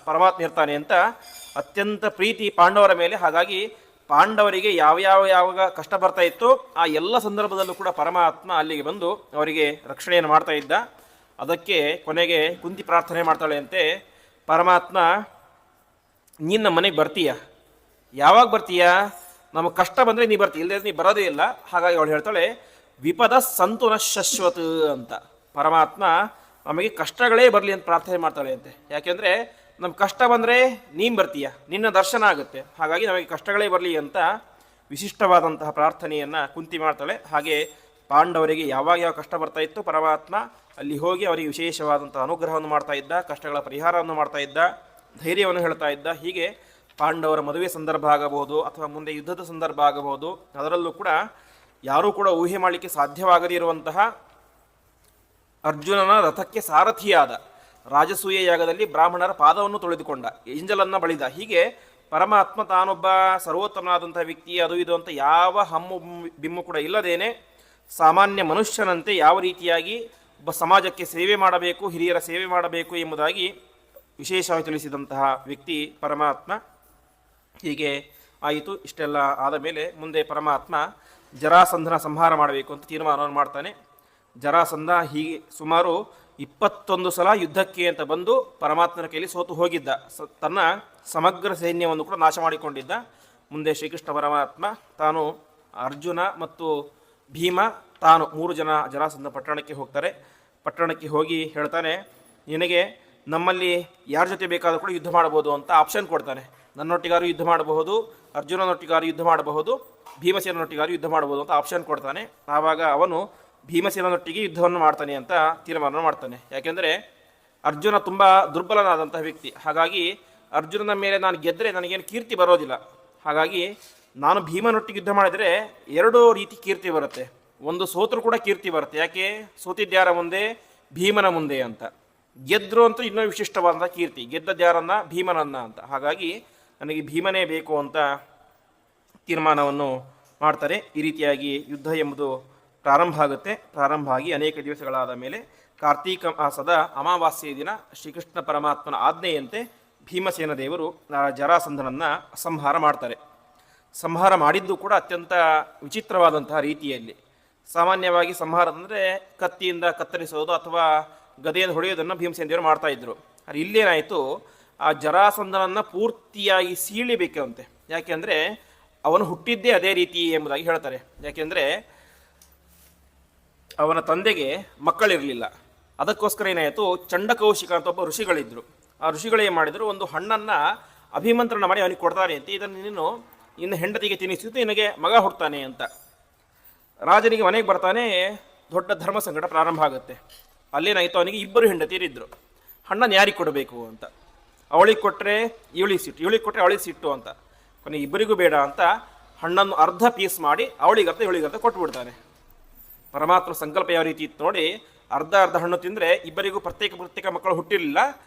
ಪರಮಾತ್ಮ ಇರ್ತಾನೆ ಅಂತ ಅತ್ಯಂತ ಪ್ರೀತಿ ಪಾಂಡವರ ಮೇಲೆ. ಹಾಗಾಗಿ ಪಾಂಡವರಿಗೆ ಯಾವಾಗ ಕಷ್ಟ ಬರ್ತಾ ಇತ್ತು ಆ ಎಲ್ಲ ಸಂದರ್ಭದಲ್ಲೂ ಕೂಡ ಪರಮಾತ್ಮ ಅಲ್ಲಿಗೆ ಬಂದು ಅವರಿಗೆ ರಕ್ಷಣೆಯನ್ನು ಮಾಡ್ತಾ ಇದ್ದ. ಅದಕ್ಕೆ ಕೊನೆಗೆ ಕುಂತಿ ಪ್ರಾರ್ಥನೆ ಮಾಡ್ತಾಳೆ ಅಂತೆ, ಪರಮಾತ್ಮ ನೀನು ನಮ್ಮ ಮನೆಗೆ ಬರ್ತೀಯ, ಯಾವಾಗ ಬರ್ತೀಯ? ನಮಗೆ ಕಷ್ಟ ಬಂದರೆ ನೀ ಬರ್ತೀಯ, ಇಲ್ಲದೆ ನೀ ಬರೋದೇ ಇಲ್ಲ. ಹಾಗಾಗಿ ಅವಳು ಹೇಳ್ತಾಳೆ, ವಿಪದ ಸಂತು ನ ಶಶ್ವತ್ ಅಂತ. ಪರಮಾತ್ಮ ನಮಗೆ ಕಷ್ಟಗಳೇ ಬರಲಿ ಅಂತ ಪ್ರಾರ್ಥನೆ ಮಾಡ್ತಾಳೆ ಅಂತೆ. ಯಾಕೆಂದರೆ ನಮ್ಗೆ ಕಷ್ಟ ಬಂದರೆ ನೀನು ಬರ್ತೀಯ, ನಿನ್ನ ದರ್ಶನ ಆಗುತ್ತೆ, ಹಾಗಾಗಿ ನಮಗೆ ಕಷ್ಟಗಳೇ ಬರಲಿ ಅಂತ ವಿಶಿಷ್ಟವಾದಂತಹ ಪ್ರಾರ್ಥನೆಯನ್ನು ಕುಂತಿ ಮಾಡ್ತಾಳೆ. ಹಾಗೆ ಪಾಂಡವರಿಗೆ ಯಾವಾಗ ಕಷ್ಟ ಬರ್ತಾ ಇತ್ತು ಪರಮಾತ್ಮ ಅಲ್ಲಿ ಹೋಗಿ ಅವರಿಗೆ ವಿಶೇಷವಾದಂಥ ಅನುಗ್ರಹವನ್ನು ಮಾಡ್ತಾ ಇದ್ದ, ಕಷ್ಟಗಳ ಪರಿಹಾರವನ್ನು ಮಾಡ್ತಾ ಇದ್ದ, ಧೈರ್ಯವನ್ನು ಹೇಳ್ತಾ ಇದ್ದ. ಹೀಗೆ ಪಾಂಡವರ ಮದುವೆ ಸಂದರ್ಭ ಆಗಬಹುದು ಅಥವಾ ಮುಂದೆ ಯುದ್ಧದ ಸಂದರ್ಭ ಆಗಬಹುದು, ಅದರಲ್ಲೂ ಕೂಡ ಯಾರೂ ಕೂಡ ಊಹೆ ಮಾಡಲಿಕ್ಕೆ ಸಾಧ್ಯವಾಗದೇ ಇರುವಂತಹ ಅರ್ಜುನನ ರಥಕ್ಕೆ ಸಾರಥಿಯಾದ ರಾಜಸೂಯ ಯಾಗದಲ್ಲಿ ಬ್ರಾಹ್ಮಣರ ಪಾದವನ್ನು ತೊಳೆದುಕೊಂಡ, ಎಂಜಲನ್ನು ಬಳಿದ. ಹೀಗೆ ಪರಮಾತ್ಮ ತಾನೊಬ್ಬ ಸರ್ವೋತ್ತಮನಾದಂಥ ವ್ಯಕ್ತಿ, ಅದು ಇದು ಅಂತ ಯಾವ ಹಮ್ಮು ಬಿಮ್ಮು ಕೂಡ ಇಲ್ಲದೇನೆ ಸಾಮಾನ್ಯ ಮನುಷ್ಯನಂತೆ ಯಾವ ರೀತಿಯಾಗಿ ಒಬ್ಬ ಸಮಾಜಕ್ಕೆ ಸೇವೆ ಮಾಡಬೇಕು, ಹಿರಿಯರ ಸೇವೆ ಮಾಡಬೇಕು ಎಂಬುದಾಗಿ ವಿಶೇಷವಾಗಿ ತಿಳಿಸಿದಂತಹ ವ್ಯಕ್ತಿ ಪರಮಾತ್ಮ. ಹೀಗೆ ಆಯಿತು. ಇಷ್ಟೆಲ್ಲ ಆದ ಮೇಲೆ ಮುಂದೆ ಪರಮಾತ್ಮ ಜರಾಸಂಧನ ಸಂಹಾರ ಮಾಡಬೇಕು ಅಂತ ತೀರ್ಮಾನವನ್ನು ಮಾಡ್ತಾನೆ. ಜರಾಸಂಧ ಹೀಗೆ ಸುಮಾರು 21 ಸಲ ಯುದ್ಧಕ್ಕೆ ಅಂತ ಬಂದು ಪರಮಾತ್ಮನ ಕೈಯಲ್ಲಿ ಸೋತು ಹೋಗಿದ್ದ. ತನ್ನ ಸಮಗ್ರ ಸೈನ್ಯವನ್ನು ಕೂಡ ನಾಶ ಮಾಡಿಕೊಂಡಿದ್ದ. ಮುಂದೆ ಶ್ರೀಕೃಷ್ಣ ಪರಮಾತ್ಮ ತಾನು ಅರ್ಜುನ ಮತ್ತು ಭೀಮ ತಾನು 3 ಜನ ಜರಾಸಂಧ ಪಟ್ಟಣಕ್ಕೆ ಹೋಗ್ತಾರೆ. ಪಟ್ಟಣಕ್ಕೆ ಹೋಗಿ ಹೇಳ್ತಾನೆ, ನಿನಗೆ ನಮ್ಮಲ್ಲಿ ಯಾರ ಜೊತೆ ಬೇಕಾದರೂ ಕೂಡ ಯುದ್ಧ ಮಾಡಬಹುದು ಅಂತ ಆಪ್ಷನ್ ಕೊಡ್ತಾನೆ. ನನ್ನೊಟ್ಟಿಗಾರು ಯುದ್ಧ ಮಾಡಬಹುದು, ಅರ್ಜುನನೊಟ್ಟಿಗಾರು ಯುದ್ಧ ಮಾಡಬಹುದು, ಭೀಮಸೇನೊಟ್ಟಿಗಾರು ಯುದ್ಧ ಮಾಡಬಹುದು ಅಂತ ಆಪ್ಷನ್ ಕೊಡ್ತಾನೆ. ಆವಾಗ ಅವನು ಭೀಮಸೇನೊಟ್ಟಿಗೆ ಯುದ್ಧವನ್ನು ಮಾಡ್ತಾನೆ ಅಂತ ತೀರ್ಮಾನ ಮಾಡ್ತಾನೆ. ಯಾಕೆಂದರೆ ಅರ್ಜುನ ತುಂಬ ದುರ್ಬಲನಾದಂತಹ ವ್ಯಕ್ತಿ. ಹಾಗಾಗಿ ಅರ್ಜುನನ ಮೇಲೆ ನಾನು ಗೆದ್ದರೆ ನನಗೇನು ಕೀರ್ತಿ ಬರೋದಿಲ್ಲ. ಹಾಗಾಗಿ ನಾನು ಭೀಮನೊಟ್ಟಿಗೆ ಯುದ್ಧ ಮಾಡಿದರೆ 2 ರೀತಿ ಕೀರ್ತಿ ಬರುತ್ತೆ. ಒಂದು ಸೋತರು ಕೂಡ ಕೀರ್ತಿ ಬರುತ್ತೆ. ಯಾಕೆ ಸೋತಿದ್ಯಾರ ಮುಂದೆ? ಭೀಮನ ಮುಂದೆ ಅಂತ. ಗೆದ್ರು ಅಂತೂ ಇನ್ನೂ ವಿಶಿಷ್ಟವಾದಂಥ ಕೀರ್ತಿ. ಗೆದ್ದದ್ಯಾರನ್ನ? ಭೀಮನನ್ನ ಅಂತ. ಹಾಗಾಗಿ ನನಗೆ ಭೀಮನೇ ಬೇಕು ಅಂತ ತೀರ್ಮಾನವನ್ನು ಮಾಡ್ತಾರೆ. ಈ ರೀತಿಯಾಗಿ ಯುದ್ಧ ಎಂಬುದು ಪ್ರಾರಂಭ ಆಗುತ್ತೆ. ಪ್ರಾರಂಭ ಆಗಿ ಅನೇಕ ದಿವಸಗಳಾದ ಮೇಲೆ ಕಾರ್ತೀಕ ಮಾಸದ ಅಮಾವಾಸ್ಯೆಯ ದಿನ ಶ್ರೀಕೃಷ್ಣ ಪರಮಾತ್ಮನ ಆಜ್ಞೆಯಂತೆ ಭೀಮಸೇನ ದೇವರು ಜರಾಸಂಧನನ್ನು ಸಂಹಾರ ಮಾಡ್ತಾರೆ. ಸಂಹಾರ ಮಾಡಿದ್ದು ಕೂಡ ಅತ್ಯಂತ ವಿಚಿತ್ರವಾದಂತಹ ರೀತಿಯಲ್ಲಿ. ಸಾಮಾನ್ಯವಾಗಿ ಸಂಹಾರ ಅಂದರೆ ಕತ್ತಿಯಿಂದ ಕತ್ತರಿಸೋದು ಅಥವಾ ಗದೆಯನ್ನು ಹೊಡೆಯೋದನ್ನು ಭೀಮಸೇನ ದೇವರು ಮಾಡ್ತಾಯಿದ್ರು. ಆದರೆ ಇಲ್ಲೇನಾಯಿತು, ಆ ಜರಾಸಂಧನನ್ನು ಪೂರ್ತಿಯಾಗಿ ಸೀಳಿಬೇಕಂತೆ. ಯಾಕೆಂದರೆ ಅವನು ಹುಟ್ಟಿದ್ದೇ ಅದೇ ರೀತಿ ಎಂಬುದಾಗಿ ಹೇಳ್ತಾರೆ. ಯಾಕೆಂದರೆ ಅವನ ತಂದೆಗೆ ಮಕ್ಕಳಿರಲಿಲ್ಲ. ಅದಕ್ಕೋಸ್ಕರ ಏನಾಯಿತು, ಚಂಡಕೌಶಿಕ ಅಂತ ಒಬ್ಬ ಋಷಿಗಳಿದ್ದರು. ಆ ಋಷಿಗಳೇನು ಮಾಡಿದರು, ಒಂದು ಹಣ್ಣನ್ನು ಅಭಿಮಂತ್ರಣ ಮಾಡಿ ಅವನಿಗೆ ಕೊಡ್ತಾರೆ ಅಂತ, ಇದನ್ನು ನೀನು ಇನ್ನು ಹೆಂಡತಿಗೆ ತಿನ್ನಿಸಿದ್ದು ನಿನಗೆ ಮಗ ಹುಡ್ತಾನೆ ಅಂತ. ರಾಜನಿಗೆ ಮನೆಗೆ ಬರ್ತಾನೆ, ದೊಡ್ಡ ಧರ್ಮ ಸಂಕಟ ಪ್ರಾರಂಭ ಆಗುತ್ತೆ. ಅಲ್ಲೇನಾಯಿತು, ಅವನಿಗೆ 2 ಹೆಂಡತಿಯರಿದ್ದರು. ಹಣ್ಣನ್ನು ಯಾರಿಗೆ ಕೊಡಬೇಕು ಅಂತ. ಅವಳಿಗೆ ಕೊಟ್ಟರೆ ಇವಳಿಗೆ ಸಿಟ್ಟು, ಇವಳಿಗೆ ಕೊಟ್ಟರೆ ಅವಳಿಗೆ ಸಿಟ್ಟು ಅಂತ. ಕೊನೆಗೆ ಇಬ್ಬರಿಗೂ ಬೇಡ ಅಂತ ಹಣ್ಣನ್ನು ಅರ್ಧ ಪೀಸ್ ಮಾಡಿ ಅವಳಿಗರ್ಧ ಇವಳಿಗರ್ಧ ಕೊಟ್ಟುಬಿಡ್ತಾನೆ. ಪರಮಾತ್ಮ ಸಂಕಲ್ಪ ಯಾವ ರೀತಿ ಇತ್ತು ನೋಡಿ, ಅರ್ಧ ಹಣ್ಣು ತಿಂದರೆ ಇಬ್ಬರಿಗೂ ಪ್ರತ್ಯೇಕ ಮಕ್ಕಳು ಹುಟ್ಟಿರಲಿಲ್ಲ.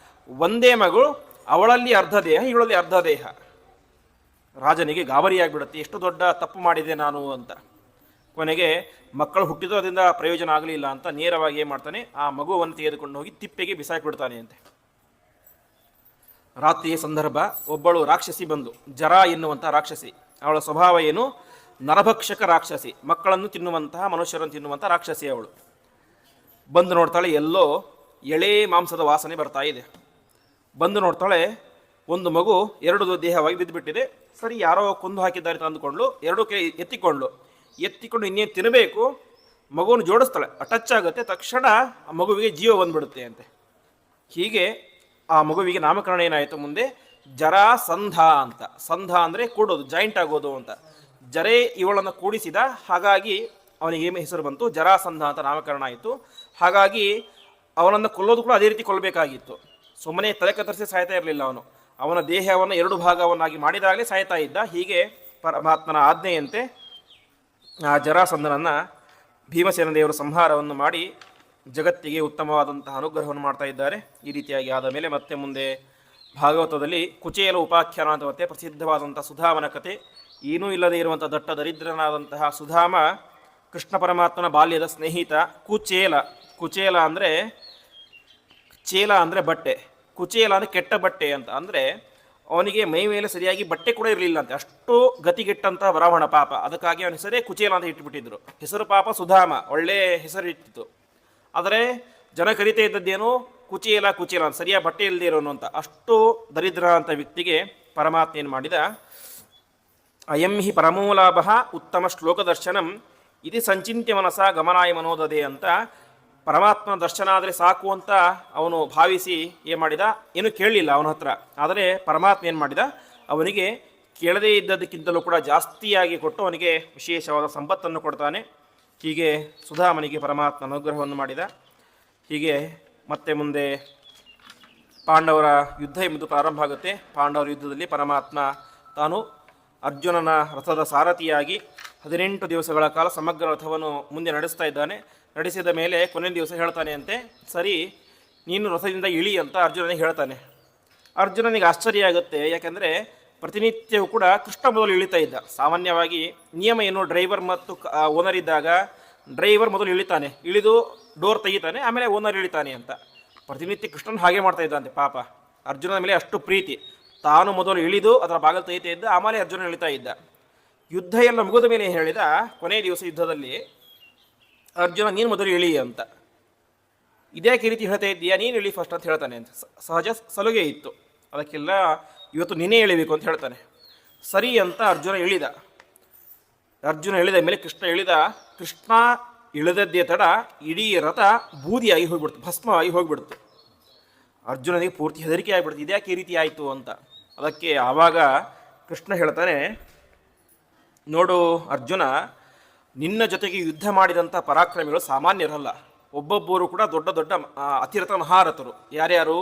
ಒಂದೇ ಮಗಳು, ಅವಳಲ್ಲಿ ಅರ್ಧ ದೇಹ, ಇವಳಲ್ಲಿ ಅರ್ಧ ದೇಹ. ರಾಜನಿಗೆ ಗಾಬರಿಯಾಗಿಬಿಡುತ್ತೆ, ಎಷ್ಟು ದೊಡ್ಡ ತಪ್ಪು ಮಾಡಿದೆ ನಾನು ಅಂತ. ಕೊನೆಗೆ ಮಕ್ಕಳು ಹುಟ್ಟಿದೋದ್ರಿಂದ ಪ್ರಯೋಜನ ಆಗಲಿಲ್ಲ ಅಂತ ನೇರವಾಗಿ ಏನು ಮಾಡ್ತಾನೆ, ಆ ಮಗುವನ್ನು ತೆಗೆದುಕೊಂಡು ಹೋಗಿ ತಿಪ್ಪೆಗೆ ಬಿಸಾಕಿಬಿಡ್ತಾನೆ ಅಂತೆ. ರಾತ್ರಿಯ ಸಂದರ್ಭ, ಒಬ್ಬಳು ರಾಕ್ಷಸಿ ಬಂದು, ಜರ ಎನ್ನುವಂಥ ರಾಕ್ಷಸಿ. ಅವಳ ಸ್ವಭಾವ ಏನು? ನರಭಕ್ಷಕ ರಾಕ್ಷಸಿ. ಮಕ್ಕಳನ್ನು ತಿನ್ನುವಂತಹ, ಮನುಷ್ಯರನ್ನು ತಿನ್ನುವಂಥ ರಾಕ್ಷಸಿ ಅವಳು. ಬಂದು ನೋಡ್ತಾಳೆ, ಎಲ್ಲೋ ಎಳೆ ಮಾಂಸದ ವಾಸನೆ ಬರ್ತಾ ಇದೆ. ಬಂದು ನೋಡ್ತಾಳೆ, ಒಂದು ಮಗು 2 ದೇಹವಾಗಿ ಬಿದ್ದುಬಿಟ್ಟಿದೆ. ಸರಿ, ಯಾರೋ ಕೊಂದು ಹಾಕಿದ್ದಾರೆ ತಂದುಕೊಂಡು 2 ಕೈ ಎತ್ತಿಕೊಂಡು ಇನ್ನೇನು ತಿನ್ನಬೇಕು, ಮಗುವನ್ನು ಜೋಡಿಸ್ತಾಳೆ. ಟಚ್ ಆಗುತ್ತೆ, ತಕ್ಷಣ ಆ ಮಗುವಿಗೆ ಜೀವ ಬಂದ್ಬಿಡುತ್ತೆ ಅಂತೆ. ಹೀಗೆ ಆ ಮಗುವಿಗೆ ನಾಮಕರಣ ಏನಾಯಿತು ಮುಂದೆ, ಜರಾಸಂಧ ಅಂತ. ಸಂಧ ಅಂದರೆ ಕೂಡೋದು, ಜಾಯಿಂಟ್ ಆಗೋದು ಅಂತ. ಜರೆ ಇವಳನ್ನು ಕೂಡಿಸಿದ, ಹಾಗಾಗಿ ಅವನಿಗೆ ಏನು ಹೆಸರು ಬಂತು, ಜರಾಸಂಧ ಅಂತ ನಾಮಕರಣ ಆಯಿತು. ಹಾಗಾಗಿ ಅವನನ್ನು ಕೊಲ್ಲೋದು ಕೂಡ ಅದೇ ರೀತಿ ಕೊಲ್ಲಬೇಕಾಗಿತ್ತು. ಸುಮ್ಮನೆ ತಲೆ ಕತ್ತರಿಸಿ ಸಾಯ್ತಾ ಇರಲಿಲ್ಲ ಅವನು. ಅವನ ದೇಹವನ್ನು 2 ಭಾಗವನ್ನಾಗಿ ಮಾಡಿದಾಗಲೇ ಸಾಯ್ತಾ ಇದ್ದ. ಹೀಗೆ ಪರಮಾತ್ಮನ ಆಜ್ಞೆಯಂತೆ ಆ ಜರಾಸಂಧನನ್ನು ಭೀಮಸೇನ ದೇವರು ಸಂಹಾರವನ್ನು ಮಾಡಿ ಜಗತ್ತಿಗೆ ಉತ್ತಮವಾದಂತಹ ಅನುಗ್ರಹವನ್ನು ಮಾಡ್ತಾ ಇದ್ದಾರೆ. ಈ ರೀತಿಯಾಗಿ ಆದ ಮೇಲೆ ಮತ್ತೆ ಮುಂದೆ ಭಾಗವತದಲ್ಲಿ ಕುಚೇಲ ಉಪಾಖ್ಯಾನ ಅಂತ ಮತ್ತೆ ಪ್ರಸಿದ್ಧವಾದಂಥ ಸುಧಾಮನ ಕತೆ. ಏನೂ ಇಲ್ಲದೆ ಇರುವಂಥ ದಟ್ಟ ದರಿದ್ರನಾದಂತಹ ಸುಧಾಮ ಕೃಷ್ಣ ಪರಮಾತ್ಮನ ಬಾಲ್ಯದ ಸ್ನೇಹಿತ. ಕುಚೇಲ ಅಂದರೆ ಚೇಲ ಅಂದರೆ ಬಟ್ಟೆ, ಕುಚೇಲ ಅಂದರೆ ಕೆಟ್ಟ ಬಟ್ಟೆ ಅಂತ. ಅಂದರೆ ಅವನಿಗೆ ಮೈ ಮೇಲೆ ಸರಿಯಾಗಿ ಬಟ್ಟೆ ಕೂಡ ಇರಲಿಲ್ಲ ಅಂತೆ, ಅಷ್ಟು ಗತಿಗೆಟ್ಟಂತಹ ಬ್ರಾಹ್ಮಣ ಪಾಪ. ಅದಕ್ಕಾಗಿ ಅವನ ಹೆಸರೇ ಕುಚೇಲ ಅಂತ ಇಟ್ಟುಬಿಟ್ಟಿದ್ರು. ಹೆಸರು ಪಾಪ ಸುಧಾಮ, ಒಳ್ಳೆಯ ಹೆಸರಿಟ್ಟಿತ್ತು. ಆದರೆ ಜನ ಕರಿತಾ ಇದ್ದದ್ದೇನು, ಕುಚೇಲ ಅಂತ, ಸರಿಯಾಗಿ ಬಟ್ಟೆ ಇಲ್ಲದೆ ಇರೋನು ಅಂತ. ಅಷ್ಟು ದರಿದ್ರ ಅಂತ ವ್ಯಕ್ತಿಗೆ ಪರಮಾತ್ಮ ಏನು ಮಾಡಿದ, ಅಯಂ ಹಿ ಪರಮೋಲಾಭ ಉತ್ತಮ ಶ್ಲೋಕ ದರ್ಶನಂ ಇದು ಸಂಚಿತ್ಯ ಮನಸ ಗಮನಾಯ ಮನೋದದೆ ಅಂತ. ಪರಮಾತ್ಮನ ದರ್ಶನ ಆದರೆ ಸಾಕು ಅಂತ ಅವನು ಭಾವಿಸಿ ಏನು ಮಾಡಿದ, ಏನು ಕೇಳಲಿಲ್ಲ ಅವನ ಹತ್ರ. ಆದರೆ ಪರಮಾತ್ಮ ಏನು ಮಾಡಿದ, ಅವನಿಗೆ ಕೇಳದೇ ಇದ್ದದಕ್ಕಿಂತಲೂ ಕೂಡ ಜಾಸ್ತಿಯಾಗಿ ಕೊಟ್ಟು ಅವನಿಗೆ ವಿಶೇಷವಾದ ಸಂಪತ್ತನ್ನು ಕೊಡ್ತಾನೆ. ಹೀಗೆ ಸುಧಾಮನಿಗೆ ಪರಮಾತ್ಮ ಅನುಗ್ರಹವನ್ನು ಮಾಡಿದ. ಹೀಗೆ ಮತ್ತೆ ಮುಂದೆ ಪಾಂಡವರ ಯುದ್ಧ ಎಂಬುದು ಪ್ರಾರಂಭ ಆಗುತ್ತೆ. ಪಾಂಡವರ ಯುದ್ಧದಲ್ಲಿ ಪರಮಾತ್ಮ ತಾನು ಅರ್ಜುನನ ರಥದ ಸಾರಥಿಯಾಗಿ 18 ದಿವಸಗಳ ಕಾಲ ಸಮಗ್ರ ರಥವನ್ನು ಮುಂದೆ ನಡೆಸ್ತಾ ಇದ್ದಾನೆ. ನಡೆಸಿದ ಮೇಲೆ ಕೊನೆಯ ದಿವಸ ಹೇಳ್ತಾನೆ ಅಂತೆ, ಸರಿ ನೀನು ರಥದಿಂದ ಇಳಿ ಅಂತ ಅರ್ಜುನನಿಗೆ ಹೇಳ್ತಾನೆ. ಅರ್ಜುನನಿಗೆ ಆಶ್ಚರ್ಯ ಆಗುತ್ತೆ. ಯಾಕೆಂದರೆ ಪ್ರತಿನಿತ್ಯವೂ ಕೂಡ ಕೃಷ್ಣ ಮೊದಲು ಇಳಿತಾ ಇದ್ದ. ಸಾಮಾನ್ಯವಾಗಿ ನಿಯಮ ಏನು, ಡ್ರೈವರ್ ಮತ್ತು ಓನರ್ ಇದ್ದಾಗ ಡ್ರೈವರ್ ಮೊದಲು ಇಳಿತಾನೆ, ಇಳಿದು ಡೋರ್ ತೆಗಿತಾನೆ, ಆಮೇಲೆ ಓನರ್ ಇಳಿತಾನೆ ಅಂತ. ಪ್ರತಿನಿತ್ಯ ಕೃಷ್ಣನ್ ಹಾಗೆ ಮಾಡ್ತಾ ಇದ್ದಂತೆ. ಪಾಪ ಅರ್ಜುನನ ಮೇಲೆ ಅಷ್ಟು ಪ್ರೀತಿ, ತಾನು ಮೊದಲು ಇಳಿದು ಅದರ ಬಾಗಿಲು ತೆಗಿತಾ ಇದ್ದ, ಆಮೇಲೆ ಅರ್ಜುನ ಇಳಿತಾ ಇದ್ದ. ಯುದ್ಧ ಎಲ್ಲ ಮುಗಿದ ಮೇಲೆ ಹೇಳಿದ, ಕೊನೆಯ ದಿವಸ ಯುದ್ಧದಲ್ಲಿ ಅರ್ಜುನ ನೀನು ಮೊದಲು ಇಳಿ ಅಂತ. ಇದ್ಯಾಕೆ ಈ ರೀತಿ ಹೇಳ್ತಾ ಇದ್ದೀಯಾ, ನೀನು ಇಳಿ ಫಸ್ಟ್ ಅಂತ ಹೇಳ್ತಾನೆ ಅಂತ. ಸಹಜ ಸಲುಗೆ ಇತ್ತು, ಅದಕ್ಕೆಲ್ಲ ಇವತ್ತು ನೀನೇ ಇಳಿಬೇಕು ಅಂತ ಹೇಳ್ತಾನೆ. ಸರಿ ಅಂತ ಅರ್ಜುನ ಇಳಿದ. ಅರ್ಜುನ ಇಳಿದ ಮೇಲೆ ಕೃಷ್ಣ ಇಳಿದ. ಕೃಷ್ಣ ಇಳಿದದ್ದೇ ತಡ ಇಡೀ ರಥ ಬೂದಿಯಾಗಿ ಹೋಗ್ಬಿಡ್ತು, ಭಸ್ಮವಾಗಿ ಹೋಗ್ಬಿಡ್ತು. ಅರ್ಜುನನಿಗೆ ಪೂರ್ತಿ ಹೆದರಿಕೆ ಆಗಿಬಿಡ್ತು, ಇದ್ಯಾಕೆ ಈ ರೀತಿ ಆಯಿತು ಅಂತ. ಅದಕ್ಕೆ ಆವಾಗ ಕೃಷ್ಣ ಹೇಳ್ತಾನೆ, ನೋಡು ಅರ್ಜುನ, ನಿನ್ನ ಜೊತೆಗೆ ಯುದ್ಧ ಮಾಡಿದಂಥ ಪರಾಕ್ರಮಿಗಳು ಸಾಮಾನ್ಯರಲ್ಲ. ಒಬ್ಬೊಬ್ಬರು ಕೂಡ ದೊಡ್ಡ ದೊಡ್ಡ ಅತಿರಥ ಮಹಾರಥರು. ಯಾರ್ಯಾರು?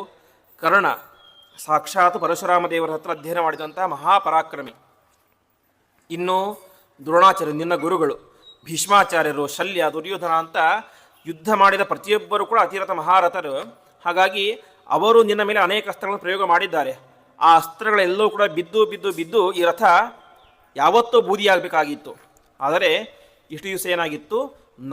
ಕರ್ಣ, ಸಾಕ್ಷಾತ್ ಪರಶುರಾಮ ದೇವರ ಹತ್ರ ಅಧ್ಯಯನ ಮಾಡಿದಂಥ ಮಹಾಪರಾಕ್ರಮಿ. ಇನ್ನು ದ್ರೋಣಾಚಾರ್ಯ ನಿನ್ನ ಗುರುಗಳು, ಭೀಷ್ಮಾಚಾರ್ಯರು, ಶಲ್ಯ, ದುರ್ಯೋಧನ ಅಂತ ಯುದ್ಧ ಮಾಡಿದ ಪ್ರತಿಯೊಬ್ಬರು ಕೂಡ ಅತಿರಥ ಮಹಾರಥರು. ಹಾಗಾಗಿ ಅವರು ನಿನ್ನ ಮೇಲೆ ಅನೇಕ ಅಸ್ತ್ರಗಳನ್ನು ಪ್ರಯೋಗ ಮಾಡಿದ್ದಾರೆ. ಆ ಅಸ್ತ್ರಗಳೆಲ್ಲವೂ ಕೂಡ ಬಿದ್ದು ಬಿದ್ದು ಬಿದ್ದು ಈ ರಥ ಯಾವತ್ತೂ ಬೂದಿಯಾಗಬೇಕಾಗಿತ್ತು. ಆದರೆ ಇಷ್ಟು ದಿವಸ ಏನಾಗಿತ್ತು,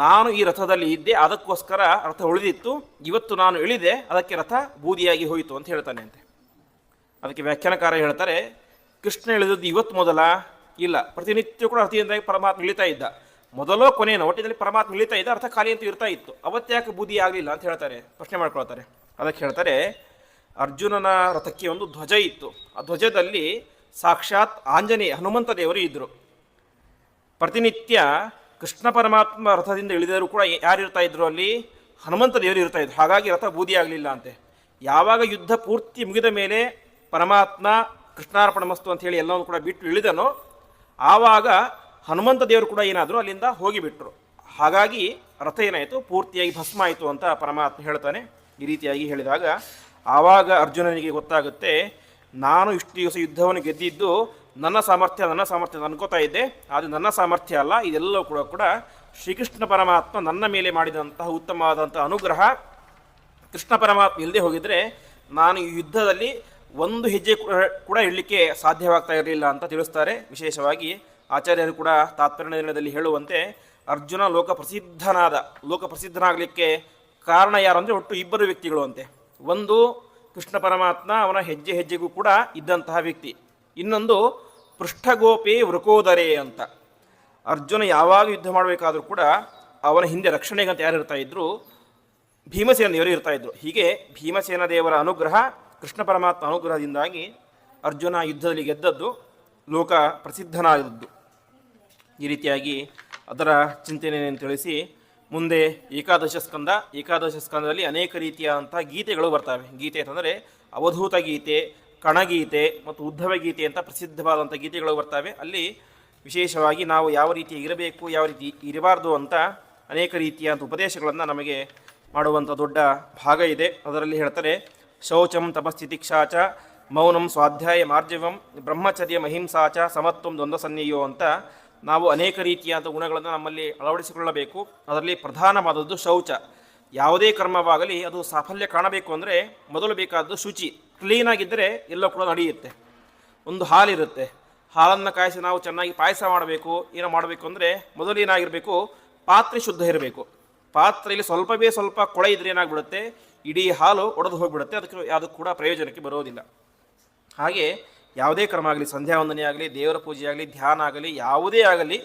ನಾನು ಈ ರಥದಲ್ಲಿ ಇದ್ದೆ, ಅದಕ್ಕೋಸ್ಕರ ರಥ ಉಳಿದಿತ್ತು. ಇವತ್ತು ನಾನು ಇಳಿದೆ, ಅದಕ್ಕೆ ರಥ ಬೂದಿಯಾಗಿ ಹೋಯಿತು ಅಂತ ಹೇಳ್ತಾನೆ ಅಂತೆ. ಅದಕ್ಕೆ ವ್ಯಾಖ್ಯಾನಕಾರ ಹೇಳ್ತಾರೆ, ಕೃಷ್ಣ ಇಳಿದದ್ದು ಇವತ್ತು ಮೊದಲ ಇಲ್ಲ, ಪ್ರತಿನಿತ್ಯ ಕೂಡ ರಥದಿಂದಾಗಿ ಪರಮಾತ್ಮ ಇಳಿತಾ ಇದ್ದ. ಮೊದಲೋ ಕೊನೆಯೋ ಒಟ್ಟಿನಲ್ಲಿ ಪರಮಾತ್ಮ ಇಳಿತಾ ಇದ್ದ, ಅರ್ಥ ಖಾಲಿ ಅಂತೂ ಇರ್ತಾ ಇತ್ತು. ಅವತ್ತ್ಯಾಕೆ ಬೂದಿ ಆಗಲಿಲ್ಲ ಅಂತ ಹೇಳ್ತಾರೆ, ಪ್ರಶ್ನೆ ಮಾಡ್ಕೊಳ್ತಾರೆ. ಅದಕ್ಕೆ ಹೇಳ್ತಾರೆ, ಅರ್ಜುನನ ರಥಕ್ಕೆ ಒಂದು ಧ್ವಜ ಇತ್ತು. ಆ ಧ್ವಜದಲ್ಲಿ ಸಾಕ್ಷಾತ್ ಆಂಜನೇಯ, ಹನುಮಂತ ದೇವರು ಇದ್ದರು. ಪ್ರತಿನಿತ್ಯ ಕೃಷ್ಣ ಪರಮಾತ್ಮ ರಥದಿಂದ ಇಳಿದರೂ ಕೂಡ ಯಾರಿರ್ತಾ ಇದ್ರು ಅಲ್ಲಿ? ಹನುಮಂತ ದೇವರು ಇರ್ತಾ ಇದ್ರು. ಹಾಗಾಗಿ ರಥ ಬೂದಿ ಆಗಲಿಲ್ಲ ಅಂತೆ. ಯಾವಾಗ ಯುದ್ಧ ಪೂರ್ತಿ ಮುಗಿದ ಮೇಲೆ ಪರಮಾತ್ಮ ಕೃಷ್ಣಾರ್ಪಣ ಮಸ್ತು ಅಂತ ಹೇಳಿ ಎಲ್ಲವನ್ನು ಕೂಡ ಬಿಟ್ಟು ಇಳಿದನೋ, ಆವಾಗ ಹನುಮಂತ ದೇವರು ಕೂಡ ಏನಾದರೂ ಅಲ್ಲಿಂದ ಹೋಗಿಬಿಟ್ರು. ಹಾಗಾಗಿ ರಥ ಏನಾಯಿತು, ಪೂರ್ತಿಯಾಗಿ ಭಸ್ಮ ಆಯಿತು ಅಂತ ಪರಮಾತ್ಮ ಹೇಳ್ತಾನೆ. ಈ ರೀತಿಯಾಗಿ ಹೇಳಿದಾಗ ಆವಾಗ ಅರ್ಜುನನಿಗೆ ಗೊತ್ತಾಗುತ್ತೆ, ನಾನು ಇಷ್ಟು ದಿವಸ ಯುದ್ಧವನ್ನು ಗೆದ್ದಿದ್ದು ನನ್ನ ಸಾಮರ್ಥ್ಯ ಅನ್ಕೋತಾ ಇದ್ದೆ. ಆದರೆ ನನ್ನ ಸಾಮರ್ಥ್ಯ ಅಲ್ಲ, ಇದೆಲ್ಲವೂ ಕೂಡ ಶ್ರೀಕೃಷ್ಣ ಪರಮಾತ್ಮ ನನ್ನ ಮೇಲೆ ಮಾಡಿದಂತಹ ಉತ್ತಮವಾದಂಥ ಅನುಗ್ರಹ. ಕೃಷ್ಣ ಪರಮಾತ್ಮ ಇಲ್ಲದೆ ಹೋಗಿದರೆ ನಾನು ಈ ಯುದ್ಧದಲ್ಲಿ ಒಂದು ಹೆಜ್ಜೆ ಕೂಡ ಇಡಲಿಕ್ಕೆ ಸಾಧ್ಯವಾಗ್ತಾ ಇರಲಿಲ್ಲ ಅಂತ ತಿಳಿಸ್ತಾರೆ. ವಿಶೇಷವಾಗಿ ಆಚಾರ್ಯರು ಕೂಡ ತಾತ್ಪರ್ಯ ನಿರ್ಣಯದಲ್ಲಿ ಹೇಳುವಂತೆ, ಅರ್ಜುನ ಲೋಕಪ್ರಸಿದ್ಧನಾಗಲಿಕ್ಕೆ ಕಾರಣ ಯಾರು ಅಂದರೆ ಒಟ್ಟು ಇಬ್ಬರು ವ್ಯಕ್ತಿಗಳು ಅಂತೆ. ಒಂದು ಕೃಷ್ಣ ಪರಮಾತ್ಮ, ಅವನ ಹೆಜ್ಜೆ ಹೆಜ್ಜೆಗೂ ಕೂಡ ಇದ್ದಂತಹ ವ್ಯಕ್ತಿ. ಇನ್ನೊಂದು ಪೃಷ್ಠಗೋಪಿ ವೃಕೋದರೇ ಅಂತ. ಅರ್ಜುನ ಯಾವಾಗ ಯುದ್ಧ ಮಾಡಬೇಕಾದ್ರೂ ಕೂಡ ಅವನ ಹಿಂದೆ ರಕ್ಷಣೆಗಂತ ಯಾರು ಇರ್ತಾ ಇದ್ರು? ಭೀಮಸೇನ ದೇವರು ಇರ್ತಾ ಇದ್ರು. ಹೀಗೆ ಭೀಮಸೇನ ದೇವರ ಅನುಗ್ರಹ, ಕೃಷ್ಣ ಪರಮಾತ್ಮ ಅನುಗ್ರಹದಿಂದಾಗಿ ಅರ್ಜುನ ಯುದ್ಧದಲ್ಲಿ ಗೆದ್ದದ್ದು, ಲೋಕ ಪ್ರಸಿದ್ಧನಾದದ್ದು. ಈ ರೀತಿಯಾಗಿ ಅದರ ಚಿಂತನೆಯನ್ನು ತಿಳಿಸಿ ಮುಂದೆ ಏಕಾದಶ ಸ್ಕಂದದಲ್ಲಿ ಅನೇಕ ರೀತಿಯಾದಂಥ ಗೀತೆಗಳು ಬರ್ತವೆ. ಗೀತೆ ಅಂತಂದರೆ ಅವಧೂತ ಗೀತೆ, ಕಣಗೀತೆ ಮತ್ತು ಉದ್ಧವ ಗೀತೆ ಅಂತ ಪ್ರಸಿದ್ಧವಾದಂಥ ಗೀತೆಗಳು ಬರ್ತವೆ. ಅಲ್ಲಿ ವಿಶೇಷವಾಗಿ ನಾವು ಯಾವ ರೀತಿ ಇರಬೇಕು, ಯಾವ ರೀತಿ ಇರಬಾರ್ದು ಅಂತ ಅನೇಕ ರೀತಿಯಾದ ಉಪದೇಶಗಳನ್ನು ನಮಗೆ ಮಾಡುವಂಥ ದೊಡ್ಡ ಭಾಗ ಇದೆ. ಅದರಲ್ಲಿ ಹೇಳ್ತಾರೆ, ಶೌಚಂ ತಪಸ್ಥಿತಿಕ್ಷಾಚ ಮೌನಂ ಸ್ವಾಧ್ಯಾಯ ಮಾರ್ಜವಂ ಬ್ರಹ್ಮಚರ್ಯ ಮಹಿಂಸಾಚ ಸಮತ್ವಂ ದ್ವಂದ್ವ ಸನ್ನಿಯೋ ಅಂತ ನಾವು ಅನೇಕ ರೀತಿಯಾದ ಗುಣಗಳನ್ನು ನಮ್ಮಲ್ಲಿ ಅಳವಡಿಸಿಕೊಳ್ಳಬೇಕು. ಅದರಲ್ಲಿ ಪ್ರಧಾನವಾದದ್ದು ಶೌಚ. ಯಾವುದೇ ಕರ್ಮವಾಗಲಿ ಅದು ಸಾಫಲ್ಯ ಕಾಣಬೇಕು ಅಂದರೆ ಮೊದಲು ಬೇಕಾದದ್ದು ಶುಚಿ. ಕ್ಲೀನಾಗಿದ್ದರೆ ಎಲ್ಲ ಕೂಡ ನಡೆಯುತ್ತೆ. ಒಂದು ಹಾಲಿರುತ್ತೆ, ಹಾಲನ್ನು ಕಾಯಿಸಿ ನಾವು ಚೆನ್ನಾಗಿ ಪಾಯಸ ಮಾಡಬೇಕು, ಏನೋ ಮಾಡಬೇಕು ಅಂದರೆ ಮೊದಲು ಏನಾಗಿರಬೇಕು, ಪಾತ್ರೆ ಶುದ್ಧ ಇರಬೇಕು. ಪಾತ್ರೆಯಲ್ಲಿ ಸ್ವಲ್ಪ ಕೊಳೆ ಇದ್ರೆ ಏನಾಗ್ಬಿಡುತ್ತೆ, ಇಡೀ ಹಾಲು ಒಡೆದು ಹೋಗಿಬಿಡುತ್ತೆ. ಅದಕ್ಕೆ ಕೂಡ ಪ್ರಯೋಜನಕ್ಕೆ ಬರೋದಿಲ್ಲ. ಹಾಗೆ ಯಾವುದೇ ಕ್ರಮ ಆಗಲಿ, ಸಂಧ್ಯಾ ವಂದನೆ ಆಗಲಿ, ದೇವರ ಪೂಜೆ ಆಗಲಿ, ಧ್ಯಾನ ಆಗಲಿ, ಯಾವುದೇ ಆಗಲಿ,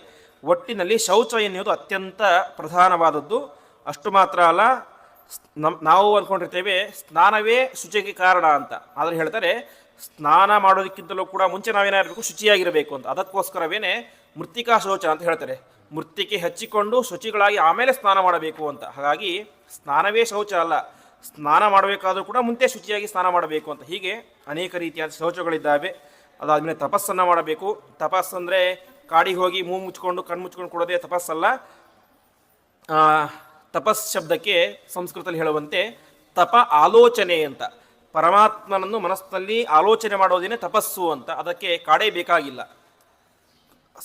ಒಟ್ಟಿನಲ್ಲಿ ಶೌಚ ಎನ್ನುವುದು ಅತ್ಯಂತ ಪ್ರಧಾನವಾದದ್ದು. ಅಷ್ಟು ಮಾತ್ರ ಅಲ್ಲ, ನಾವು ಅಂದ್ಕೊಂಡಿರ್ತೇವೆ ಸ್ನಾನವೇ ಶುಚಿಗೆ ಕಾರಣ ಅಂತ. ಆದರೆ ಹೇಳ್ತಾರೆ, ಸ್ನಾನ ಮಾಡೋದಕ್ಕಿಂತಲೂ ಕೂಡ ಮುಂಚೆ ನಾವೇನಾಗಿರಬೇಕು, ಶುಚಿಯಾಗಿರಬೇಕು ಅಂತ. ಅದಕ್ಕೋಸ್ಕರವೇ ಮೃತ್ತಿಕಾ ಶೌಚ ಅಂತ ಹೇಳ್ತಾರೆ. ಮೃತ್ತಿಕೆ ಹಚ್ಚಿಕೊಂಡು ಶುಚಿಗಳಾಗಿ ಆಮೇಲೆ ಸ್ನಾನ ಮಾಡಬೇಕು ಅಂತ. ಹಾಗಾಗಿ ಸ್ನಾನವೇ ಶೌಚ ಅಲ್ಲ, ಸ್ನಾನ ಮಾಡಬೇಕಾದ್ರೂ ಕೂಡ ಮುಂದೆ ಶುಚಿಯಾಗಿ ಸ್ನಾನ ಮಾಡಬೇಕು ಅಂತ. ಹೀಗೆ ಅನೇಕ ರೀತಿಯಾದ ಶೌಚಗಳಿದ್ದಾವೆ. ಅದಾದಮೇಲೆ ತಪಸ್ಸನ್ನು ಮಾಡಬೇಕು. ತಪಸ್ಸಂದರೆ ಕಾಡಿಗೆ ಹೋಗಿ ಮೂಗು ಮುಚ್ಕೊಂಡು ಕಣ್ಣು ಮುಚ್ಕೊಂಡು ಕೊಡೋದೇ ತಪಸ್ಸಲ್ಲ. ತಪಸ್ ಶಬ್ದಕ್ಕೆ ಸಂಸ್ಕೃತದಲ್ಲಿ ಹೇಳುವಂತೆ ತಪ ಆಲೋಚನೆ ಅಂತ. ಪರಮಾತ್ಮನನ್ನು ಮನಸ್ಸಿನಲ್ಲಿ ಆಲೋಚನೆ ಮಾಡೋದೇನೆ ತಪಸ್ಸು ಅಂತ. ಅದಕ್ಕೆ ಕಾಡೇ ಬೇಕಾಗಿಲ್ಲ.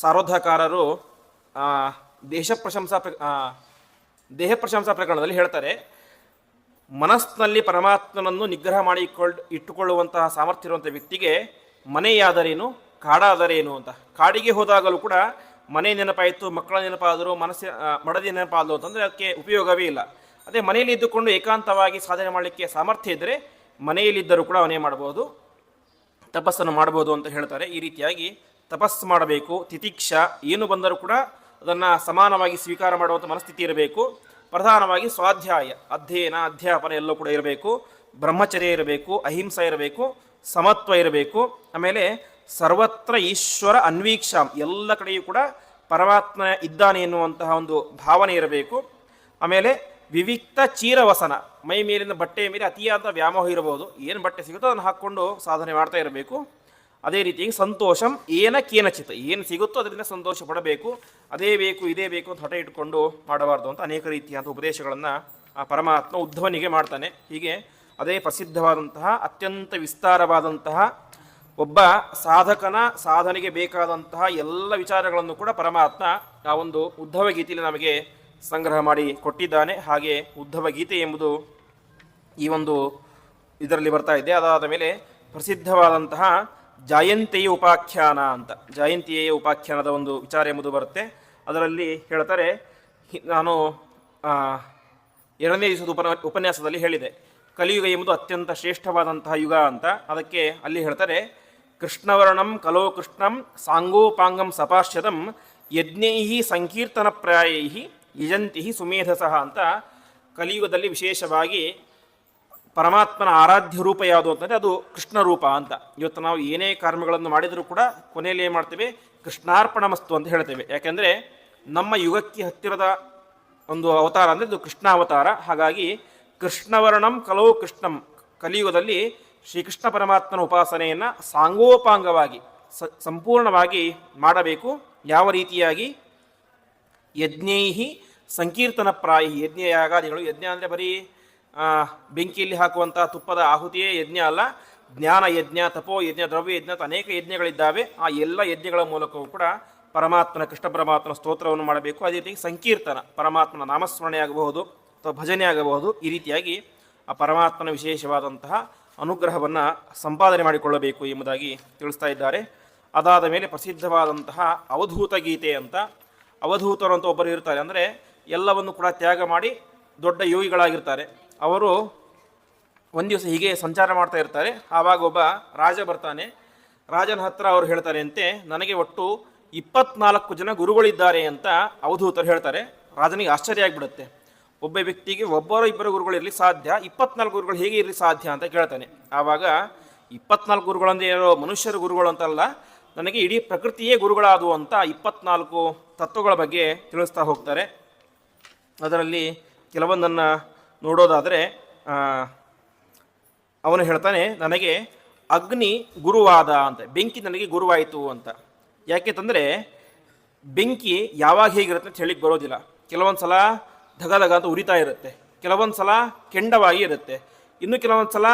ಸಾರೋದ್ಧಕಾರರು ದೇಹ ಪ್ರಶಂಸಾ ಪ್ರಕರಣದಲ್ಲಿ ಹೇಳ್ತಾರೆ, ಮನಸ್ಸಿನಲ್ಲಿ ಪರಮಾತ್ಮನನ್ನು ನಿಗ್ರಹ ಇಟ್ಟುಕೊಳ್ಳುವಂತಹ ಸಾಮರ್ಥ್ಯ ಇರುವಂಥ ವ್ಯಕ್ತಿಗೆ ಮನೆಯಾದರೇನು, ಕಾಡಾದರೇನು ಅಂತ. ಕಾಡಿಗೆ ಹೋದಾಗಲೂ ಕೂಡ ಮನೆ ನೆನಪಾಯಿತು, ಮಕ್ಕಳ ನೆನಪಾದರು, ಮಡದಿ ನೆನಪಾದರು ಅಂತಂದರೆ ಅದಕ್ಕೆ ಉಪಯೋಗವೇ ಇಲ್ಲ. ಅದೇ ಮನೆಯಲ್ಲಿ ಇದ್ದುಕೊಂಡು ಏಕಾಂತವಾಗಿ ಸಾಧನೆ ಮಾಡಲಿಕ್ಕೆ ಸಾಮರ್ಥ್ಯ ಇದ್ದರೆ ಮನೆಯಲ್ಲಿದ್ದರೂ ಕೂಡ ಅವನೇ ಮಾಡಬಹುದು, ತಪಸ್ಸನ್ನು ಮಾಡಬಹುದು ಅಂತ ಹೇಳ್ತಾರೆ. ಈ ರೀತಿಯಾಗಿ ತಪಸ್ಸು ಮಾಡಬೇಕು. ತಿತಿಕ್ಷ, ಏನು ಬಂದರೂ ಕೂಡ ಅದನ್ನು ಸಮಾನವಾಗಿ ಸ್ವೀಕಾರ ಮಾಡುವಂಥ ಮನಸ್ಥಿತಿ ಇರಬೇಕು. ಪ್ರಧಾನವಾಗಿ ಸ್ವಾಧ್ಯಾಯ, ಅಧ್ಯಯನ, ಅಧ್ಯಾಪನ ಎಲ್ಲವೂ ಕೂಡ ಇರಬೇಕು. ಬ್ರಹ್ಮಚರ್ಯ ಇರಬೇಕು, ಅಹಿಂಸೆ ಇರಬೇಕು, ಸಮತ್ವ ಇರಬೇಕು. ಆಮೇಲೆ ಸರ್ವತ್ರ ಈಶ್ವರ ಅನ್ವೀಕ್ಷಾಂ, ಎಲ್ಲ ಕಡೆಯೂ ಕೂಡ ಪರಮಾತ್ಮ ಇದ್ದಾನೆ ಎನ್ನುವಂತಹ ಒಂದು ಭಾವನೆ ಇರಬೇಕು. ಆಮೇಲೆ ವಿವಿಕ್ತ ಚೀರವಸನ, ಮೈ ಮೇಲಿನ ಬಟ್ಟೆಯ ಮೇಲೆ ಅತಿಯಾದ ವ್ಯಾಮೋಹ ಇರಬಹುದು. ಏನು ಬಟ್ಟೆ ಸಿಗುತ್ತೋ ಅದನ್ನು ಹಾಕ್ಕೊಂಡು ಸಾಧನೆ ಮಾಡ್ತಾ ಇರಬೇಕು. ಅದೇ ರೀತಿಯಾಗಿ ಸಂತೋಷಂ ಏನ ಕೇನಚಿತ್, ಏನು ಸಿಗುತ್ತೋ ಅದರಿಂದ ಸಂತೋಷ ಪಡಬೇಕು. ಅದೇ ಬೇಕು ಇದೇ ಬೇಕು ಅಂತ ಹಠ ಇಟ್ಕೊಂಡು ಮಾಡಬಾರ್ದು ಅಂತ ಅನೇಕ ರೀತಿಯಾದ ಉಪದೇಶಗಳನ್ನು ಆ ಪರಮಾತ್ಮ ಉದ್ಧವನಿಗೆ ಮಾಡ್ತಾನೆ. ಹೀಗೆ ಅದೇ ಪ್ರಸಿದ್ಧವಾದಂತಹ ಅತ್ಯಂತ ವಿಸ್ತಾರವಾದಂತಹ ಒಬ್ಬ ಸಾಧಕನ ಸಾಧನೆಗೆ ಬೇಕಾದಂತಹ ಎಲ್ಲ ವಿಚಾರಗಳನ್ನು ಕೂಡ ಪರಮಾತ್ಮ ಆ ಒಂದು ಉದ್ಧವ ಗೀತೆಯಲ್ಲಿ ನಮಗೆ ಸಂಗ್ರಹ ಮಾಡಿ ಕೊಟ್ಟಿದ್ದಾನೆ. ಹಾಗೆ ಉದ್ಧವ ಗೀತೆ ಎಂಬುದು ಈ ಒಂದು ಇದರಲ್ಲಿ ಬರ್ತಾ ಇದೆ. ಅದಾದ ಮೇಲೆ ಪ್ರಸಿದ್ಧವಾದಂತಹ ಜಯಂತಿಯ ಉಪಾಖ್ಯಾನ ಅಂತ, ಜಯಂತಿಯ ಉಪಾಖ್ಯಾನದ ಒಂದು ವಿಚಾರ ಎಂಬುದು ಬರುತ್ತೆ. ಅದರಲ್ಲಿ ಹೇಳ್ತಾರೆ, ನಾನು 2ನೇ ದಿವಸದ ಉಪನ್ಯಾಸದಲ್ಲಿ ಹೇಳಿದೆ, ಕಲಿಯುಗ ಎಂಬುದು ಅತ್ಯಂತ ಶ್ರೇಷ್ಠವಾದಂತಹ ಯುಗ ಅಂತ. ಅದಕ್ಕೆ ಅಲ್ಲಿ ಹೇಳ್ತಾರೆ, ಕೃಷ್ಣವರ್ಣಂ ಕಲೋ ಕೃಷ್ಣಂ ಸಾಂಗೋಪಾಂಗಂ ಸಪಾಶ್ಯದಂ ಯಜ್ಞೈ ಸಂಕೀರ್ತನ ಪ್ರಾಯೈ ಯಜಂತಿ ಸುಮೇಧಸಃ ಅಂತ. ಕಲಿಯುಗದಲ್ಲಿ ವಿಶೇಷವಾಗಿ ಪರಮಾತ್ಮನ ಆರಾಧ್ಯ ರೂಪ ಯಾವುದು ಅಂತಂದರೆ ಅದು ಕೃಷ್ಣ ರೂಪ ಅಂತ. ಇವತ್ತು ನಾವು ಏನೇ ಕರ್ಮಗಳನ್ನು ಮಾಡಿದರೂ ಕೂಡ ಕೊನೆಯಲ್ಲಿ ಏನು ಮಾಡ್ತೇವೆ, ಕೃಷ್ಣಾರ್ಪಣಮಸ್ತು ಅಂತ ಹೇಳ್ತೇವೆ. ಯಾಕೆಂದರೆ ನಮ್ಮ ಯುಗಕ್ಕೆ ಹತ್ತಿರದ ಒಂದು ಅವತಾರ ಅಂದರೆ ಇದು ಕೃಷ್ಣ ಅವತಾರ. ಹಾಗಾಗಿ ಕೃಷ್ಣವರ್ಣಂ ಕಲೋ ಕೃಷ್ಣಂ, ಕಲಿಯುಗದಲ್ಲಿ ಶ್ರೀಕೃಷ್ಣ ಪರಮಾತ್ಮನ ಉಪಾಸನೆಯನ್ನು ಸಾಂಗೋಪಾಂಗವಾಗಿ ಸಂಪೂರ್ಣವಾಗಿ ಮಾಡಬೇಕು. ಯಾವ ರೀತಿಯಾಗಿ, ಯಜ್ಞೈಹಿ ಸಂಕೀರ್ತನ ಪ್ರಾಯಿ, ಯಜ್ಞ ಯಾಗಾದಿಗಳು. ಯಜ್ಞ ಅಂದರೆ ಬರೀ ಬೆಂಕಿಯಲ್ಲಿ ಹಾಕುವಂಥ ತುಪ್ಪದ ಆಹುತಿಯೇ ಯಜ್ಞ ಅಲ್ಲ. ಜ್ಞಾನ ಯಜ್ಞ, ತಪೋ ಯಜ್ಞ, ದ್ರವ್ಯ ಯಜ್ಞ ಅಂತ ಅನೇಕ ಯಜ್ಞಗಳಿದ್ದಾವೆ. ಆ ಎಲ್ಲ ಯಜ್ಞಗಳ ಮೂಲಕವೂ ಕೂಡ ಪರಮಾತ್ಮನ ಕೃಷ್ಣ ಪರಮಾತ್ಮನ ಸ್ತೋತ್ರವನ್ನು ಮಾಡಬೇಕು. ಅದೇ ರೀತಿ ಸಂಕೀರ್ತನ, ಪರಮಾತ್ಮನ ನಾಮಸ್ಮರಣೆ ಆಗಬಹುದು ಅಥವಾ ಭಜನೆ ಆಗಬಹುದು. ಈ ರೀತಿಯಾಗಿ ಆ ಪರಮಾತ್ಮನ ವಿಶೇಷವಾದಂತಹ ಅನುಗ್ರಹವನ್ನು ಸಂಪಾದನೆ ಮಾಡಿಕೊಳ್ಳಬೇಕು ಎಂಬುದಾಗಿ ತಿಳಿಸ್ತಾ ಇದ್ದಾರೆ. ಅದಾದ ಮೇಲೆ ಪ್ರಸಿದ್ಧವಾದಂತಹ ಅವಧೂತ ಗೀತೆ ಅಂತ. ಅವಧೂತರು ಅಂತ ಒಬ್ಬರು ಇರ್ತಾರೆ, ಅಂದರೆ ಎಲ್ಲವನ್ನು ಕೂಡ ತ್ಯಾಗ ಮಾಡಿ ದೊಡ್ಡ ಯೋಗಿಗಳಾಗಿರ್ತಾರೆ. ಅವರು ಒಂದು ದಿವಸ ಹೀಗೆ ಸಂಚಾರ ಮಾಡ್ತಾ ಇರ್ತಾರೆ. ಆವಾಗ ಒಬ್ಬ ರಾಜ ಬರ್ತಾನೆ. ರಾಜನ ಹತ್ರ ಅವರು ಹೇಳ್ತಾರೆ ಅಂತೆ, ನನಗೆ ಒಟ್ಟು 24 ಜನ ಗುರುಗಳಿದ್ದಾರೆ ಅಂತ ಅವಧೂತರು ಹೇಳ್ತಾರೆ. ರಾಜನಿಗೆ ಆಶ್ಚರ್ಯ ಆಗಿಬಿಡುತ್ತೆ. ಒಬ್ಬ ವ್ಯಕ್ತಿಗೆ ಒಬ್ಬರು ಇಬ್ಬರು ಗುರುಗಳಿರಲಿ ಸಾಧ್ಯ, 24 ಗುರುಗಳು ಹೇಗೆ ಇರಲಿ ಸಾಧ್ಯ ಅಂತ ಕೇಳ್ತಾನೆ. ಆವಾಗ 24 ಗುರುಗಳಂದ್ರೆ ಏನೋ ಮನುಷ್ಯರ ಗುರುಗಳು ಅಂತಲ್ಲ, ನನಗೆ ಇಡೀ ಪ್ರಕೃತಿಯೇ ಗುರುಗಳಾದವು ಅಂತ 24 ತತ್ವಗಳ ಬಗ್ಗೆ ತಿಳಿಸ್ತಾ ಹೋಗ್ತಾರೆ. ಅದರಲ್ಲಿ ಕೆಲವೊಂದನ್ನು ನೋಡೋದಾದರೆ ಅವನು ಹೇಳ್ತಾನೆ, ನನಗೆ ಅಗ್ನಿ ಗುರುವಾದ ಅಂತ, ಬೆಂಕಿ ನನಗೆ ಗುರುವಾಯಿತು ಅಂತ. ಯಾಕೆಂತಂದರೆ ಬೆಂಕಿ ಯಾವಾಗ ಹೇಗಿರುತ್ತೆ ಅಂತ ಹೇಳಿಕ್ಕೆ ಬರೋದಿಲ್ಲ. ಕೆಲವೊಂದು ಸಲ ಧಗಧಗ ಅಂತ ಉರಿತಾ ಇರುತ್ತೆ, ಕೆಲವೊಂದು ಸಲ ಕೆಂಡವಾಗಿ ಇರುತ್ತೆ, ಇನ್ನು ಕೆಲವೊಂದು ಸಲ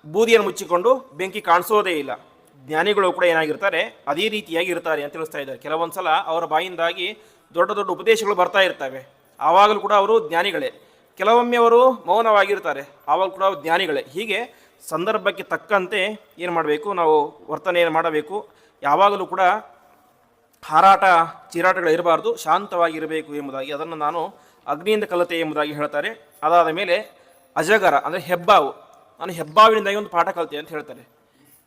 ಬೂದಿಯನ್ನು ಮುಚ್ಚಿಕೊಂಡು ಬೆಂಕಿ ಕಾಣಿಸೋದೇ ಇಲ್ಲ. ಜ್ಞಾನಿಗಳು ಕೂಡ ಏನಾಗಿರ್ತಾರೆ, ಅದೇ ರೀತಿಯಾಗಿ ಇರ್ತಾರೆ ಅಂತ ತಿಳಿಸ್ತಾ ಇದ್ದಾರೆ. ಕೆಲವೊಂದು ಸಲ ಅವರ ಬಾಯಿಂದಾಗಿ ದೊಡ್ಡ ದೊಡ್ಡ ಉಪದೇಶಗಳು ಬರ್ತಾ ಇರ್ತವೆ, ಆವಾಗಲೂ ಕೂಡ ಅವರು ಜ್ಞಾನಿಗಳೇ. ಕೆಲವೊಮ್ಮೆ ಅವರು ಮೌನವಾಗಿರ್ತಾರೆ, ಆವಾಗ ಕೂಡ ಅವರು ಜ್ಞಾನಿಗಳೇ. ಹೀಗೆ ಸಂದರ್ಭಕ್ಕೆ ತಕ್ಕಂತೆ ಏನು ಮಾಡಬೇಕು, ನಾವು ವರ್ತನೆಯನ್ನು ಮಾಡಬೇಕು. ಯಾವಾಗಲೂ ಕೂಡ ಹಾರಾಟ ಚೀರಾಟಗಳಿರಬಾರ್ದು, ಶಾಂತವಾಗಿರಬೇಕು ಎಂಬುದಾಗಿ ಅದನ್ನು ನಾನು ಅಗ್ನಿಯಿಂದ ಕಲಿತೆ ಎಂಬುದಾಗಿ ಹೇಳ್ತಾರೆ. ಅದಾದ ಮೇಲೆ ಅಜಗರ ಅಂದರೆ ಹೆಬ್ಬಾವು, ನಾನು ಹೆಬ್ಬಾವಿನಿಂದಾಗಿ ಒಂದು ಪಾಠ ಕಲಿತೆ ಅಂತ ಹೇಳ್ತಾರೆ.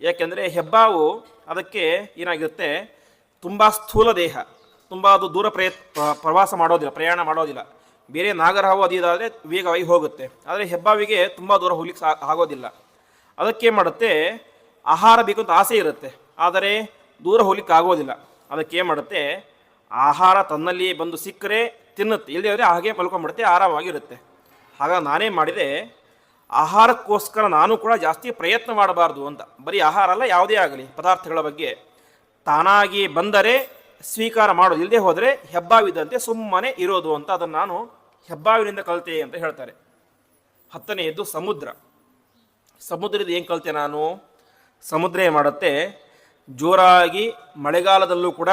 ಯಾಕೆಂದರೆ ಹೆಬ್ಬಾವು ಅದಕ್ಕೆ ಏನಾಗಿರುತ್ತೆ, ತುಂಬ ಸ್ಥೂಲ ದೇಹ, ತುಂಬ ಅದು ದೂರ ಪ್ರವಾಸ ಮಾಡೋದಿಲ್ಲ, ಪ್ರಯಾಣ ಮಾಡೋದಿಲ್ಲ. ಬೇರೆ ನಾಗರಹಾವು ಅದಿದಾದರೆ ವೇಗವಾಗಿ ಹೋಗುತ್ತೆ, ಆದರೆ ಹೆಬ್ಬಾವಿಗೆ ತುಂಬ ದೂರ ಹೋಗ್ಲಿಕ್ಕೆ ಆಗೋದಿಲ್ಲ. ಅದಕ್ಕೆ ಮಾಡುತ್ತೆ, ಆಹಾರ ಬೇಕು ಅಂತ ಆಸೆ ಇರುತ್ತೆ, ಆದರೆ ದೂರ ಹೋಗ್ಲಿಕ್ಕೆ ಆಗೋದಿಲ್ಲ. ಅದಕ್ಕೆ ಏನು ಮಾಡುತ್ತೆ, ಆಹಾರ ತನ್ನಲ್ಲಿಯೇ ಬಂದು ಸಿಕ್ಕರೆ ತಿನ್ನುತ್ತೆ, ಇಲ್ಲದೇ ಹಾಗೆ ಮಲ್ಕೊಂಡ್ಬಿಡುತ್ತೆ, ಆರಾಮಾಗಿರುತ್ತೆ. ಹಾಗಾಗಿ ನಾನೇ ಮಾಡಿದೆ, ಆಹಾರಕ್ಕೋಸ್ಕರ ನಾನು ಕೂಡ ಜಾಸ್ತಿ ಪ್ರಯತ್ನ ಮಾಡಬಾರ್ದು ಅಂತ. ಬರೀ ಆಹಾರ ಅಲ್ಲ, ಯಾವುದೇ ಆಗಲಿ ಪದಾರ್ಥಗಳ ಬಗ್ಗೆ ತಾನಾಗಿ ಬಂದರೆ ಸ್ವೀಕಾರ ಮಾಡೋದು, ಇಲ್ಲದೆ ಹೋದರೆ ಹೆಬ್ಬಾವಿದಂತೆ ಸುಮ್ಮನೆ ಇರೋದು ಅಂತ ಅದನ್ನು ನಾನು ಹೆಬ್ಬಾವಿನಿಂದ ಕಲಿತೆ ಅಂತ ಹೇಳ್ತಾರೆ. 10ನೇದು ಸಮುದ್ರ. ಸಮುದ್ರದ ಏನು ಕಲಿತೆ ನಾನು, ಸಮುದ್ರ ಏನು ಮಾಡುತ್ತೆ, ಜೋರಾಗಿ ಮಳೆಗಾಲದಲ್ಲೂ ಕೂಡ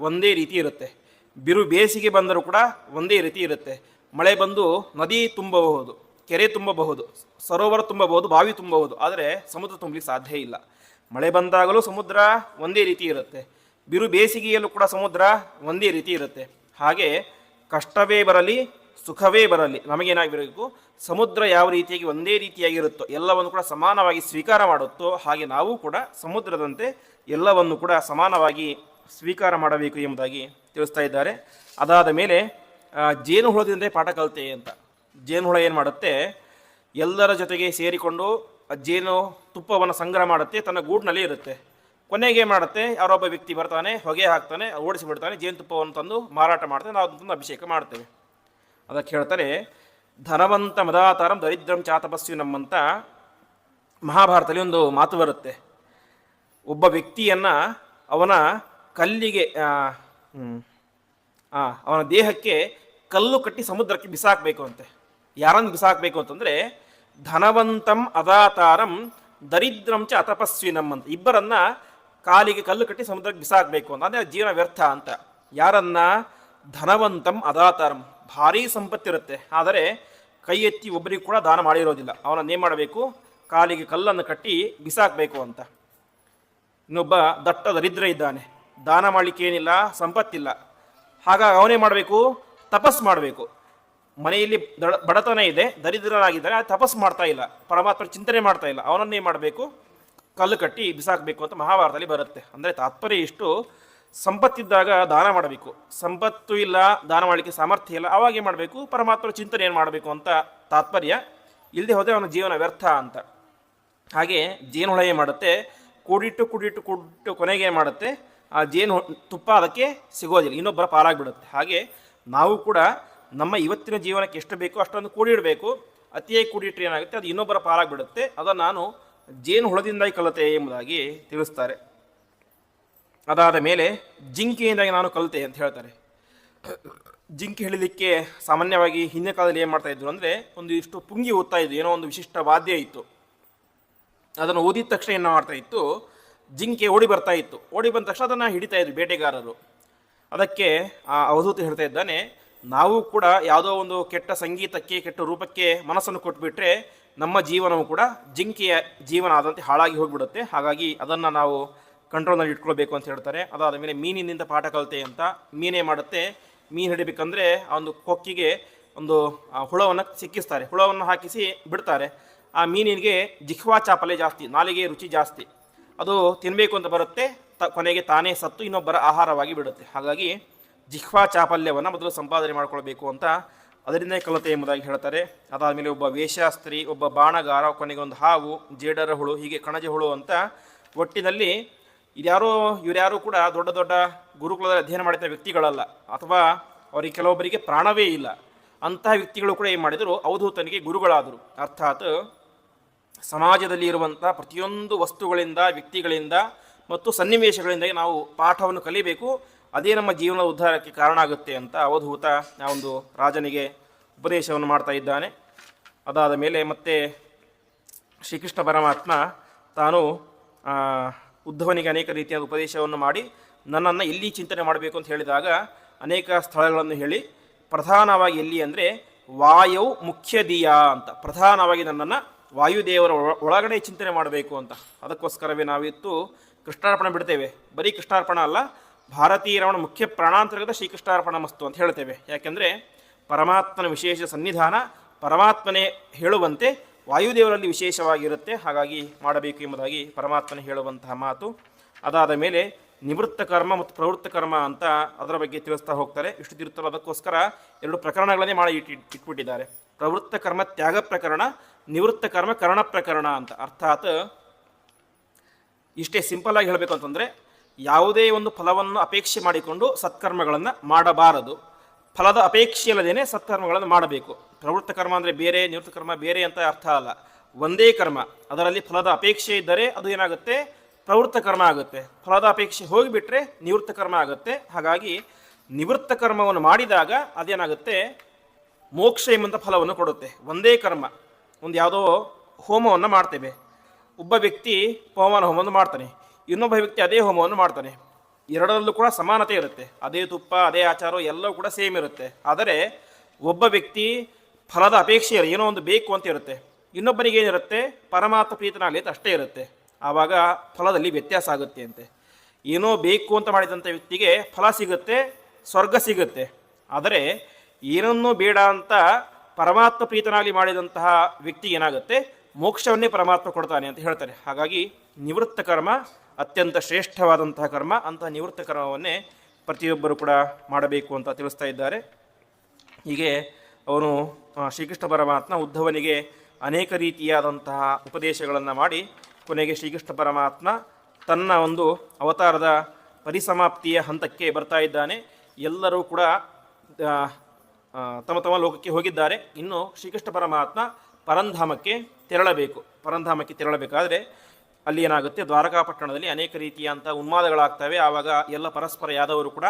ಒಂದೇ ರೀತಿ ಇರುತ್ತೆ, ಬಿರು ಬೇಸಿಗೆ ಬಂದರೂ ಕೂಡ ಒಂದೇ ರೀತಿ ಇರುತ್ತೆ. ಮಳೆ ಬಂದು ನದಿ ತುಂಬಬಹುದು, ಕೆರೆ ತುಂಬಬಹುದು, ಸರೋವರ ತುಂಬಬಹುದು, ಬಾವಿ ತುಂಬಬಹುದು, ಆದರೆ ಸಮುದ್ರ ತುಂಬಲಿಕ್ಕೆ ಸಾಧ್ಯ ಇಲ್ಲ. ಮಳೆ ಬಂದಾಗಲೂ ಸಮುದ್ರ ಒಂದೇ ರೀತಿ ಇರುತ್ತೆ, ಬಿರು ಬೇಸಿಗೆಯಲ್ಲೂ ಕೂಡ ಸಮುದ್ರ ಒಂದೇ ರೀತಿ ಇರುತ್ತೆ. ಹಾಗೆ ಕಷ್ಟವೇ ಬರಲಿ ಸುಖವೇ ಬರಲಿ ನಮಗೇನಾಗಿರಬೇಕು, ಸಮುದ್ರ ಯಾವ ರೀತಿಯಾಗಿ ಒಂದೇ ರೀತಿಯಾಗಿರುತ್ತೋ, ಎಲ್ಲವನ್ನು ಕೂಡ ಸಮಾನವಾಗಿ ಸ್ವೀಕಾರ ಮಾಡುತ್ತೋ, ಹಾಗೆ ನಾವು ಕೂಡ ಸಮುದ್ರದಂತೆ ಎಲ್ಲವನ್ನು ಕೂಡ ಸಮಾನವಾಗಿ ಸ್ವೀಕಾರ ಮಾಡಬೇಕು ಎಂಬುದಾಗಿ ತಿಳಿಸ್ತಾ ಇದ್ದಾರೆ. ಅದಾದ ಮೇಲೆ ಜೇನುಹುಳದಿಂದ ಪಾಠ ಕಲಿತೆ ಅಂತ. ಜೇನುಹುಳ ಏನು ಮಾಡುತ್ತೆ, ಎಲ್ಲರ ಜೊತೆಗೆ ಸೇರಿಕೊಂಡು ಜೇನು ತುಪ್ಪವನ್ನು ಸಂಗ್ರಹ ಮಾಡುತ್ತೆ, ತನ್ನ ಗೂಡಿನಲ್ಲಿ ಇರುತ್ತೆ. ಕೊನೆಗೆ ಮಾಡುತ್ತೆ, ಯಾರೊಬ್ಬ ವ್ಯಕ್ತಿ ಬರ್ತಾನೆ, ಹೊಗೆ ಹಾಕ್ತಾನೆ, ಓಡಿಸಿಬಿಡ್ತಾನೆ, ಜೇನುತುಪ್ಪವನ್ನು ತಂದು ಮಾರಾಟ ಮಾಡ್ತಾನೆ, ನಾವು ತಂದು ಅಭಿಷೇಕ ಮಾಡ್ತೇವೆ. ಅದಕ್ಕೆ ಹೇಳ್ತಾರೆ, ಧನವಂತ ಮದಾತಾರಂ ದರಿದ್ರಂ ಚಾತಪಸ್ವಿ ನಮ್ಮಂತ ಮಹಾಭಾರತದಲ್ಲಿ ಒಂದು ಮಾತು ಬರುತ್ತೆ. ಒಬ್ಬ ವ್ಯಕ್ತಿಯನ್ನು ಅವನ ಕಲ್ಲಿಗೆ ಅವನ ದೇಹಕ್ಕೆ ಕಲ್ಲು ಕಟ್ಟಿ ಸಮುದ್ರಕ್ಕೆ ಬಿಸಾಕಬೇಕು ಅಂತೆ. ಯಾರನ್ನು ಬಿಸಾಕಬೇಕು ಅಂತಂದರೆ ಧನವಂತಂ ಅದಾತಾರಂ ದರಿದ್ರಂ ಚ ಅತಪಸ್ವಿನಂ ಅಂತ, ಇಬ್ಬರನ್ನ ಕಾಲಿಗೆ ಕಲ್ಲು ಕಟ್ಟಿ ಸಮುದ್ರಕ್ಕೆ ಬಿಸಾಕಬೇಕು ಅಂತ. ಅಂದರೆ ಜೀವನ ವ್ಯರ್ಥ ಅಂತ. ಯಾರನ್ನ? ಧನವಂತಂ ಅದಾತಾರಂ, ಭಾರೀ ಸಂಪತ್ತಿರುತ್ತೆ, ಆದರೆ ಕೈ ಎತ್ತಿ ಒಬ್ಬರಿಗೂ ಕೂಡ ದಾನ ಮಾಡಿರೋದಿಲ್ಲ, ಅವನನ್ನೇನು ಮಾಡಬೇಕು, ಕಾಲಿಗೆ ಕಲ್ಲನ್ನು ಕಟ್ಟಿ ಬಿಸಾಕಬೇಕು ಅಂತ. ಇನ್ನೊಬ್ಬ ದಟ್ಟ ದರಿದ್ರ ಇದ್ದಾನೆ, ದಾನ ಮಾಡಲಿಕ್ಕೆ ಏನಿಲ್ಲ, ಸಂಪತ್ತಿಲ್ಲ, ಹಾಗಾಗಿ ಅವನೇ ಮಾಡಬೇಕು, ತಪಸ್ ಮಾಡಬೇಕು. ಮನೆಯಲ್ಲಿ ಬಡತನ ಇದೆ, ದರಿದ್ರನಾಗಿದ್ದಾನೆ, ತಪಸ್ ಮಾಡ್ತಾ ಇಲ್ಲ, ಪರಮಾತ್ಮ ಚಿಂತನೆ ಮಾಡ್ತಾ ಇಲ್ಲ, ಅವನನ್ನೇ ಮಾಡಬೇಕು, ಕಲ್ಲು ಕಟ್ಟಿ ಬಿಸಾಕಬೇಕು ಅಂತ ಮಹಾಭಾರತದಲ್ಲಿ ಬರುತ್ತೆ. ಅಂದರೆ ತಾತ್ಪರ್ಯ ಇಷ್ಟು, ಸಂಪತ್ತಿದ್ದಾಗ ದಾನ ಮಾಡಬೇಕು, ಸಂಪತ್ತು ಇಲ್ಲ, ದಾನ ಮಾಡಲಿಕ್ಕೆ ಸಾಮರ್ಥ್ಯ ಇಲ್ಲ, ಅವಾಗೇ ಮಾಡಬೇಕು, ಪರಮಾತ್ಮನ ಚಿಂತನೆ ಏನು ಮಾಡಬೇಕು ಅಂತ ತಾತ್ಪರ್ಯ. ಇಲ್ಲದೆ ಹೋದರೆ ಅವನ ಜೀವನ ವ್ಯರ್ಥ ಅಂತ. ಹಾಗೆ ಜೇನುಹುಳ ಏನು ಮಾಡುತ್ತೆ, ಕೂಡಿಟ್ಟು ಕೂಡಿಟ್ಟು ಕೂಡಿಟ್ಟು ಕೊನೆಗೆ ಏನು ಮಾಡುತ್ತೆ, ಆ ಜೇನು ತುಪ್ಪ ಅದಕ್ಕೆ ಸಿಗೋದಿಲ್ಲ, ಇನ್ನೊಬ್ಬರ ಪಾಲಾಗಿಬಿಡುತ್ತೆ. ಹಾಗೆ ನಾವು ಕೂಡ ನಮ್ಮ ಇವತ್ತಿನ ಜೀವನಕ್ಕೆ ಎಷ್ಟು ಬೇಕೋ ಅಷ್ಟೊಂದು ಕೂಡಿಡಬೇಕು. ಅತಿಯಾಗಿ ಕೂಡಿಟ್ರೆ ಏನಾಗುತ್ತೆ, ಅದು ಇನ್ನೊಬ್ಬರ ಪಾಲಾಗಿಬಿಡುತ್ತೆ. ಅದನ್ನು ನಾನು ಜೇನು ಹುಳದಿಂದಾಗಿ ಕಲಿತೆ ಎಂಬುದಾಗಿ ತಿಳಿಸ್ತಾರೆ. ಅದಾದ ಮೇಲೆ ಜಿಂಕೆಯಿಂದಾಗಿ ನಾನು ಕಲಿತೆ ಅಂತ ಹೇಳ್ತಾರೆ. ಜಿಂಕೆ ಹಿಡಿಲಿಕ್ಕೆ ಸಾಮಾನ್ಯವಾಗಿ ಹಿಂದಿನ ಕಾಲದಲ್ಲಿ ಏನು ಮಾಡ್ತಾಯಿದ್ರು ಅಂದರೆ, ಒಂದು ಇಷ್ಟು ಪುಂಗಿ ಓದ್ತಾ ಇದ್ದು, ಏನೋ ಒಂದು ವಿಶಿಷ್ಟ ವಾದ್ಯ ಇತ್ತು, ಅದನ್ನು ಓದಿದ ತಕ್ಷಣ ಏನು ಮಾಡ್ತಾ ಇತ್ತು, ಜಿಂಕೆ ಓಡಿ ಬರ್ತಾ ಇತ್ತು. ಓಡಿ ಬಂದ ತಕ್ಷಣ ಅದನ್ನು ಹಿಡಿತಾ ಇದ್ರು ಬೇಟೆಗಾರರು. ಅದಕ್ಕೆ ಆ ಅವಧೂತ ಹೇಳ್ತಾ ಇದ್ದಾನೆ, ನಾವು ಕೂಡ ಯಾವುದೋ ಒಂದು ಕೆಟ್ಟ ಸಂಗೀತಕ್ಕೆ, ಕೆಟ್ಟ ರೂಪಕ್ಕೆ ಮನಸ್ಸನ್ನು ಕೊಟ್ಬಿಟ್ರೆ ನಮ್ಮ ಜೀವನವು ಕೂಡ ಜಿಂಕೆಯ ಜೀವನ ಆದಂತೆ ಹಾಳಾಗಿ ಹೋಗಿಬಿಡುತ್ತೆ. ಹಾಗಾಗಿ ಅದನ್ನು ನಾವು ಕಂಟ್ರೋಲ್ನಲ್ಲಿ ಇಟ್ಕೊಳ್ಬೇಕು ಅಂತ ಹೇಳ್ತಾರೆ. ಅದಾದ ಮೇಲೆ ಮೀನಿನಿಂದ ಪಾಠ ಕಲಿತೆ ಅಂತ. ಮೀನೇ ಮಾಡುತ್ತೆ, ಮೀನು ಹಿಡಿಬೇಕಂದ್ರೆ ಆ ಒಂದು ಕೊಕ್ಕಿಗೆ ಒಂದು ಹುಳವನ್ನು ಸಿಕ್ಕಿಸ್ತಾರೆ, ಹುಳವನ್ನು ಹಾಕಿಸಿ ಬಿಡ್ತಾರೆ. ಆ ಮೀನಿಗೆ ಜಿಹ್ವಾ ಚಾಪಲ್ಯ ಜಾಸ್ತಿ, ನಾಲಿಗೆ ರುಚಿ ಜಾಸ್ತಿ, ಅದು ತಿನ್ನಬೇಕು ಅಂತ ಬರುತ್ತೆ, ಕೊನೆಗೆ ತಾನೇ ಸತ್ತು ಇನ್ನೊಬ್ಬರ ಆಹಾರವಾಗಿ ಬಿಡುತ್ತೆ. ಹಾಗಾಗಿ ಜಿಹ್ವಾ ಚಾಪಲ್ಯವನ್ನು ಮೊದಲು ಸಂಪಾದನೆ ಮಾಡ್ಕೊಳ್ಬೇಕು ಅಂತ ಅದರಿಂದ ಕಲಿತೆ ಎಂಬುದಾಗಿ ಹೇಳ್ತಾರೆ. ಅದಾದಮೇಲೆ ಒಬ್ಬ ವೇಷಾಸ್ತ್ರಿ, ಒಬ್ಬ ಬಾಣಗಾರ, ಕೊನೆಗೆ ಒಂದು ಹಾವು, ಜೇಡರ ಹುಳು, ಹೀಗೆ ಕಣಜ ಹುಳು ಅಂತ. ಒಟ್ಟಿನಲ್ಲಿ ಇವರ್ಯಾರು ಕೂಡ ದೊಡ್ಡ ದೊಡ್ಡ ಗುರುಕುಲದಲ್ಲಿ ಅಧ್ಯಯನ ಮಾಡಿದ ವ್ಯಕ್ತಿಗಳಲ್ಲ, ಅಥವಾ ಅವರಿಗೆ ಕೆಲವೊಬ್ಬರಿಗೆ ಪ್ರಾಣವೇ ಇಲ್ಲ. ಅಂತಹ ವ್ಯಕ್ತಿಗಳು ಕೂಡ ಏನು ಮಾಡಿದರು, ಅವಧೂತನಿಗೆ ಗುರುಗಳಾದರು. ಅರ್ಥಾತ್ ಸಮಾಜದಲ್ಲಿ ಇರುವಂಥ ಪ್ರತಿಯೊಂದು ವಸ್ತುಗಳಿಂದ, ವ್ಯಕ್ತಿಗಳಿಂದ ಮತ್ತು ಸನ್ನಿವೇಶಗಳಿಂದ ನಾವು ಪಾಠವನ್ನು ಕಲಿಬೇಕು, ಅದೇ ನಮ್ಮ ಜೀವನದ ಉದ್ಧಾರಕ್ಕೆ ಕಾರಣ ಆಗುತ್ತೆ ಅಂತ ಅವಧೂತ ಆ ಒಂದು ರಾಜನಿಗೆ ಉಪದೇಶವನ್ನು ಮಾಡ್ತಾ ಇದ್ದಾನೆ. ಅದಾದ ಮೇಲೆ ಮತ್ತೆ ಶ್ರೀಕೃಷ್ಣ ಪರಮಾತ್ಮ ತಾನು ಉದ್ಧವನಿಗೆ ಅನೇಕ ರೀತಿಯಾದ ಉಪದೇಶವನ್ನು ಮಾಡಿ ನನ್ನನ್ನು ಎಲ್ಲಿ ಚಿಂತನೆ ಮಾಡಬೇಕು ಅಂತ ಹೇಳಿದಾಗ ಅನೇಕ ಸ್ಥಳಗಳನ್ನು ಹೇಳಿ, ಪ್ರಧಾನವಾಗಿ ಎಲ್ಲಿ ಅಂದರೆ ವಾಯು ಮುಖ್ಯದೀಯ ಅಂತ, ಪ್ರಧಾನವಾಗಿ ನನ್ನನ್ನು ವಾಯುದೇವರ ಒಳಗಡೆ ಚಿಂತನೆ ಮಾಡಬೇಕು ಅಂತ. ಅದಕ್ಕೋಸ್ಕರವೇ ನಾವಿತ್ತು ಕೃಷ್ಣಾರ್ಪಣ ಬಿಡ್ತೇವೆ. ಬರೀ ಕೃಷ್ಣಾರ್ಪಣ ಅಲ್ಲ, ಭಾರತೀಯ ರಮಣ ಮುಖ್ಯ ಪ್ರಾಣಾಂತರ್ಗತ ಶ್ರೀಕೃಷ್ಣಾರ್ಪಣ ಮಸ್ತು ಅಂತ ಹೇಳ್ತೇವೆ. ಯಾಕೆಂದರೆ ಪರಮಾತ್ಮನ ವಿಶೇಷ ಸನ್ನಿಧಾನ, ಪರಮಾತ್ಮನೇ ಹೇಳುವಂತೆ ವಾಯುದೇವರಲ್ಲಿ ವಿಶೇಷವಾಗಿರುತ್ತೆ, ಹಾಗಾಗಿ ಮಾಡಬೇಕು ಎಂಬುದಾಗಿ ಪರಮಾತ್ಮನೇ ಹೇಳುವಂತಹ ಮಾತು. ಅದಾದ ಮೇಲೆ ನಿವೃತ್ತ ಕರ್ಮ ಮತ್ತು ಪ್ರವೃತ್ತ ಕರ್ಮ ಅಂತ ಅದರ ಬಗ್ಗೆ ತಿಳಿಸ್ತಾ ಹೋಗ್ತಾರೆ. ಇಷ್ಟು ತಿರುತ್ತಲ್ಲ, ಅದಕ್ಕೋಸ್ಕರ ಎರಡು ಪ್ರಕರಣಗಳನ್ನೇ ಮಾಡಿ ಇಟ್ಬಿಟ್ಟಿದ್ದಾರೆ. ಪ್ರವೃತ್ತ ಕರ್ಮ ತ್ಯಾಗ ಪ್ರಕರಣ, ನಿವೃತ್ತ ಕರ್ಮ ಕರ್ಣ ಪ್ರಕರಣ ಅಂತ. ಅರ್ಥಾತ್ ಇಷ್ಟೇ ಸಿಂಪಲ್ ಆಗಿ ಹೇಳಬೇಕು ಅಂತಂದರೆ, ಯಾವುದೇ ಒಂದು ಫಲವನ್ನು ಅಪೇಕ್ಷೆ ಮಾಡಿಕೊಂಡು ಸತ್ಕರ್ಮಗಳನ್ನು ಮಾಡಬಾರದು, ಫಲದ ಅಪೇಕ್ಷೆ ಇಲ್ಲದೇನೆ ಸತ್ಕರ್ಮಗಳನ್ನು ಮಾಡಬೇಕು. ಪ್ರವೃತ್ತ ಕರ್ಮ ಅಂದರೆ ಬೇರೆ, ನಿವೃತ್ತ ಕರ್ಮ ಬೇರೆ ಅಂತ ಅರ್ಥ ಅಲ್ಲ. ಒಂದೇ ಕರ್ಮ, ಅದರಲ್ಲಿ ಫಲದ ಅಪೇಕ್ಷೆ ಇದ್ದರೆ ಅದು ಏನಾಗುತ್ತೆ, ಪ್ರವೃತ್ತ ಕರ್ಮ ಆಗುತ್ತೆ. ಫಲದ ಅಪೇಕ್ಷೆ ಹೋಗಿಬಿಟ್ರೆ ನಿವೃತ್ತ ಕರ್ಮ ಆಗುತ್ತೆ. ಹಾಗಾಗಿ ನಿವೃತ್ತ ಕರ್ಮವನ್ನು ಮಾಡಿದಾಗ ಅದೇನಾಗುತ್ತೆ, ಮೋಕ್ಷ ಎಂಬಂಥ ಫಲವನ್ನು ಕೊಡುತ್ತೆ. ಒಂದೇ ಕರ್ಮ, ಒಂದು ಯಾವುದೋ ಹೋಮವನ್ನು ಮಾಡ್ತೇವೆ, ಒಬ್ಬ ವ್ಯಕ್ತಿ ಪವಮಾನ ಹೋಮವನ್ನು ಮಾಡ್ತಾನೆ, ಇನ್ನೊಬ್ಬ ವ್ಯಕ್ತಿ ಅದೇ ಹೋಮವನ್ನು ಮಾಡ್ತಾನೆ, ಎರಡರಲ್ಲೂ ಕೂಡ ಸಮಾನತೆ ಇರುತ್ತೆ, ಅದೇ ತುಪ್ಪ, ಅದೇ ಆಚಾರ ಎಲ್ಲವೂ ಕೂಡ ಸೇಮ್ ಇರುತ್ತೆ. ಆದರೆ ಒಬ್ಬ ವ್ಯಕ್ತಿ ಫಲದ ಅಪೇಕ್ಷೆ ಏನೋ ಒಂದು ಬೇಕು ಅಂತ ಇರುತ್ತೆ, ಇನ್ನೊಬ್ಬನಿಗೆ ಏನಿರುತ್ತೆ, ಪರಮಾತ್ಮ ಪ್ರೀತನಾಗಲಿ ಅಂತ ಅಷ್ಟೇ ಇರುತ್ತೆ. ಆವಾಗ ಫಲದಲ್ಲಿ ವ್ಯತ್ಯಾಸ ಆಗುತ್ತೆ ಅಂತೆ. ಏನೋ ಬೇಕು ಅಂತ ಮಾಡಿದಂಥ ವ್ಯಕ್ತಿಗೆ ಫಲ ಸಿಗುತ್ತೆ, ಸ್ವರ್ಗ ಸಿಗುತ್ತೆ. ಆದರೆ ಏನನ್ನೂ ಬೇಡ ಅಂತ ಪರಮಾತ್ಮ ಪ್ರೀತನಾಗಲಿ ಮಾಡಿದಂತಹ ವ್ಯಕ್ತಿಗೆ ಏನಾಗುತ್ತೆ, ಮೋಕ್ಷವನ್ನೇ ಪರಮಾತ್ಮ ಕೊಡ್ತಾನೆ ಅಂತ ಹೇಳ್ತಾರೆ. ಹಾಗಾಗಿ ನಿವೃತ್ತ ಕರ್ಮ ಅತ್ಯಂತ ಶ್ರೇಷ್ಠವಾದಂತಹ ಕರ್ಮ. ಅಂತಹ ನಿವೃತ್ತ ಕರ್ಮವನ್ನೇ ಪ್ರತಿಯೊಬ್ಬರು ಕೂಡ ಮಾಡಬೇಕು ಅಂತ ತಿಳಿಸ್ತಾ ಇದ್ದಾರೆ. ಹೀಗೆ ಅವನು ಶ್ರೀಕೃಷ್ಣ ಪರಮಾತ್ಮ ಉದ್ಧವನಿಗೆ ಅನೇಕ ರೀತಿಯಾದಂತಹ ಉಪದೇಶಗಳನ್ನು ಮಾಡಿ ಕೊನೆಗೆ ಶ್ರೀಕೃಷ್ಣ ಪರಮಾತ್ಮ ತನ್ನ ಒಂದು ಅವತಾರದ ಪರಿಸಮಾಪ್ತಿಯ ಹಂತಕ್ಕೆ ಬರ್ತಾ ಇದ್ದಾನೆ. ಎಲ್ಲರೂ ಕೂಡ ತಮ್ಮ ತಮ್ಮ ಲೋಕಕ್ಕೆ ಹೋಗಿದ್ದಾರೆ. ಇನ್ನು ಶ್ರೀಕೃಷ್ಣ ಪರಮಾತ್ಮ ಪರಂಧಾಮಕ್ಕೆ ತೆರಳಬೇಕಾದ್ರೆ ಅಲ್ಲಿ ಏನಾಗುತ್ತೆ, ದ್ವಾರಕಾಪಟ್ಟಣದಲ್ಲಿ ಅನೇಕ ರೀತಿಯಂಥ ಉನ್ಮಾದಗಳಾಗ್ತವೆ. ಆವಾಗ ಎಲ್ಲ ಪರಸ್ಪರ ಯಾದವರು ಕೂಡ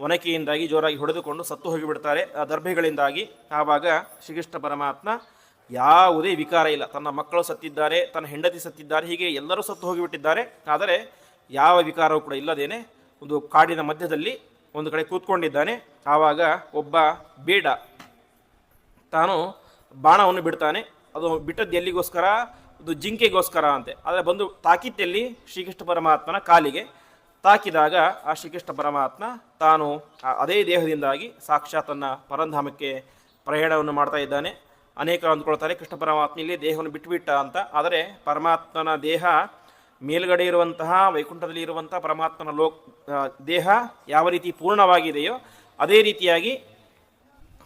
ಒನಕೆಯಿಂದಾಗಿ ಜೋರಾಗಿ ಹೊಡೆದುಕೊಂಡು ಸತ್ತು ಹೋಗಿಬಿಡ್ತಾರೆ ಆ ದರ್ಭೆಗಳಿಂದಾಗಿ. ಆವಾಗ ಶ್ರೀಕೃಷ್ಣ ಪರಮಾತ್ಮ ಯಾವುದೇ ವಿಕಾರ ಇಲ್ಲ, ತನ್ನ ಮಕ್ಕಳು ಸತ್ತಿದ್ದಾರೆ, ತನ್ನ ಹೆಂಡತಿ ಸತ್ತಿದ್ದಾರೆ, ಹೀಗೆ ಎಲ್ಲರೂ ಸತ್ತು ಹೋಗಿಬಿಟ್ಟಿದ್ದಾರೆ. ಆದರೆ ಯಾವ ವಿಕಾರವೂ ಕೂಡ ಇಲ್ಲದೇನೆ ಒಂದು ಕಾಡಿನ ಮಧ್ಯದಲ್ಲಿ ಒಂದು ಕಡೆ ಕೂತ್ಕೊಂಡಿದ್ದಾನೆ. ಆವಾಗ ಒಬ್ಬ ಬೇಡ ತಾನು ಬಾಣವನ್ನು ಬಿಡ್ತಾನೆ. ಅದು ಬಿಟ್ಟದ್ದು ಎಲ್ಲಿಗೋಸ್ಕರ, ಅದು ಜಿಂಕೆಗೋಸ್ಕರ ಅಂತೆ. ಆದರೆ ಬಂದು ತಾಕಿತ್ತೆಲ್ಲಿ ಶ್ರೀಕೃಷ್ಣ ಪರಮಾತ್ಮನ ಕಾಲಿಗೆ ತಾಕಿದಾಗ ಆ ಶ್ರೀಕೃಷ್ಣ ಪರಮಾತ್ಮ ತಾನು ಅದೇ ದೇಹದಿಂದಾಗಿ ಸಾಕ್ಷಾತ್ ತನ್ನ ಪರಂಧಾಮಕ್ಕೆ ಪ್ರಯಾಣವನ್ನು ಮಾಡ್ತಾ ಇದ್ದಾನೆ. ಅನೇಕರು ಅಂದ್ಕೊಳ್ತಾರೆ ಕೃಷ್ಣ ಪರಮಾತ್ಮ ಇಲ್ಲಿ ದೇಹವನ್ನು ಬಿಟ್ಟುಬಿಟ್ಟ ಅಂತ. ಆದರೆ ಪರಮಾತ್ಮನ ದೇಹ ಮೇಲ್ಗಡೆ ಇರುವಂತಹ ವೈಕುಂಠದಲ್ಲಿ ಇರುವಂತಹ ಪರಮಾತ್ಮನ ದೇಹ ಯಾವ ರೀತಿ ಪೂರ್ಣವಾಗಿದೆಯೋ ಅದೇ ರೀತಿಯಾಗಿ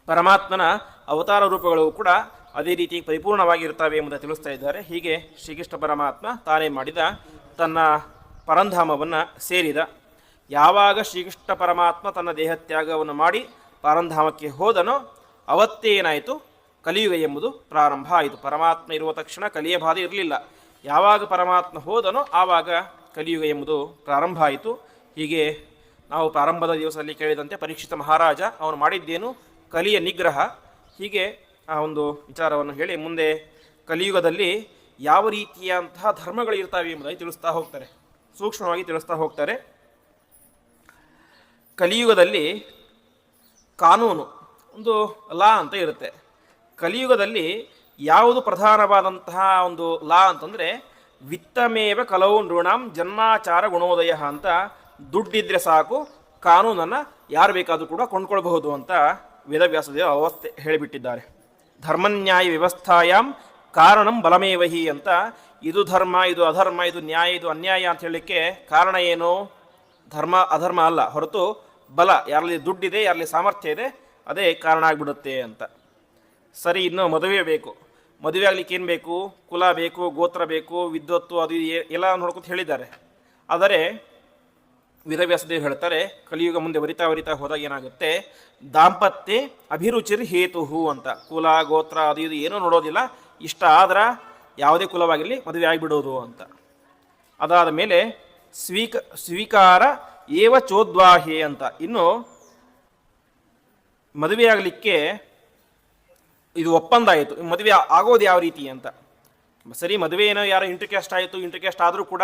ಪರಮಾತ್ಮನ ಅವತಾರ ರೂಪಗಳು ಕೂಡ ಅದೇ ರೀತಿ ಪರಿಪೂರ್ಣವಾಗಿರ್ತವೆ ಎಂಬುದನ್ನು ತಿಳಿಸ್ತಾ ಇದ್ದಾರೆ. ಹೀಗೆ ಶ್ರೀಕೃಷ್ಣ ಪರಮಾತ್ಮ ತಾನೇ ಮಾಡಿದ ತನ್ನ ಪರಂಧಾಮವನ್ನು ಸೇರಿದ. ಯಾವಾಗ ಶ್ರೀಕೃಷ್ಣ ಪರಮಾತ್ಮ ತನ್ನ ದೇಹತ್ಯಾಗವನ್ನು ಮಾಡಿ ಪರಂಧಾಮಕ್ಕೆ ಹೋದನೋ ಅವತ್ತೇ ಏನಾಯಿತು, ಕಲಿಯುಗ ಎಂಬುದು ಪ್ರಾರಂಭ ಆಯಿತು. ಪರಮಾತ್ಮ ಇರುವ ತಕ್ಷಣ ಕಲಿಯ ಬಾಧೆ ಇರಲಿಲ್ಲ. ಯಾವಾಗ ಪರಮಾತ್ಮ ಹೋದನೋ ಆವಾಗ ಕಲಿಯುಗ ಎಂಬುದು ಪ್ರಾರಂಭ ಆಯಿತು. ಹೀಗೆ ನಾವು ಪ್ರಾರಂಭದ ದಿವಸದಲ್ಲಿ ಕೇಳಿದಂತೆ ಪರೀಕ್ಷಿತ ಮಹಾರಾಜ ಅವನು ಮಾಡಿದ್ದೇನು, ಕಲಿಯ ನಿಗ್ರಹ. ಹೀಗೆ ಆ ಒಂದು ವಿಚಾರವನ್ನು ಹೇಳಿ ಮುಂದೆ ಕಲಿಯುಗದಲ್ಲಿ ಯಾವ ರೀತಿಯಂತಹ ಧರ್ಮಗಳು ಇರ್ತವೆ ಎಂಬುದಾಗಿ ತಿಳಿಸ್ತಾ ಹೋಗ್ತಾರೆ, ಸೂಕ್ಷ್ಮವಾಗಿ ತಿಳಿಸ್ತಾ ಹೋಗ್ತಾರೆ. ಕಲಿಯುಗದಲ್ಲಿ ಕಾನೂನು ಒಂದು ಲಾ ಅಂತ ಇರುತ್ತೆ. ಕಲಿಯುಗದಲ್ಲಿ ಯಾವುದು ಪ್ರಧಾನವಾದಂತಹ ಒಂದು ಲಾ ಅಂತಂದರೆ ವಿತ್ತಮೇವ ಕಲವು ನೃಣಾಂ ಜನ್ಮಾಚಾರ ಗುಣೋದಯ ಅಂತ. ದುಡ್ಡಿದ್ರೆ ಸಾಕು, ಕಾನೂನನ್ನು ಯಾರು ಬೇಕಾದರೂ ಕೂಡ ಕೊಂಡ್ಕೊಳ್ಬಹುದು ಅಂತ ವೇದವ್ಯಾಸದೇವ ಅವಸ್ಥೆ ಹೇಳಿಬಿಟ್ಟಿದ್ದಾರೆ. ಧರ್ಮನ್ಯಾಯ ವ್ಯವಸ್ಥಾಯಾಮ್ ಕಾರಣಂ ಬಲಮೇವಹಿ ಅಂತ. ಇದು ಧರ್ಮ, ಇದು ಅಧರ್ಮ, ಇದು ನ್ಯಾಯ, ಇದು ಅನ್ಯಾಯ ಅಂತ ಹೇಳಲಿಕ್ಕೆ ಕಾರಣ ಏನು, ಧರ್ಮ ಅಧರ್ಮ ಅಲ್ಲ ಹೊರತು ಬಲ. ಯಾರಲ್ಲಿ ದುಡ್ಡಿದೆ, ಯಾರಲ್ಲಿ ಸಾಮರ್ಥ್ಯ ಇದೆ, ಅದೇ ಕಾರಣ ಆಗಿಬಿಡುತ್ತೆ ಅಂತ. ಸರಿ, ಇನ್ನು ಮದುವೆ ಬೇಕು. ಮದುವೆ ಆಗಲಿಕ್ಕೆ ಏನು ಬೇಕು, ಕುಲ ಬೇಕು, ಗೋತ್ರ ಬೇಕು, ವಿದ್ವತ್ತು, ಅದು ಎಲ್ಲ ನೋಡ್ಕೊತ ಹೇಳಿದ್ದಾರೆ. ಆದರೆ ವೇದವ್ಯಾಸದೇವ್ ಹೇಳ್ತಾರೆ ಕಲಿಯುಗ ಮುಂದೆ ವರಿತಾ ಹೋದಾಗ ಏನಾಗುತ್ತೆ, ದಾಂಪತ್ಯ ಅಭಿರುಚಿರ್ ಹೇತುಹು ಅಂತ. ಕುಲ ಗೋತ್ರ ಅದು ಇದು ಏನೂ ನೋಡೋದಿಲ್ಲ, ಇಷ್ಟ ಆದ್ರೆ ಯಾವುದೇ ಕುಲವಾಗಿರಲಿ ಮದುವೆ ಆಗಿಬಿಡೋದು ಅಂತ. ಅದಾದ ಮೇಲೆ ಸ್ವೀಕಾರ ಏವ ಚೋದ್ವಾಹೆ ಅಂತ. ಇನ್ನು ಮದುವೆ ಆಗಲಿಕ್ಕೆ ಇದು ಒಪ್ಪಂದ ಆಯಿತು, ಮದುವೆ ಆಗೋದು ಯಾವ ರೀತಿ ಅಂತ. ಸರಿ, ಮದುವೆ ಏನೋ ಯಾರೋ ಇಂಟರ್ಕ್ಯಾಸ್ಟ್ ಆಯಿತು, ಇಂಟರ್ಕ್ಯಾಸ್ಟ್ ಆದರೂ ಕೂಡ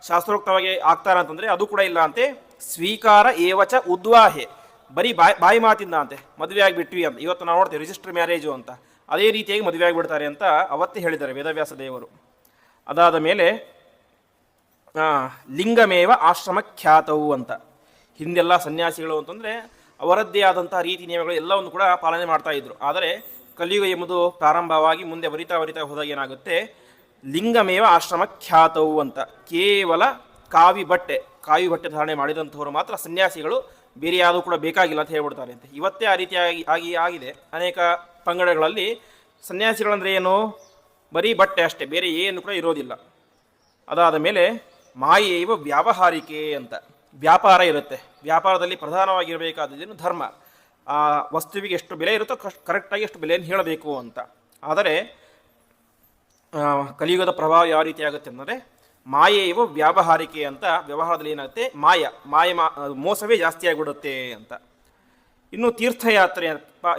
ಶಾಸ್ತ್ರೋಕ್ತವಾಗಿ ಆಗ್ತಾರ ಅಂತಂದರೆ ಅದು ಕೂಡ ಇಲ್ಲ ಅಂತೆ. ಸ್ವೀಕಾರ ಏವಚ ಉದ್ವಾಹೆ, ಬರೀ ಬಾಯಿ ಮಾತಿಂದ ಅಂತೆ ಮದುವೆ ಆಗಿಬಿಟ್ವಿ ಅಂತ. ಇವತ್ತು ನಾವು ನೋಡ್ತೇವೆ ರಿಜಿಸ್ಟರ್ ಮ್ಯಾರೇಜು ಅಂತ, ಅದೇ ರೀತಿಯಾಗಿ ಮದುವೆ ಆಗಿಬಿಡ್ತಾರೆ ಅಂತ ಅವತ್ತೇ ಹೇಳಿದ್ದಾರೆ ವೇದವ್ಯಾಸ ದೇವರು. ಅದಾದ ಮೇಲೆ ಲಿಂಗಮೇವ ಆಶ್ರಮ ಖ್ಯಾತವು ಅಂತ. ಹಿಂದೆಲ್ಲ ಸನ್ಯಾಸಿಗಳು ಅಂತಂದರೆ ಅವರದ್ದೇ ಆದಂತಹ ರೀತಿ ನಿಯಮಗಳು ಎಲ್ಲವನ್ನು ಕೂಡ ಪಾಲನೆ ಮಾಡ್ತಾ ಇದ್ರು. ಆದರೆ ಕಲಿಯುಗ ಎಂಬುದು ಪ್ರಾರಂಭವಾಗಿ ಮುಂದೆ ವರಿತಾ ಹೋದಾಗ ಏನಾಗುತ್ತೆ, ಲಿಂಗಮೇವ ಆಶ್ರಮ ಖ್ಯಾತವು ಅಂತ. ಕೇವಲ ಕಾವಿ ಬಟ್ಟೆ ಧಾರಣೆ ಮಾಡಿದಂಥವರು ಮಾತ್ರ ಸನ್ಯಾಸಿಗಳು, ಬೇರೆ ಯಾವುದೂ ಕೂಡ ಬೇಕಾಗಿಲ್ಲ ಅಂತ ಹೇಳ್ಬಿಡ್ತಾರೆ ಅಂತ. ಇವತ್ತೇ ಆ ರೀತಿಯಾಗಿ ಆಗಿದೆ. ಅನೇಕ ಪಂಗಡಗಳಲ್ಲಿ ಸನ್ಯಾಸಿಗಳಂದರೆ ಏನು, ಬರೀ ಬಟ್ಟೆ ಅಷ್ಟೇ, ಬೇರೆ ಏನು ಕೂಡ ಇರೋದಿಲ್ಲ. ಅದಾದ ಮೇಲೆ ಮಾಯೇವ ವ್ಯಾವಹಾರಿಕೆ ಅಂತ. ವ್ಯಾಪಾರ ಇರುತ್ತೆ, ವ್ಯಾಪಾರದಲ್ಲಿ ಪ್ರಧಾನವಾಗಿರಬೇಕಾದದ್ದೇನು ಧರ್ಮ. ಆ ವಸ್ತುವಿಗೆ ಎಷ್ಟು ಬೆಲೆ ಇರುತ್ತೋ ಕರೆಕ್ಟಾಗಿ ಎಷ್ಟು ಬೆಲೆಯನ್ನು ಹೇಳಬೇಕು ಅಂತ. ಆದರೆ ಕಲಿಯುಗದ ಪ್ರಭಾವ ಯಾವ ರೀತಿ ಆಗುತ್ತೆ ಅಂದರೆ ಮಾಯೇವ ವ್ಯಾವಹಾರಿಕೆ ಅಂತ. ವ್ಯವಹಾರದಲ್ಲಿ ಏನಾಗುತ್ತೆ, ಮೋಸವೇ ಜಾಸ್ತಿ ಆಗಿಬಿಡುತ್ತೆ ಅಂತ. ಇನ್ನು ತೀರ್ಥಯಾತ್ರೆ,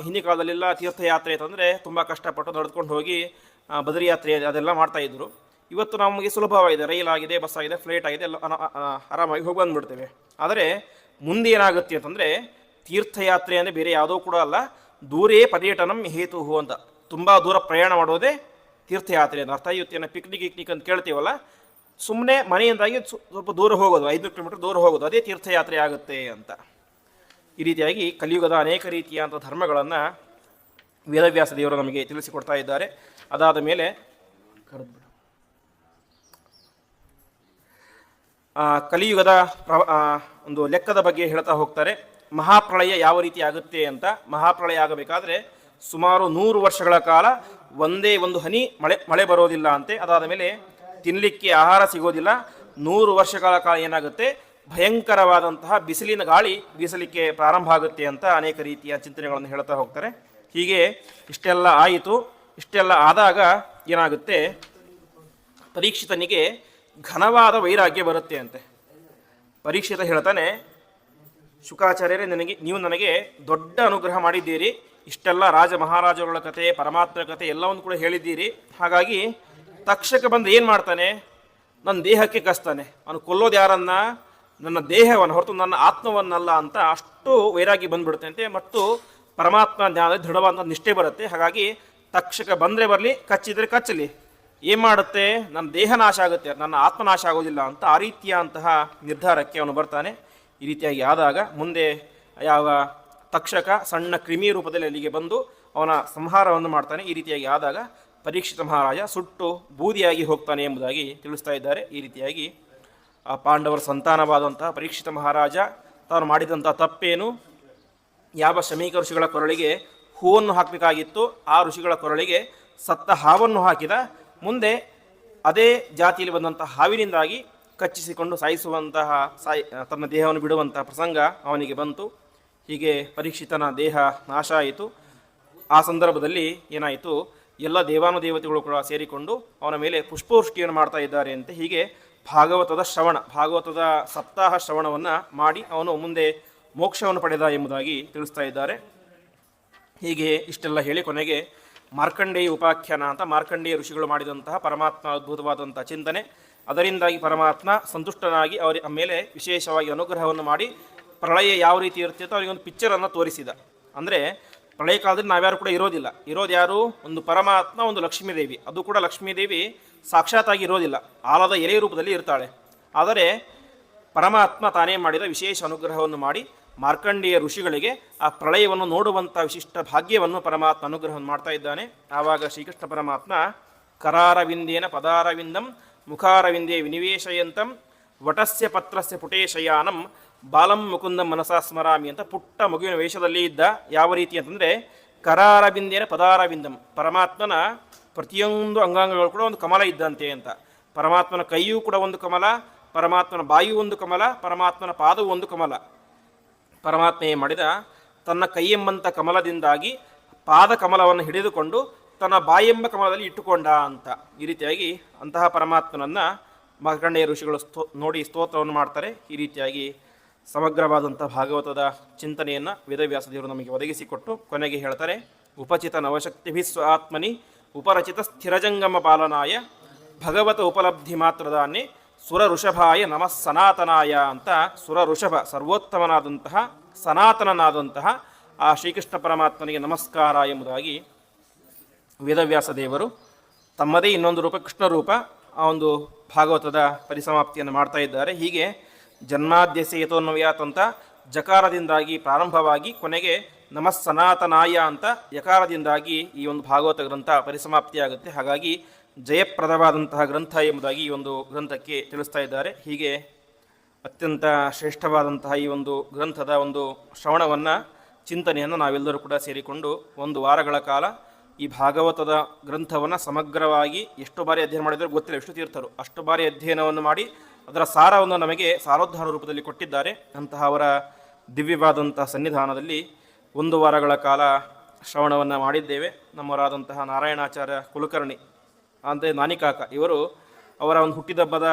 ಹಿಂದಿನ ಕಾಲದಲ್ಲೆಲ್ಲ ತೀರ್ಥಯಾತ್ರೆ ಅಂತಂದರೆ ತುಂಬ ಕಷ್ಟಪಟ್ಟು ನಡೆದುಕೊಂಡು ಹೋಗಿ ಬದರಿ ಯಾತ್ರೆ ಅದೆಲ್ಲ ಮಾಡ್ತಾಯಿದ್ರು. ಇವತ್ತು ನಮಗೆ ಸುಲಭವಾಗಿದೆ, ರೈಲ್ ಆಗಿದೆ, ಬಸ್ ಆಗಿದೆ, ಫ್ಲೈಟ್ ಆಗಿದೆ, ಎಲ್ಲ ಆರಾಮಾಗಿ ಹೋಗಿ ಬಂದುಬಿಡ್ತೇವೆ. ಆದರೆ ಮುಂದೆ ಏನಾಗುತ್ತೆ ಅಂತಂದರೆ ತೀರ್ಥಯಾತ್ರೆ ಅಂದರೆ ಬೇರೆ ಯಾವುದೋ ಕೂಡ ಅಲ್ಲ, ದೂರೇ ಪರ್ಯಟನಂ ಹೇತುಹು ಅಂತ. ತುಂಬ ದೂರ ಪ್ರಯಾಣ ಮಾಡೋದೇ ತೀರ್ಥಯಾತ್ರೆ ಅಂತ ಅರ್ಥ. ಇವತ್ತೇನು ಪಿಕ್ನಿಕ್ ಅಂತ ಕೇಳ್ತೀವಲ್ಲ, ಸುಮ್ಮನೆ ಮನೆಯಿಂದಾಗಿ ಸ್ವಲ್ಪ ದೂರ ಹೋಗೋದು, 500 ಕಿಲೋಮೀಟರ್ ದೂರ ಹೋಗೋದು, ಅದೇ ತೀರ್ಥಯಾತ್ರೆ ಆಗುತ್ತೆ ಅಂತ. ಈ ರೀತಿಯಾಗಿ ಕಲಿಯುಗದ ಅನೇಕ ರೀತಿಯಾದಂಥ ಧರ್ಮಗಳನ್ನು ವೇದವ್ಯಾಸ ದೇವರು ನಮಗೆ ತಿಳಿಸಿಕೊಡ್ತಾ ಇದ್ದಾರೆ. ಅದಾದ ಮೇಲೆ ಕಲಿಯುಗದ ಒಂದು ಲೆಕ್ಕದ ಬಗ್ಗೆ ಹೇಳ್ತಾ ಹೋಗ್ತಾರೆ. ಮಹಾಪ್ರಳಯ ಯಾವ ರೀತಿ ಆಗುತ್ತೆ ಅಂತ. ಮಹಾಪ್ರಳಯ ಆಗಬೇಕಾದ್ರೆ ಸುಮಾರು 100 ವರ್ಷಗಳ ಕಾಲ ಒಂದೇ ಒಂದು ಹನಿ ಮಳೆ ಬರೋದಿಲ್ಲ ಅಂತೆ. ಅದಾದ ಮೇಲೆ ತಿನ್ನಲಿಕ್ಕೆ ಆಹಾರ ಸಿಗೋದಿಲ್ಲ. 100 ವರ್ಷಗಳ ಕಾಲ ಏನಾಗುತ್ತೆ, ಭಯಂಕರವಾದಂತಹ ಬಿಸಿಲಿನ ಗಾಳಿ ಬೀಸಲಿಕ್ಕೆ ಪ್ರಾರಂಭ ಆಗುತ್ತೆ ಅಂತ ಅನೇಕ ರೀತಿಯ ಚಿಂತನೆಗಳನ್ನು ಹೇಳ್ತಾ ಹೋಗ್ತಾರೆ. ಹೀಗೆ ಇಷ್ಟೆಲ್ಲ ಆಯಿತು. ಇಷ್ಟೆಲ್ಲ ಆದಾಗ ಏನಾಗುತ್ತೆ, ಪರೀಕ್ಷಿತನಿಗೆ ಘನವಾದ ವೈರಾಗ್ಯ ಬರುತ್ತೆ ಅಂತೆ. ಪರೀಕ್ಷಿತ ಹೇಳ್ತಾನೆ, ಶುಕಾಚಾರ್ಯರೇ, ನೀವು ನನಗೆ ದೊಡ್ಡ ಅನುಗ್ರಹ ಮಾಡಿದ್ದೀರಿ. ಇಷ್ಟೆಲ್ಲ ರಾಜ ಮಹಾರಾಜರುಗಳ ಕಥೆ, ಪರಮಾತ್ಮನ ಕಥೆ ಎಲ್ಲವನ್ನು ಕೂಡ ಹೇಳಿದ್ದೀರಿ. ಹಾಗಾಗಿ ತಕ್ಷಕ ಬಂದು ಏನು ಮಾಡ್ತಾನೆ, ನನ್ನ ದೇಹಕ್ಕೆ ಕಸ್ತಾನೆ. ಅವನು ಕೊಲ್ಲೋದು ಯಾರನ್ನ, ನನ್ನ ದೇಹವನ್ನು ಹೊರತು ನನ್ನ ಆತ್ಮವನ್ನಲ್ಲ ಅಂತ ಅಷ್ಟು ವೈರಾಗ್ಯ ಬಂದ್ಬಿಡುತ್ತೆ ಮತ್ತು ಪರಮಾತ್ಮ ಜ್ಞಾನದ ದೃಢವಾದ ನಿಷ್ಠೆ ಬರುತ್ತೆ. ಹಾಗಾಗಿ ತಕ್ಷಕ ಬಂದರೆ ಬರಲಿ, ಕಚ್ಚಿದರೆ ಕಚ್ಚಲಿ, ಏನು ಮಾಡುತ್ತೆ, ನನ್ನ ದೇಹ ನಾಶ ಆಗುತ್ತೆ, ನನ್ನ ಆತ್ಮನಾಶ ಆಗೋದಿಲ್ಲ ಅಂತ ಆ ರೀತಿಯಂತಹ ನಿರ್ಧಾರಕ್ಕೆ ಅವನು ಬರ್ತಾನೆ. ಈ ರೀತಿಯಾಗಿ ಆದಾಗ ಮುಂದೆ ಯಾವ ತಕ್ಷಕ ಸಣ್ಣ ಕ್ರಿಮಿ ರೂಪದಲ್ಲಿ ಅಲ್ಲಿಗೆ ಬಂದು ಅವನ ಸಂಹಾರವನ್ನು ಮಾಡ್ತಾನೆ. ಈ ರೀತಿಯಾಗಿ ಆದಾಗ ಪರೀಕ್ಷಿತ ಮಹಾರಾಜ ಸುಟ್ಟು ಬೂದಿಯಾಗಿ ಹೋಗ್ತಾನೆ ಎಂಬುದಾಗಿ ತಿಳಿಸ್ತಾ ಇದ್ದಾರೆ. ಈ ರೀತಿಯಾಗಿ ಆ ಪಾಂಡವರ ಸಂತಾನವಾದಂತಹ ಪರೀಕ್ಷಿತ ಮಹಾರಾಜ ತಾನು ಮಾಡಿದಂಥ ತಪ್ಪೇನು, ಯಾವ ಶಮೀಕ ಋಷಿಗಳ ಕೊರಳಿಗೆ ಹೂವನ್ನು ಹಾಕಬೇಕಾಗಿತ್ತು, ಆ ಋಷಿಗಳ ಕೊರಳಿಗೆ ಸತ್ತ ಹಾವನ್ನು ಹಾಕಿದ. ಮುಂದೆ ಅದೇ ಜಾತಿಯಲ್ಲಿ ಬಂದಂತಹ ಹಾವಿನಿಂದಾಗಿ ಕಚ್ಚಿಸಿಕೊಂಡು ಸಾಯಿಸುವಂತಹ ತನ್ನ ದೇಹವನ್ನು ಬಿಡುವಂತಹ ಪ್ರಸಂಗ ಅವನಿಗೆ ಬಂತು. ಹೀಗೆ ಪರೀಕ್ಷಿತನ ದೇಹ ನಾಶ ಆಯಿತು. ಆ ಸಂದರ್ಭದಲ್ಲಿ ಏನಾಯಿತು, ಎಲ್ಲ ದೇವಾನುದೇವತೆಗಳು ಕೂಡ ಸೇರಿಕೊಂಡು ಅವನ ಮೇಲೆ ಪುಷ್ಪವೃಷ್ಟಿಯನ್ನು ಮಾಡ್ತಾ ಇದ್ದಾರೆ ಅಂತ. ಹೀಗೆ ಭಾಗವತದ ಸಪ್ತಾಹ ಶ್ರವಣವನ್ನು ಮಾಡಿ ಅವನು ಮುಂದೆ ಮೋಕ್ಷವನ್ನು ಪಡೆದ ಎಂಬುದಾಗಿ ತಿಳಿಸ್ತಾ ಇದ್ದಾರೆ. ಹೀಗೆ ಇಷ್ಟೆಲ್ಲ ಹೇಳಿ ಕೊನೆಗೆ ಮಾರ್ಕಂಡೇಯ ಉಪಾಖ್ಯಾನ ಅಂತ ಮಾರ್ಕಂಡೇಯ ಋಷಿಗಳು ಮಾಡಿದಂತಹ ಪರಮಾತ್ಮ ಅದ್ಭುತವಾದಂಥ ಚಿಂತನೆ, ಅದರಿಂದಾಗಿ ಪರಮಾತ್ಮ ಸಂತುಷ್ಟನಾಗಿ ಅವರ ಮೇಲೆ ವಿಶೇಷವಾಗಿ ಅನುಗ್ರಹವನ್ನು ಮಾಡಿ ಪ್ರಳಯ ಯಾವ ರೀತಿ ಇರ್ತಿತ್ತೋ ಅವರಿಗೆ ಒಂದು ಪಿಕ್ಚರನ್ನು ತೋರಿಸಿದ. ಅಂದರೆ ಪ್ರಳಯ ಕಾಲದಲ್ಲಿ ನಾವ್ಯಾರು ಕೂಡ ಇರೋದಿಲ್ಲ. ಇರೋದು ಯಾರು, ಒಂದು ಪರಮಾತ್ಮ, ಒಂದು ಲಕ್ಷ್ಮೀದೇವಿ. ಅದು ಕೂಡ ಲಕ್ಷ್ಮೀದೇವಿ ಸಾಕ್ಷಾತ್ತಾಗಿ ಇರೋದಿಲ್ಲ, ಆಲದ ಎಲೆ ರೂಪದಲ್ಲಿ ಇರ್ತಾಳೆ. ಆದರೆ ಪರಮಾತ್ಮ ತಾನೇ ಮಾಡಿದ ವಿಶೇಷ ಅನುಗ್ರಹವನ್ನು ಮಾಡಿ ಮಾರ್ಕಂಡೇಯ ಋಷಿಗಳಿಗೆ ಆ ಪ್ರಳಯವನ್ನು ನೋಡುವಂಥ ವಿಶಿಷ್ಟ ಭಾಗ್ಯವನ್ನು ಪರಮಾತ್ಮ ಅನುಗ್ರಹವನ್ನು ಮಾಡ್ತಾ ಇದ್ದಾನೆ. ಆವಾಗ ಶ್ರೀಕೃಷ್ಣ ಪರಮಾತ್ಮ ಕರಾರವಿಂದೇನ ಪದಾರವಿಂದಂ ಮುಖಾರವಿಂದೇ ವಿನಿವೇಶಯಂತಂ ವಟಸ್ಯ ಪತ್ರಸ್ಯ ಪುಟೇಶಯಾನಂ ಬಾಲಂ ಮುಕುಂದಂ ಮನಸಾ ಸ್ಮರಾಮಿ ಅಂತ ಪುಟ್ಟ ಮಗುವಿನ ವೇಷದಲ್ಲಿ ಇದ್ದ. ಯಾವ ರೀತಿ ಅಂತಂದರೆ ಕರಾರವಿಂದೇನ ಪದಾರವಿಂದಂ, ಪರಮಾತ್ಮನ ಪ್ರತಿಯೊಂದು ಅಂಗಾಂಗಗಳು ಕೂಡ ಒಂದು ಕಮಲ ಇದ್ದಂತೆ ಅಂತ. ಪರಮಾತ್ಮನ ಕೈಯೂ ಕೂಡ ಒಂದು ಕಮಲ, ಪರಮಾತ್ಮನ ಬಾಯಿಯೂ ಒಂದು ಕಮಲ, ಪರಮಾತ್ಮನ ಪಾದವೂ ಒಂದು ಕಮಲ. ಪರಮಾತ್ಮ ಏನು ಮಾಡಿದ, ತನ್ನ ಕೈಯೆಂಬಂಥ ಕಮಲದಿಂದಾಗಿ ಪಾದ ಕಮಲವನ್ನು ಹಿಡಿದುಕೊಂಡು ತನ್ನ ಬಾಯೆಂಬ ಕಮಲದಲ್ಲಿ ಇಟ್ಟುಕೊಂಡ ಅಂತ. ಈ ರೀತಿಯಾಗಿ ಅಂತಹ ಪರಮಾತ್ಮನನ್ನು ಮಾರ್ಕಂಡೇಯ ಋಷಿಗಳು ನೋಡಿ ಸ್ತೋತ್ರವನ್ನು ಮಾಡ್ತಾರೆ. ಈ ರೀತಿಯಾಗಿ ಸಮಗ್ರವಾದಂಥ ಭಾಗವತದ ಚಿಂತನೆಯನ್ನು ವೇದವ್ಯಾಸ ದೇವರು ನಮಗೆ ಒದಗಿಸಿಕೊಟ್ಟು ಕೊನೆಗೆ ಹೇಳ್ತಾರೆ, ಉಪಚಿತ ನವಶಕ್ತಿಭಿಸ್ವ ಆತ್ಮನಿ ಉಪರಚಿತ ಸ್ಥಿರಜಂಗಮ ಪಾಲನಾಯ ಭಗವತ ಉಪಲಬ್ಧಿ ಮಾತ್ರದಾನ್ನೇ ಸುರ ಋಷಭಾಯ ನಮಃ ಸನಾತನಾಯ ಅಂತ. ಸುರ ಋಷಭ ಸರ್ವೋತ್ತಮನಾದಂತಹ ಸನಾತನನಾದಂತಹ ಆ ಶ್ರೀಕೃಷ್ಣ ಪರಮಾತ್ಮನಿಗೆ ನಮಸ್ಕಾರ ಎಂಬುದಾಗಿ ವೇದವ್ಯಾಸ ದೇವರು ತಮ್ಮದೇ ಇನ್ನೊಂದು ರೂಪ ಕೃಷ್ಣ ರೂಪ ಆ ಒಂದು ಭಾಗವತದ ಪರಿಸಮಾಪ್ತಿಯನ್ನು ಮಾಡ್ತಾ ಇದ್ದಾರೆ. ಹೀಗೆ ಜನ್ಮಾದ್ಯಸೇತೋನ್ವಯಾತ್ ಅಂತ ಜಕಾರದಿಂದಾಗಿ ಪ್ರಾರಂಭವಾಗಿ ಕೊನೆಗೆ ನಮಃ ಸನಾತನಾಯ ಅಂತ ಯಕಾರದಿಂದಾಗಿ ಈ ಒಂದು ಭಾಗವತ ಗ್ರಂಥ ಪರಿಸಮಾಪ್ತಿಯಾಗುತ್ತೆ. ಹಾಗಾಗಿ ಜಯಪ್ರದವಾದಂತಹ ಗ್ರಂಥ ಎಂಬುದಾಗಿ ಈ ಒಂದು ಗ್ರಂಥಕ್ಕೆ ತಿಳಿಸ್ತಾ ಇದ್ದಾರೆ. ಹೀಗೆ ಅತ್ಯಂತ ಶ್ರೇಷ್ಠವಾದಂತಹ ಈ ಒಂದು ಗ್ರಂಥದ ಒಂದು ಶ್ರವಣವನ್ನು ಚಿಂತನೆಯನ್ನು ನಾವೆಲ್ಲರೂ ಕೂಡ ಸೇರಿಕೊಂಡು 1 ವಾರಗಳ ಕಾಲ ಈ ಭಾಗವತದ ಗ್ರಂಥವನ್ನು ಸಮಗ್ರವಾಗಿ ಎಷ್ಟು ಬಾರಿ ಅಧ್ಯಯನ ಮಾಡಿದರೂ ಗೊತ್ತಿಲ್ಲ, ಎಷ್ಟು ತೀರ್ಥರು ಅಷ್ಟು ಬಾರಿ ಅಧ್ಯಯನವನ್ನು ಮಾಡಿ ಅದರ ಸಾರವನ್ನು ನಮಗೆ ಸಾರೋದ್ಧಾರ ರೂಪದಲ್ಲಿ ಕೊಟ್ಟಿದ್ದಾರೆ. ಅಂತಹ ಅವರ ದಿವ್ಯವಾದಂಥ ಸನ್ನಿಧಾನದಲ್ಲಿ 1 ವಾರಗಳ ಕಾಲ ಶ್ರವಣವನ್ನು ಮಾಡಿದ್ದೇವೆ. ನಮ್ಮವರಾದಂತಹ ನಾರಾಯಣಾಚಾರ್ಯ ಕುಲಕರ್ಣಿ ಅಂದರೆ ನಾನಿಕಾಕ ಇವರು ಅವರ ಒಂದು ಹುಟ್ಟಿದಬ್ಬದ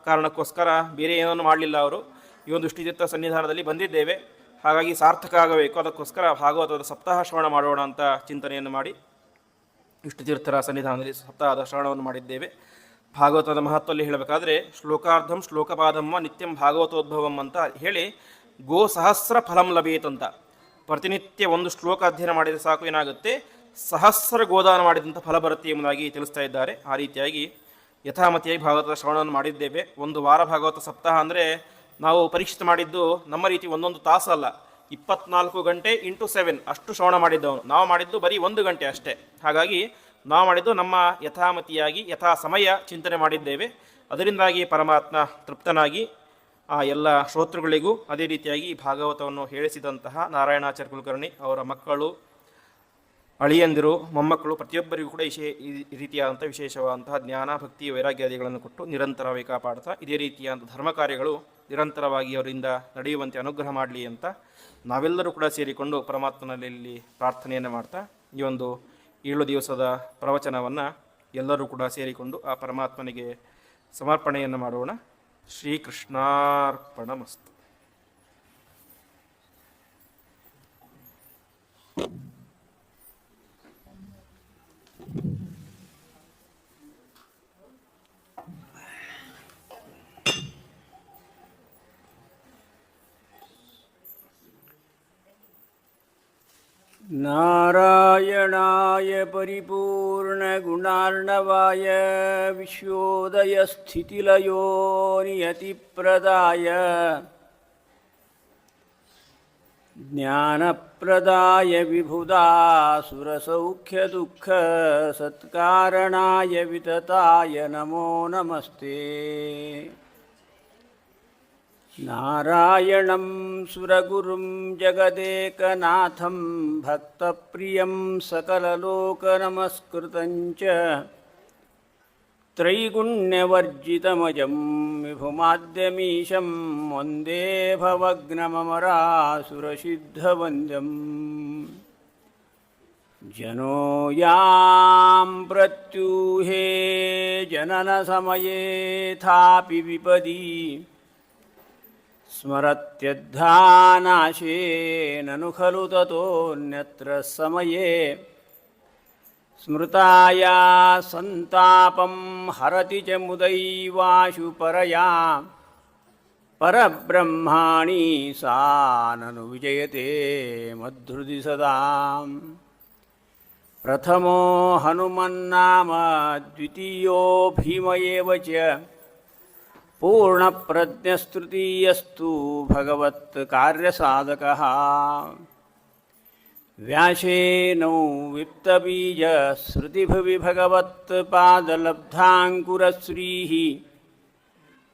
ಕಾರಣಕ್ಕೋಸ್ಕರ ಬೇರೆ ಏನನ್ನು ಮಾಡಲಿಲ್ಲ. ಅವರು ಈ ಒಂದು ಇಷ್ಟತೀರ್ಥ ಸನ್ನಿಧಾನದಲ್ಲಿ ಬಂದಿದ್ದೇವೆ, ಹಾಗಾಗಿ ಸಾರ್ಥಕ ಆಗಬೇಕು, ಅದಕ್ಕೋಸ್ಕರ ಭಾಗವತದ ಸಪ್ತಾಹ ಶ್ರವಣ ಮಾಡೋಣ ಅಂತ ಚಿಂತನೆಯನ್ನು ಮಾಡಿ ಇಷ್ಟತೀರ್ಥರ ಸನ್ನಿಧಾನದಲ್ಲಿ ಸಪ್ತಾಹದ ಶ್ರವಣವನ್ನು ಮಾಡಿದ್ದೇವೆ. ಭಾಗವತದ ಮಹತ್ವದಲ್ಲಿ ಹೇಳಬೇಕಾದ್ರೆ ಶ್ಲೋಕಾರ್ಧಂ ಶ್ಲೋಕಪಾದಮ್ಮ ನಿತ್ಯಂ ಭಾಗವತೋದ್ಭವಂ ಅಂತ ಹೇಳಿ ಗೋ ಸಹಸ್ರ ಫಲಂ ಲಭೇತ್ ಅಂತ. ಪ್ರತಿನಿತ್ಯ 1 ಶ್ಲೋಕ ಅಧ್ಯಯನ ಮಾಡಿದರೆ ಸಾಕು, ಏನಾಗುತ್ತೆ, ಸಹಸ್ರ ಗೋದಾನ ಮಾಡಿದಂಥ ಫಲ ಬರುತ್ತೆ ಎಂಬುದಾಗಿ ತಿಳಿಸ್ತಾ ಇದ್ದಾರೆ. ಆ ರೀತಿಯಾಗಿ ಯಥಾಮತಿಯಾಗಿ ಭಾಗವತದ ಶ್ರವಣವನ್ನು ಮಾಡಿದ್ದೇವೆ. ಒಂದು ವಾರ ಭಾಗವತ ಸಪ್ತಾಹ ಅಂದರೆ ನಾವು ಪರೀಕ್ಷಿತ ಮಾಡಿದ್ದು ನಮ್ಮ ರೀತಿ ಒಂದೊಂದು ತಾಸು ಅಲ್ಲ, 24 ಗಂಟೆ ಇಂಟು 7 ಅಷ್ಟು ಶ್ರವಣ ಮಾಡಿದ್ದವನು. ನಾವು ಮಾಡಿದ್ದು ಬರೀ 1 ಗಂಟೆ ಅಷ್ಟೇ. ಹಾಗಾಗಿ ನಾವು ಮಾಡಿದ್ದು ನಮ್ಮ ಯಥಾಮತಿಯಾಗಿ ಯಥಾ ಸಮಯ ಚಿಂತನೆ ಮಾಡಿದ್ದೇವೆ. ಅದರಿಂದಾಗಿ ಪರಮಾತ್ಮ ತೃಪ್ತನಾಗಿ ಆ ಎಲ್ಲ ಶ್ರೋತೃಗಳಿಗೂ ಅದೇ ರೀತಿಯಾಗಿ ಭಾಗವತವನ್ನು ಹೇಳಿಸಿದಂತಹ ನಾರಾಯಣಾಚಾರ್ಯ ಕುಲಕರ್ಣಿ, ಅವರ ಮಕ್ಕಳು, ಅಳಿಯಂದಿರು, ಮೊಮ್ಮಕ್ಕಳು ಪ್ರತಿಯೊಬ್ಬರಿಗೂ ಕೂಡ ಈ ರೀತಿಯಾದಂಥ ವಿಶೇಷವಾದಂತಹ ಜ್ಞಾನ, ಭಕ್ತಿ, ವೈರಾಗ್ಯಾದಿಗಳನ್ನು ಕೊಟ್ಟು ನಿರಂತರವಾಗಿ ಕಾಪಾಡ್ತಾ ಇದೇ ರೀತಿಯಾದಂಥ ಧರ್ಮ ಕಾರ್ಯಗಳು ನಿರಂತರವಾಗಿ ಅವರಿಂದ ನಡೆಯುವಂತೆ ಅನುಗ್ರಹ ಮಾಡಲಿ ಅಂತ ನಾವೆಲ್ಲರೂ ಕೂಡ ಸೇರಿಕೊಂಡು ಪರಮಾತ್ಮನಲ್ಲಿ ಪ್ರಾರ್ಥನೆಯನ್ನು ಮಾಡ್ತಾ ಈ ಒಂದು 7 ದಿವಸದ ಪ್ರವಚನವನ್ನು ಎಲ್ಲರೂ ಕೂಡ ಸೇರಿಕೊಂಡು ಆ ಪರಮಾತ್ಮನಿಗೆ ಸಮರ್ಪಣೆಯನ್ನು ಮಾಡೋಣ. ಶ್ರೀಕೃಷ್ಣಾರ್ಪಣಮಸ್ತು. ನಾರಾಯಣಾಯ ಪರಿಪೂರ್ಣಗುಣಾರ್ಣವಾಯ ವಿಶ್ವೋದಯಸ್ಥಿತಿಲಯೋ ನಿಯತಿಪ್ರದಾಯ ಜ್ಞಾನಪ್ರದಾಯ ವಿಬುಧಾಸುರಸೌಖ್ಯದುಃಖಸತ್ಕಾರಣಾಯ ವಿತತಾಯ ನಮೋ ನಮಸ್ತೆ. ನಾರಾಯಣಂ ಸುರಗುರುಂ ಜಗದೇಕನಾಥಂ ಭಕ್ತಪ್ರಿಯಂ ಸಕಲಲೋಕನಮಸ್ಕೃತಂಚ ತ್ರೈಗುಣ್ಯವರ್ಜಿತಮಜಂ ವಿಭುಮಾದ್ಯಮೀಶಂ ವಂದೇ ಭವಗ್ನಮರಾಸುರಸಿದ್ಧವಂದ್ಯಂ. ಜನೋ ಯಾಂ ಪ್ರತ್ಯೂಹೇ ಜನನಸಮಯೇಥಾಪಿ ವಿಪದಿ ಸ್ಮರತ್ಯದ್ಧಾನಾಶೇ ನನು ಖಲು ತತೋನ್ಯತ್ರ ಸಮಯೇ ಸ್ಮೃತಾಯಾ ಸಂತಾಪಂ ಹರತಿ ಚ ಮುದೈವಾಶು ಪರಯಾ ಪರಬ್ರಹ್ಮಾಣಿ ಸಾ ನನು ವಿಜಯತೆ ಮದ್ಹೃದಿ ಸದಾ. ಪ್ರಥಮೋ ಹನುಮನ್ನಾಮ ದ್ವಿತೀಯೋ ಭೀಮ ಏವ ಚ ಪೂರ್ಣಪ್ರಜ್ಞಸ್ತೃತೀಯಸ್ತು ಭಗವತ್ ಕಾರ್ಯಸಾಧಕಃ. ವ್ಯಾಸೇನೌ ವಿಪ್ತಬೀಜಶ್ರುತಿಭುವಿ ಭಗವತ್ ಪಾದಲಬ್ಧಾಂಕುರಶ್ರೀಃ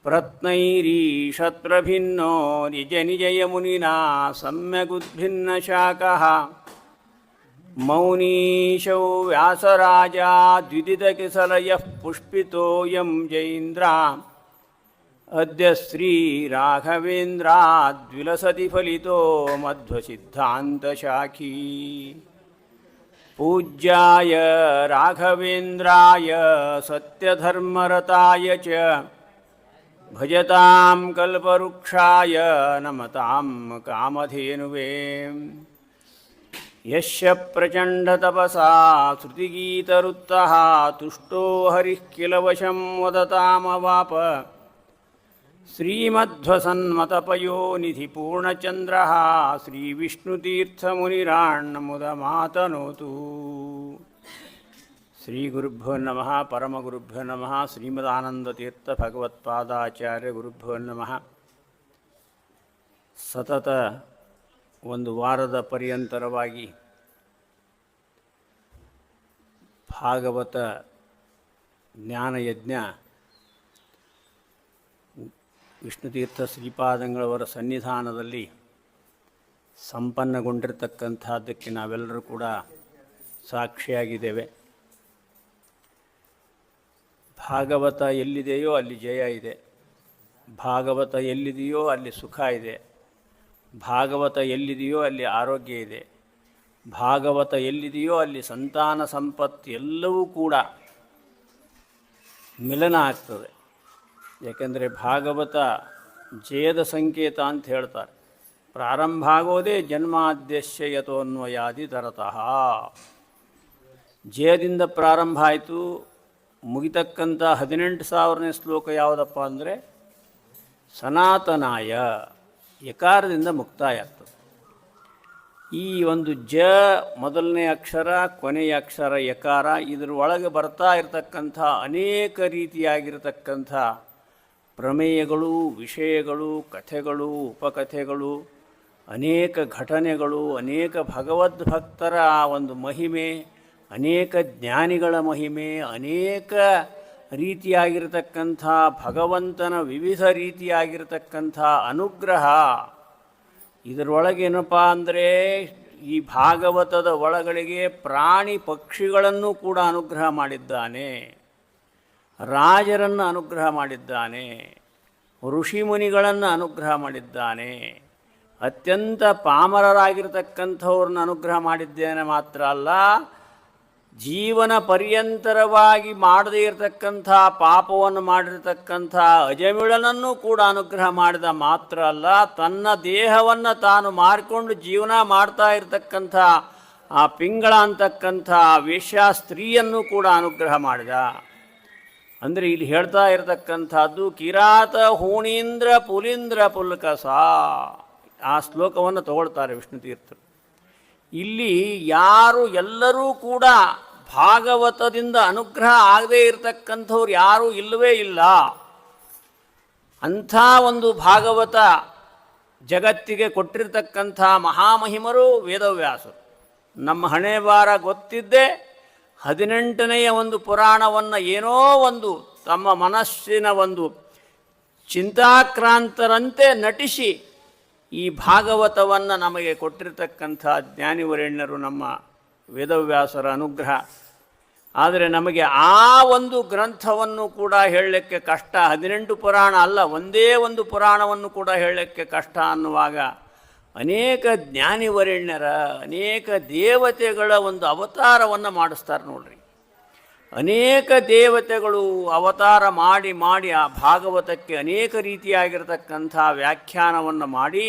ಪ್ರತ್ನೈರೀಷತ್ಪ್ರಭಿನ್ನೋ ನಿಜ ನಿಜಯಮುನಿನಾ ಸಮ್ಯಗುದ್ಭಿನ್ನಶಾಖಃ. ಮೌನೀಶೌ ವ್ಯಾಸರಾಜಾ ದ್ವಿದಿತಕಿಸಲಯಃ ಪುಷ್ಪಿತೋಯಂ ಜೈಂದ್ರ ಅದ್ಯ ಶ್ರೀರಾಘವೇಂದ್ರಾದ್ವಿಲಸತಿ ಫಲಿತೋ ಮಧ್ವಸಿದ್ಧಾಂತಶಾಖೀ. ಪೂಜ್ಯಾಯ ರಾಘವೇಂದ್ರಾಯ ಸತ್ಯಧರ್ಮರತಾಯ ಚ ಭಜತಾಂ ಕಲ್ಪವೃಕ್ಷಾಯ ನಮತಾಂ ಕಾಮಧೇನುವೇ. ಯಸ್ಯ ಪ್ರಚಂಡತಪಸಾ ಶ್ರುತಿಗೀತರುತ್ತಃ ತುಷ್ಟೋ ಹರಿಃ ಕಿಲ ವಶಂ ವದತಾಮವಾಪ. ಶ್ರೀಮಧ್ವಸನ್ಮತಪಯೋನಿಧಿ ಪೂರ್ಣಚಂದ್ರಃ ಶ್ರೀವಿಷ್ಣುತೀರ್ಥಮುನಿರಾಣ್ಣಮುದಮಾತನೋತು. ಶ್ರೀಗುರುಭ್ಯೋ ನಮಃ. ಪರಮಗುರುಭ್ಯೋ ನಮಃ. ಶ್ರೀಮದಾನಂದತೀರ್ಥ ಭಗವತ್ಪಾದಾಚಾರ್ಯ ಗುರುಭ್ಯೋ ನಮಃ. ಸತತ ಒಂದು ವಾರದ ಪರ್ಯಂತರವಾಗಿ ಭಾಗವತ ಜ್ಞಾನಯಜ್ಞ ವಿಷ್ಣುತೀರ್ಥ ಶ್ರೀಪಾದಂಗಳವರ ಸನ್ನಿಧಾನದಲ್ಲಿ ಸಂಪನ್ನಗೊಂಡಿರತಕ್ಕಂಥದ್ದಕ್ಕೆ ನಾವೆಲ್ಲರೂ ಕೂಡ ಸಾಕ್ಷಿಯಾಗಿದ್ದೇವೆ. ಭಾಗವತ ಎಲ್ಲಿದೆಯೋ ಅಲ್ಲಿ ಜಯ ಇದೆ, ಭಾಗವತ ಎಲ್ಲಿದೆಯೋ ಅಲ್ಲಿ ಸುಖ ಇದೆ, ಭಾಗವತ ಎಲ್ಲಿದೆಯೋ ಅಲ್ಲಿ ಆರೋಗ್ಯ ಇದೆ, ಭಾಗವತ ಎಲ್ಲಿದೆಯೋ ಅಲ್ಲಿ ಸಂತಾನ ಸಂಪತ್ತು ಎಲ್ಲವೂ ಕೂಡ ಮಿಲನ ಆಗ್ತದೆ. ಯಾಕೆಂದರೆ ಭಾಗವತ ಜಯದ ಸಂಕೇತ ಅಂತ ಹೇಳ್ತಾರೆ. ಪ್ರಾರಂಭ ಆಗೋದೇ ಜನ್ಮಾದ್ಯಸ್ಯ ಯತೋನ್ವಯಾದಿ ತರತಃ. ಜಯದಿಂದ ಪ್ರಾರಂಭ ಆಯಿತು. ಮುಗಿತಕ್ಕಂಥ 18,000ನೇ ಶ್ಲೋಕ ಯಾವುದಪ್ಪ ಅಂದರೆ ಸನಾತನಾಯ, ಯಕಾರದಿಂದ ಮುಕ್ತಾಯ ಆಗ್ತದೆ. ಈ ಒಂದು ಜ ಮೊದಲನೇ ಅಕ್ಷರ ಕೊನೆಯ ಅಕ್ಷರ ಯಕಾರ, ಇದರ ಒಳಗೆ ಬರ್ತಾ ಇರತಕ್ಕಂಥ ಅನೇಕ ರೀತಿಯಾಗಿರತಕ್ಕಂಥ ಪ್ರಮೇಯಗಳು, ವಿಷಯಗಳು, ಕಥೆಗಳು, ಉಪಕಥೆಗಳು, ಅನೇಕ ಘಟನೆಗಳು, ಅನೇಕ ಭಗವದ್ಭಕ್ತರ ಒಂದು ಮಹಿಮೆ, ಅನೇಕ ಜ್ಞಾನಿಗಳ ಮಹಿಮೆ, ಅನೇಕ ರೀತಿಯಾಗಿರತಕ್ಕಂಥ ಭಗವಂತನ ವಿವಿಧ ರೀತಿಯಾಗಿರತಕ್ಕಂಥ ಅನುಗ್ರಹ. ಇದರೊಳಗೇನಪ್ಪ ಅಂದರೆ ಈ ಭಾಗವತದ ಒಳಗಡೆಗೆ ಪ್ರಾಣಿ ಪಕ್ಷಿಗಳನ್ನು ಕೂಡ ಅನುಗ್ರಹ ಮಾಡಿದ್ದಾನೆ, ರಾಜರನ್ನು ಅನುಗ್ರಹ ಮಾಡಿದ್ದಾನೆ, ಋಷಿಮುನಿಗಳನ್ನು ಅನುಗ್ರಹ ಮಾಡಿದ್ದಾನೆ, ಅತ್ಯಂತ ಪಾಮರರಾಗಿರ್ತಕ್ಕಂಥವ್ರನ್ನ ಅನುಗ್ರಹ ಮಾಡಿದ್ದೇನೆ ಮಾತ್ರ ಅಲ್ಲ, ಜೀವನ ಪರ್ಯಂತರವಾಗಿ ಮಾಡದೇ ಇರತಕ್ಕಂಥ ಪಾಪವನ್ನು ಮಾಡಿರತಕ್ಕಂಥ ಅಜಮಿಳನನ್ನು ಕೂಡ ಅನುಗ್ರಹ ಮಾಡಿದ ಮಾತ್ರ ಅಲ್ಲ, ತನ್ನ ದೇಹವನ್ನು ತಾನು ಮಾರಿಕೊಂಡು ಜೀವನ ಮಾಡ್ತಾ ಇರತಕ್ಕಂಥ ಆ ಪಿಂಗಳ ಅಂತಕ್ಕಂಥ ವೇಶ್ಯಾ ಸ್ತ್ರೀಯನ್ನು ಕೂಡ ಅನುಗ್ರಹ ಮಾಡಿದ. ಅಂದರೆ ಇಲ್ಲಿ ಹೇಳ್ತಾ ಇರತಕ್ಕಂಥದ್ದು ಕಿರಾತ ಹೂಣೀಂದ್ರ ಪುಲೀಂದ್ರ ಪುಲ್ಕಸ, ಆ ಶ್ಲೋಕವನ್ನು ತಗೊಳ್ತಾರೆ ವಿಷ್ಣು ತೀರ್ಥರು. ಇಲ್ಲಿ ಯಾರು ಎಲ್ಲರೂ ಕೂಡ ಭಾಗವತದಿಂದ ಅನುಗ್ರಹ ಆಗದೇ ಇರತಕ್ಕಂಥವ್ರು ಯಾರೂ ಇಲ್ಲವೇ ಇಲ್ಲ. ಅಂಥ ಒಂದು ಭಾಗವತ ಜಗತ್ತಿಗೆ ಕೊಟ್ಟಿರ್ತಕ್ಕಂಥ ಮಹಾಮಹಿಮರು ವೇದವ್ಯಾಸರು. ನಮ್ಮ ಹಣೆ ಬಾರ ಗೊತ್ತಿದ್ದೇ 18ನೆಯ ಒಂದು ಪುರಾಣವನ್ನು ಏನೋ ಒಂದು ತಮ್ಮ ಮನಸ್ಸಿನ ಒಂದು ಚಿಂತಾಕ್ರಾಂತರಂತೆ ನಟಿಸಿ ಈ ಭಾಗವತವನ್ನು ನಮಗೆ ಕೊಟ್ಟಿರ್ತಕ್ಕಂಥ ಜ್ಞಾನಿವರೇಣ್ಯರು ನಮ್ಮ ವೇದವ್ಯಾಸರ ಅನುಗ್ರಹ. ಆದರೆ ನಮಗೆ ಆ ಒಂದು ಗ್ರಂಥವನ್ನು ಕೂಡ ಹೇಳಲಿಕ್ಕೆ ಕಷ್ಟ. 18 ಪುರಾಣ ಅಲ್ಲ, ಒಂದೇ ಒಂದು ಪುರಾಣವನ್ನು ಕೂಡ ಹೇಳಲಿಕ್ಕೆ ಕಷ್ಟ ಅನ್ನುವಾಗ ಅನೇಕ ಜ್ಞಾನಿವರೇಣ್ಯರ, ಅನೇಕ ದೇವತೆಗಳ ಒಂದು ಅವತಾರವನ್ನು ಮಾಡಿಸ್ತಾರೆ ನೋಡ್ರಿ. ಅನೇಕ ದೇವತೆಗಳು ಅವತಾರ ಮಾಡಿ ಮಾಡಿ ಆ ಭಾಗವತಕ್ಕೆ ಅನೇಕ ರೀತಿಯಾಗಿರ್ತಕ್ಕಂಥ ವ್ಯಾಖ್ಯಾನವನ್ನು ಮಾಡಿ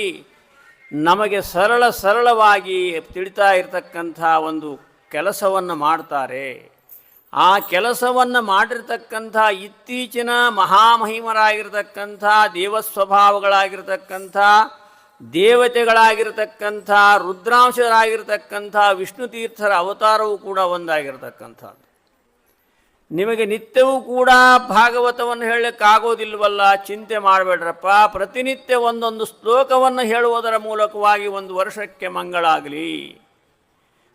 ನಮಗೆ ಸರಳವಾಗಿ ತಿಳಿತಾ ಇರತಕ್ಕಂಥ ಒಂದು ಕೆಲಸವನ್ನು ಮಾಡ್ತಾರೆ. ಆ ಕೆಲಸವನ್ನು ಮಾಡಿರ್ತಕ್ಕಂಥ ಇತ್ತೀಚಿನ ಮಹಾಮಹಿಮರಾಗಿರ್ತಕ್ಕಂಥ ದೇವಸ್ವಭಾವಗಳಾಗಿರ್ತಕ್ಕಂಥ ದೇವತೆಗಳಾಗಿರ್ತಕ್ಕಂಥ ರುದ್ರಾಂಶರಾಗಿರ್ತಕ್ಕಂಥ ವಿಷ್ಣು ತೀರ್ಥರ ಅವತಾರವೂ ಕೂಡ ಒಂದಾಗಿರ್ತಕ್ಕಂಥದ್ದು. ನಿಮಗೆ ನಿತ್ಯವೂ ಕೂಡ ಭಾಗವತವನ್ನು ಹೇಳಲಿಕ್ಕಾಗೋದಿಲ್ವಲ್ಲ, ಚಿಂತೆ ಮಾಡಬೇಡ್ರಪ್ಪ. ಪ್ರತಿನಿತ್ಯ ಒಂದೊಂದು ಶ್ಲೋಕವನ್ನು ಹೇಳುವುದರ ಮೂಲಕವಾಗಿ ಒಂದು ವರ್ಷಕ್ಕೆ ಮಂಗಳಾಗಲಿ.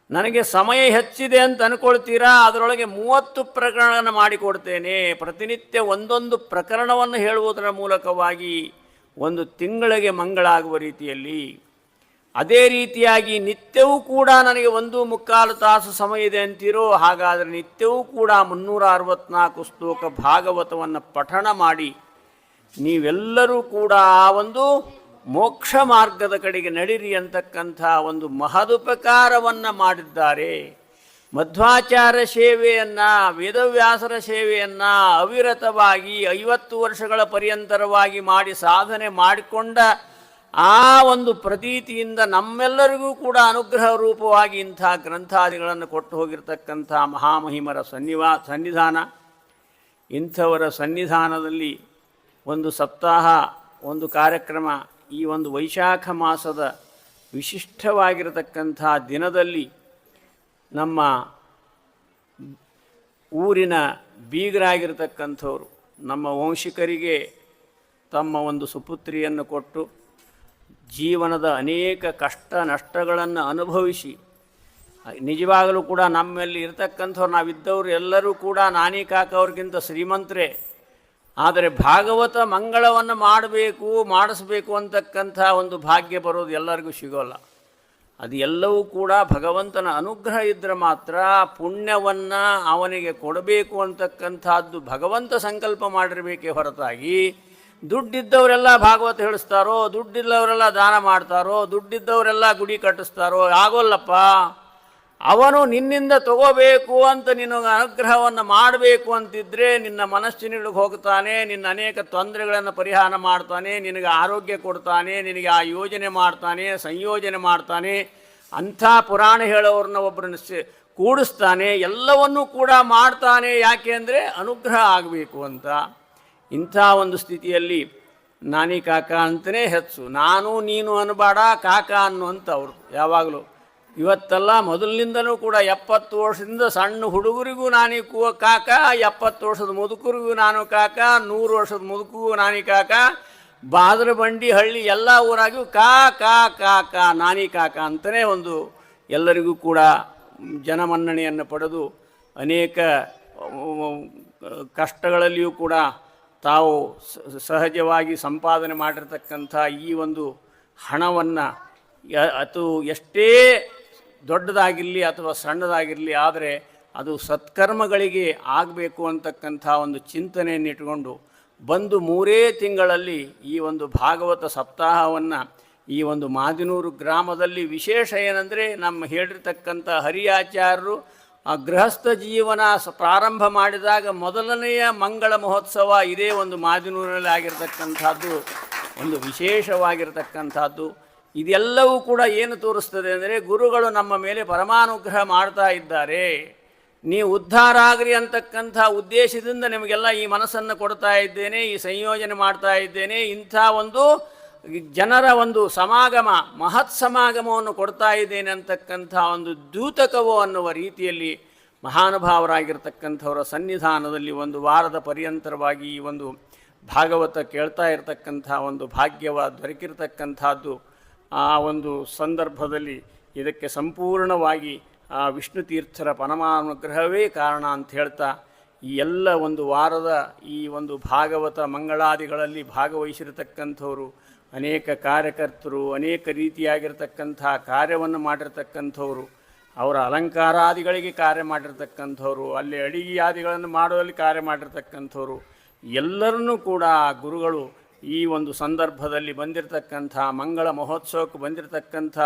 ನನಗೆ ಸಮಯ ಹೆಚ್ಚಿದೆ ಅಂತ ಅಂದ್ಕೊಳ್ತೀರಾ, ಅದರೊಳಗೆ 30 ಪ್ರಕರಣ ಮಾಡಿಕೊಡ್ತೇನೆ. ಪ್ರತಿನಿತ್ಯ ಒಂದೊಂದು ಪ್ರಕರಣವನ್ನು ಹೇಳುವುದರ ಮೂಲಕವಾಗಿ ಒಂದು ತಿಂಗಳಿಗೆ ಮಂಗಳಾಗುವ ರೀತಿಯಲ್ಲಿ. ಅದೇ ರೀತಿಯಾಗಿ ನಿತ್ಯವೂ ಕೂಡ ನನಗೆ 1.25 ತಾಸು ಸಮಯ ಇದೆ ಅಂತೀರೋ, ಹಾಗಾದರೆ ನಿತ್ಯವೂ ಕೂಡ 364 ಶ್ಲೋಕ ಭಾಗವತವನ್ನು ಪಠಣ ಮಾಡಿ ನೀವೆಲ್ಲರೂ ಕೂಡ ಆ ಒಂದು ಮೋಕ್ಷ ಮಾರ್ಗದ ಕಡೆಗೆ ನಡಿರಿ ಅಂತಕ್ಕಂಥ ಒಂದು ಮಹದುಪಕಾರವನ್ನು ಮಾಡಿದ್ದಾರೆ. ಮಧ್ವಾಚಾರ್ಯ ಸೇವೆಯನ್ನು, ವೇದವ್ಯಾಸರ ಸೇವೆಯನ್ನು ಅವಿರತವಾಗಿ 50 ವರ್ಷಗಳ ಪರ್ಯಂತರವಾಗಿ ಮಾಡಿ ಸಾಧನೆ ಮಾಡಿಕೊಂಡ ಆ ಒಂದು ಪ್ರತೀತಿಯಿಂದ ನಮ್ಮೆಲ್ಲರಿಗೂ ಕೂಡ ಅನುಗ್ರಹ ರೂಪವಾಗಿ ಇಂಥ ಗ್ರಂಥಾದಿಗಳನ್ನು ಕೊಟ್ಟು ಹೋಗಿರ್ತಕ್ಕಂಥ ಮಹಾಮಹಿಮರ ಸನ್ನಿಧಾನ. ಇಂಥವರ ಸನ್ನಿಧಾನದಲ್ಲಿ ಒಂದು ಸಪ್ತಾಹ, ಒಂದು ಕಾರ್ಯಕ್ರಮ, ಈ ಒಂದು ವೈಶಾಖ ಮಾಸದ ವಿಶಿಷ್ಟವಾಗಿರತಕ್ಕಂಥ ದಿನದಲ್ಲಿ ನಮ್ಮ ಊರಿನ ಬೀಗರಾಗಿರ್ತಕ್ಕಂಥವರು ನಮ್ಮ ವಂಶಿಕರಿಗೆ ತಮ್ಮ ಒಂದು ಸುಪುತ್ರಿಯನ್ನು ಕೊಟ್ಟು ಜೀವನದ ಅನೇಕ ಕಷ್ಟ ನಷ್ಟಗಳನ್ನು ಅನುಭವಿಸಿ, ನಿಜವಾಗಲೂ ಕೂಡ ನಮ್ಮಲ್ಲಿ ಇರತಕ್ಕಂಥವ್ರು ನಾವಿದ್ದವರು ಎಲ್ಲರೂ ಕೂಡ ನಾನಿ ಕಾಕವ್ರಿಗಿಂತ ಶ್ರೀಮಂತರೇ. ಆದರೆ ಭಾಗವತ ಮಂಗಳವನ್ನು ಮಾಡಿಸಬೇಕು ಅಂತಕ್ಕಂಥ ಒಂದು ಭಾಗ್ಯ ಬರೋದು ಎಲ್ಲರಿಗೂ ಸಿಗೋಲ್ಲ. ಅದು ಎಲ್ಲವೂ ಕೂಡ ಭಗವಂತನ ಅನುಗ್ರಹ ಇದ್ದರೆ ಮಾತ್ರ. ಪುಣ್ಯವನ್ನು ಅವನಿಗೆ ಕೊಡಬೇಕು ಅಂತಕ್ಕಂಥದ್ದು ಭಗವಂತ ಸಂಕಲ್ಪ ಮಾಡಿರಬೇಕೇ ಹೊರತಾಗಿ ದುಡ್ಡಿದ್ದವರೆಲ್ಲ ಭಾಗವತ ಹೇಳಿಸ್ತಾರೋ, ದುಡ್ಡಿಲ್ಲವರೆಲ್ಲ ದಾನ ಮಾಡ್ತಾರೋ, ದುಡ್ಡಿದ್ದವರೆಲ್ಲ ಗುಡಿ ಕಟ್ಟಿಸ್ತಾರೋ, ಆಗೋಲ್ಲಪ್ಪ. ಅವನು ನಿನ್ನಿಂದ ತಗೋಬೇಕು ಅಂತ ನಿನಗೆ ಅನುಗ್ರಹವನ್ನು ಮಾಡಬೇಕು ಅಂತಿದ್ದರೆ ನಿನ್ನ ಮನಸ್ಸಿನೊಳಗೆ ಹೋಗ್ತಾನೆ, ನಿನ್ನ ಅನೇಕ ತೊಂದರೆಗಳನ್ನು ಪರಿಹಾರ ಮಾಡ್ತಾನೆ, ನಿನಗೆ ಆರೋಗ್ಯ ಕೊಡ್ತಾನೆ, ನಿನಗೆ ಆ ಯೋಜನೆ ಮಾಡ್ತಾನೆ, ಸಂಯೋಜನೆ ಮಾಡ್ತಾನೆ, ಅಂಥ ಪುರಾಣ ಹೇಳೋರನ್ನ ಒಬ್ಬರನ್ನ ಕೂಡಿಸ್ತಾನೆ, ಎಲ್ಲವನ್ನೂ ಕೂಡ ಮಾಡ್ತಾನೆ. ಯಾಕೆ ಅಂದರೆ ಅನುಗ್ರಹ ಆಗಬೇಕು ಅಂತ. ಇಂಥ ಒಂದು ಸ್ಥಿತಿಯಲ್ಲಿ ನಾನಿ ಕಾಕ ಅಂತಲೇ ಹೆಚ್ಚು, ನಾನು ನೀನು ಅನ್ನಬೇಡ, ಕಾಕ ಅನ್ನುವಂಥ ಅವರು ಯಾವಾಗಲೂ ಇವತ್ತೆಲ್ಲ ಮೊದಲಿನಿಂದನೂ ಕೂಡ 70 ವರ್ಷದಿಂದ ಸಣ್ಣ ಹುಡುಗರಿಗೂ ನಾನೇ ಕಾಕ, 70 ವರ್ಷದ ಮುದುಕರಿಗೂ ನಾನು ಕಾಕ, 100 ವರ್ಷದ ಮುದುಕಿಗೂ ನಾನೇ ಕಾಕ, ಬಾದ್ರ ಬಂಡಿ ಹಳ್ಳಿ ಎಲ್ಲ ಊರಾಗೂ ಕಾ ಕಾ ಕಾ ಕಾ ನಾನಿ ಕಾಕ ಅಂತಲೇ ಒಂದು ಎಲ್ಲರಿಗೂ ಕೂಡ ಜನಮನ್ನಣೆಯನ್ನು ಪಡೆದು ಅನೇಕ ಕಷ್ಟಗಳಲ್ಲಿಯೂ ಕೂಡ ತಾವು ಸಹಜವಾಗಿ ಸಂಪಾದನೆ ಮಾಡಿರ್ತಕ್ಕಂಥ ಈ ಒಂದು ಹಣವನ್ನು ಅದು ಎಷ್ಟೇ ದೊಡ್ಡದಾಗಿರಲಿ ಅಥವಾ ಸಣ್ಣದಾಗಿರಲಿ, ಆದರೆ ಅದು ಸತ್ಕರ್ಮಗಳಿಗೆ ಆಗಬೇಕು ಅಂತಕ್ಕಂಥ ಒಂದು ಚಿಂತನೆಯನ್ನು ಇಟ್ಟುಕೊಂಡು ಬಂದು 3 ತಿಂಗಳಲ್ಲಿ ಈ ಒಂದು ಭಾಗವತ ಸಪ್ತಾಹವನ್ನು ಈ ಒಂದು ಮಾದಿನೂರು ಗ್ರಾಮದಲ್ಲಿ ವಿಶೇಷ ಏನಂದರೆ ನಮ್ಮ ಹೇಳಿರ್ತಕ್ಕಂಥ ಹರಿಯಾಚಾರ್ಯರು ಆ ಗೃಹಸ್ಥ ಜೀವನ ಪ್ರಾರಂಭ ಮಾಡಿದಾಗ ಮೊದಲನೆಯ ಮಂಗಳ ಮಹೋತ್ಸವ ಇದೇ ಒಂದು ಮಾದಿನೂರಿನಲ್ಲಿ ಆಗಿರತಕ್ಕಂಥದ್ದು ಒಂದು ವಿಶೇಷವಾಗಿರತಕ್ಕಂಥದ್ದು. ಇದೆಲ್ಲವೂ ಕೂಡ ಏನು ತೋರಿಸ್ತದೆ ಅಂದರೆ ಗುರುಗಳು ನಮ್ಮ ಮೇಲೆ ಪರಮಾನುಗ್ರಹ ಮಾಡ್ತಾ ಇದ್ದಾರೆ, ನೀವು ಉದ್ಧಾರ ಆಗ್ರಿ ಅಂತಕ್ಕಂಥ ಉದ್ದೇಶದಿಂದ ನಿಮಗೆಲ್ಲ ಈ ಮನಸ್ಸನ್ನು ಕೊಡ್ತಾ ಇದ್ದೇನೆ, ಈ ಸಂಯೋಜನೆ ಮಾಡ್ತಾ ಇದ್ದೇನೆ, ಇಂಥ ಒಂದು ಜನರ ಒಂದು ಸಮಾಗಮ ಮಹತ್ ಸಮಾಗಮವನ್ನು ಕೊಡ್ತಾ ಇದ್ದೇನೆ ಅಂತಕ್ಕಂಥ ಒಂದು ದ್ಯೂತಕವೋ ಅನ್ನುವ ರೀತಿಯಲ್ಲಿ ಮಹಾನುಭಾವರಾಗಿರ್ತಕ್ಕಂಥವರ ಸನ್ನಿಧಾನದಲ್ಲಿ ಒಂದು ವಾರದ ಪರ್ಯಂತರವಾಗಿ ಈ ಒಂದು ಭಾಗವತ ಕೇಳ್ತಾ ಇರತಕ್ಕಂಥ ಒಂದು ಭಾಗ್ಯವ ದೊರಕಿರ್ತಕ್ಕಂಥದ್ದು. ಆ ಒಂದು ಸಂದರ್ಭದಲ್ಲಿ ಇದಕ್ಕೆ ಸಂಪೂರ್ಣವಾಗಿ ಆ ವಿಷ್ಣು ತೀರ್ಥರ ಪರಮಾನುಗ್ರಹವೇ ಕಾರಣ ಅಂತ ಹೇಳ್ತಾ ಈ ಎಲ್ಲ ಒಂದು ವಾರದ ಈ ಒಂದು ಭಾಗವತ ಮಂಗಳಾದಿಗಳಲ್ಲಿ ಭಾಗವಹಿಸಿರತಕ್ಕಂಥವರು ಅನೇಕ ಕಾರ್ಯಕರ್ತರು, ಅನೇಕ ರೀತಿಯಾಗಿರ್ತಕ್ಕಂಥ ಕಾರ್ಯವನ್ನು ಮಾಡಿರ್ತಕ್ಕಂಥವ್ರು, ಅವರ ಅಲಂಕಾರಾದಿಗಳಿಗೆ ಕಾರ್ಯ ಮಾಡಿರ್ತಕ್ಕಂಥವ್ರು, ಅಲ್ಲಿ ಅಡಿಗೆಯಾದಿಗಳನ್ನು ಮಾಡೋದಲ್ಲಿ ಕಾರ್ಯ ಮಾಡಿರ್ತಕ್ಕಂಥವ್ರು ಎಲ್ಲರನ್ನೂ ಕೂಡ ಗುರುಗಳು ಈ ಒಂದು ಸಂದರ್ಭದಲ್ಲಿ ಬಂದಿರತಕ್ಕಂಥ ಮಂಗಳ ಮಹೋತ್ಸವಕ್ಕೆ ಬಂದಿರತಕ್ಕಂಥ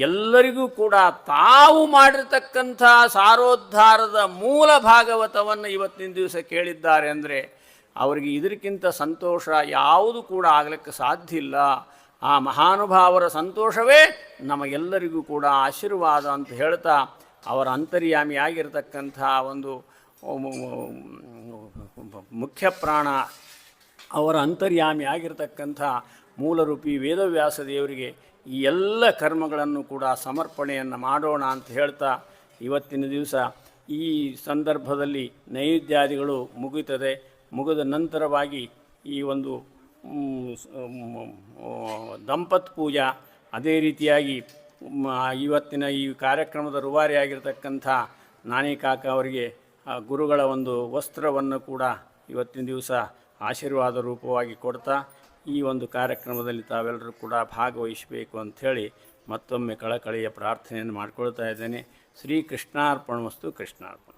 ಎಲ್ಲರಿಗೂ ಕೂಡ ತಾವು ಮಾಡಿರ್ತಕ್ಕಂಥ ಸಾರೋದ್ಧಾರದ ಮೂಲ ಭಾಗವತವನ್ನು ಇವತ್ತಿನ ದಿವಸ ಕೇಳಿದ್ದಾರೆ ಅಂದರೆ ಅವರಿಗೆ ಇದಕ್ಕಿಂತ ಸಂತೋಷ ಯಾವುದು ಕೂಡ ಆಗಲಿಕ್ಕೆ ಸಾಧ್ಯ ಇಲ್ಲ. ಆ ಮಹಾನುಭಾವರ ಸಂತೋಷವೇ ನಮಗೆಲ್ಲರಿಗೂ ಕೂಡ ಆಶೀರ್ವಾದ ಅಂತ ಹೇಳ್ತಾ ಅವರ ಅಂತರ್ಯಾಮಿಯಾಗಿರ್ತಕ್ಕಂಥ ಒಂದು ಮುಖ್ಯ ಪ್ರಾಣ, ಅವರ ಅಂತರ್ಯಾಮಿ ಆಗಿರತಕ್ಕಂಥ ಮೂಲರೂಪಿ ವೇದವ್ಯಾಸ ದೇವರಿಗೆ ಈ ಎಲ್ಲ ಕರ್ಮಗಳನ್ನು ಕೂಡ ಸಮರ್ಪಣೆಯನ್ನು ಮಾಡೋಣ ಅಂತ ಹೇಳ್ತಾ ಇವತ್ತಿನ ದಿವಸ ಈ ಸಂದರ್ಭದಲ್ಲಿ ನೈವೇದ್ಯಾದಿಗಳು ಮುಗಿಯುತ್ತದೆ. ಮುಗಿದ ನಂತರವಾಗಿ ಈ ಒಂದು ದಂಪತ್ ಪೂಜಾ, ಅದೇ ರೀತಿಯಾಗಿ ಇವತ್ತಿನ ಈ ಕಾರ್ಯಕ್ರಮದ ರೂವಾರಿಯಾಗಿರ್ತಕ್ಕಂಥ ನಾನಿ ಕಾಕ ಅವರಿಗೆ ಗುರುಗಳ ಒಂದು ವಸ್ತ್ರವನ್ನು ಕೂಡ ಇವತ್ತಿನ ದಿವಸ ಆಶೀರ್ವಾದ ರೂಪವಾಗಿ ಕೊಡ್ತಾ ಈ ಒಂದು ಕಾರ್ಯಕ್ರಮದಲ್ಲಿ ತಾವೆಲ್ಲರೂ ಕೂಡ ಭಾಗವಹಿಸಬೇಕು ಅಂಥೇಳಿ ಮತ್ತೊಮ್ಮೆ ಕಳಕಳಿಯ ಪ್ರಾರ್ಥನೆಯನ್ನು ಮಾಡಿಕೊಳ್ತಾ ಇದ್ದೇನೆ. ಶ್ರೀ ಕೃಷ್ಣಾರ್ಪಣಮಸ್ತು. ಕೃಷ್ಣಾರ್ಪಣ.